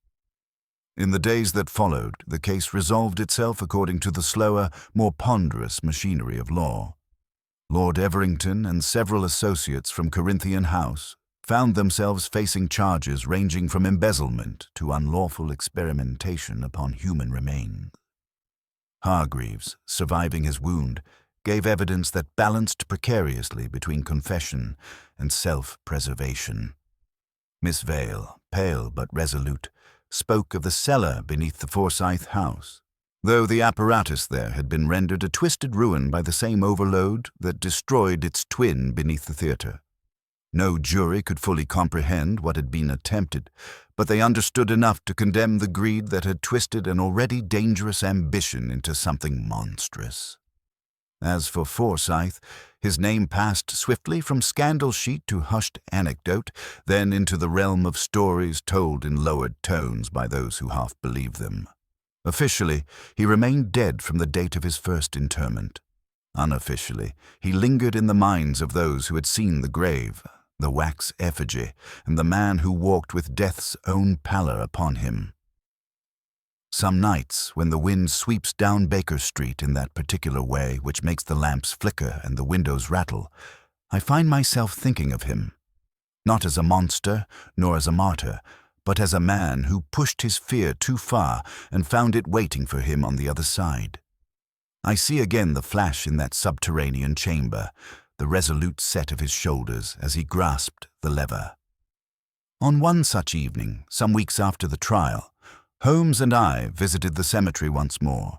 In the days that followed, the case resolved itself according to the slower, more ponderous machinery of law. Lord Everington and several associates from Corinthian House found themselves facing charges ranging from embezzlement to unlawful experimentation upon human remains. Hargreaves, surviving his wound, gave evidence that balanced precariously between confession and self-preservation. Miss Vale, pale but resolute, spoke of the cellar beneath the Forsyth house, though the apparatus there had been rendered a twisted ruin by the same overload that destroyed its twin beneath the theatre. No jury could fully comprehend what had been attempted, but they understood enough to condemn the greed that had twisted an already dangerous ambition into something monstrous. As for Forsyth, his name passed swiftly from scandal sheet to hushed anecdote, then into the realm of stories told in lowered tones by those who half believed them. Officially, he remained dead from the date of his first interment. Unofficially, he lingered in the minds of those who had seen the grave, the wax effigy, and the man who walked with death's own pallor upon him. Some nights, when the wind sweeps down Baker Street in that particular way which makes the lamps flicker and the windows rattle, I find myself thinking of him, not as a monster nor as a martyr, but as a man who pushed his fear too far and found it waiting for him on the other side. I see again the flash in that subterranean chamber, the resolute set of his shoulders as he grasped the lever. On one such evening, some weeks after the trial, Holmes and I visited the cemetery once more.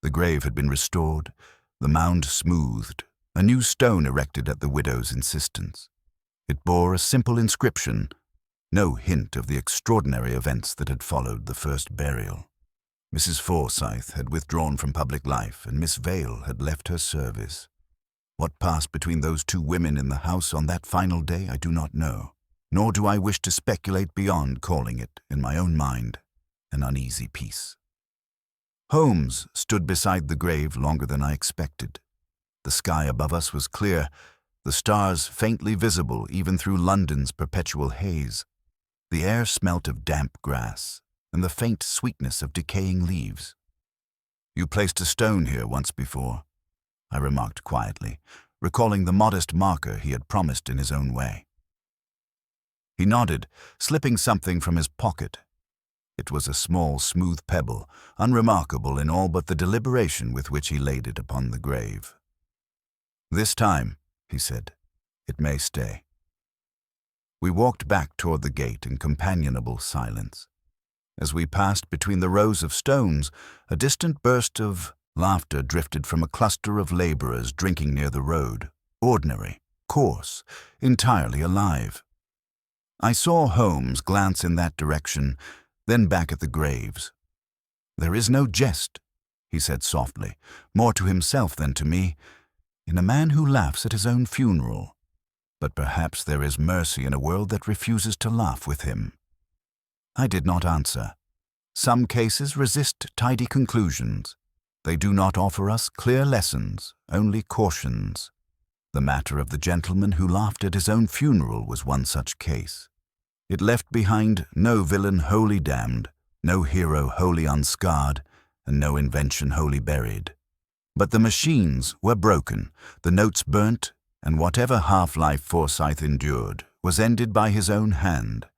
The grave had been restored, the mound smoothed, a new stone erected at the widow's insistence. It bore a simple inscription, no hint of the extraordinary events that had followed the first burial. Mrs. Forsyth had withdrawn from public life, and Miss Vale had left her service. What passed between those two women in the house on that final day I do not know, nor do I wish to speculate beyond calling it, in my own mind, an uneasy peace. Holmes stood beside the grave longer than I expected. The sky above us was clear, the stars faintly visible even through London's perpetual haze. The air smelt of damp grass and the faint sweetness of decaying leaves. "You placed a stone here once before," I remarked quietly, recalling the modest marker he had promised in his own way. He nodded, slipping something from his pocket. It was a small, smooth pebble, unremarkable in all but the deliberation with which he laid it upon the grave. "This time," he said, "it may stay." We walked back toward the gate in companionable silence. As we passed between the rows of stones, a distant burst of laughter drifted from a cluster of laborers drinking near the road, ordinary, coarse, entirely alive. I saw Holmes glance in that direction, then back at the graves. "There is no jest," he said softly, more to himself than to me, "in a man who laughs at his own funeral. But perhaps there is mercy in a world that refuses to laugh with him." I did not answer. Some cases resist tidy conclusions. They do not offer us clear lessons, only cautions. The matter of the gentleman who laughed at his own funeral was one such case. It left behind no villain wholly damned, no hero wholly unscarred, and no invention wholly buried. But the machines were broken, the notes burnt, and whatever half-life Forsyth endured was ended by his own hand.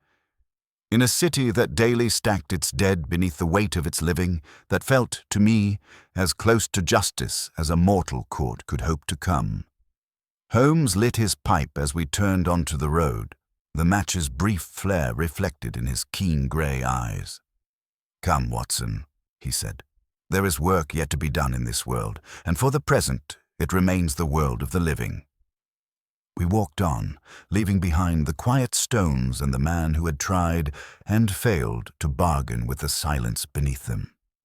In a city that daily stacked its dead beneath the weight of its living, that felt, to me, as close to justice as a mortal court could hope to come. Holmes lit his pipe as we turned onto the road, the match's brief flare reflected in his keen grey eyes. "Come, Watson," he said. "There is work yet to be done in this world, and for the present it remains the world of the living. We walked on, leaving behind the quiet stones and the man who had tried and failed to bargain with the silence beneath them.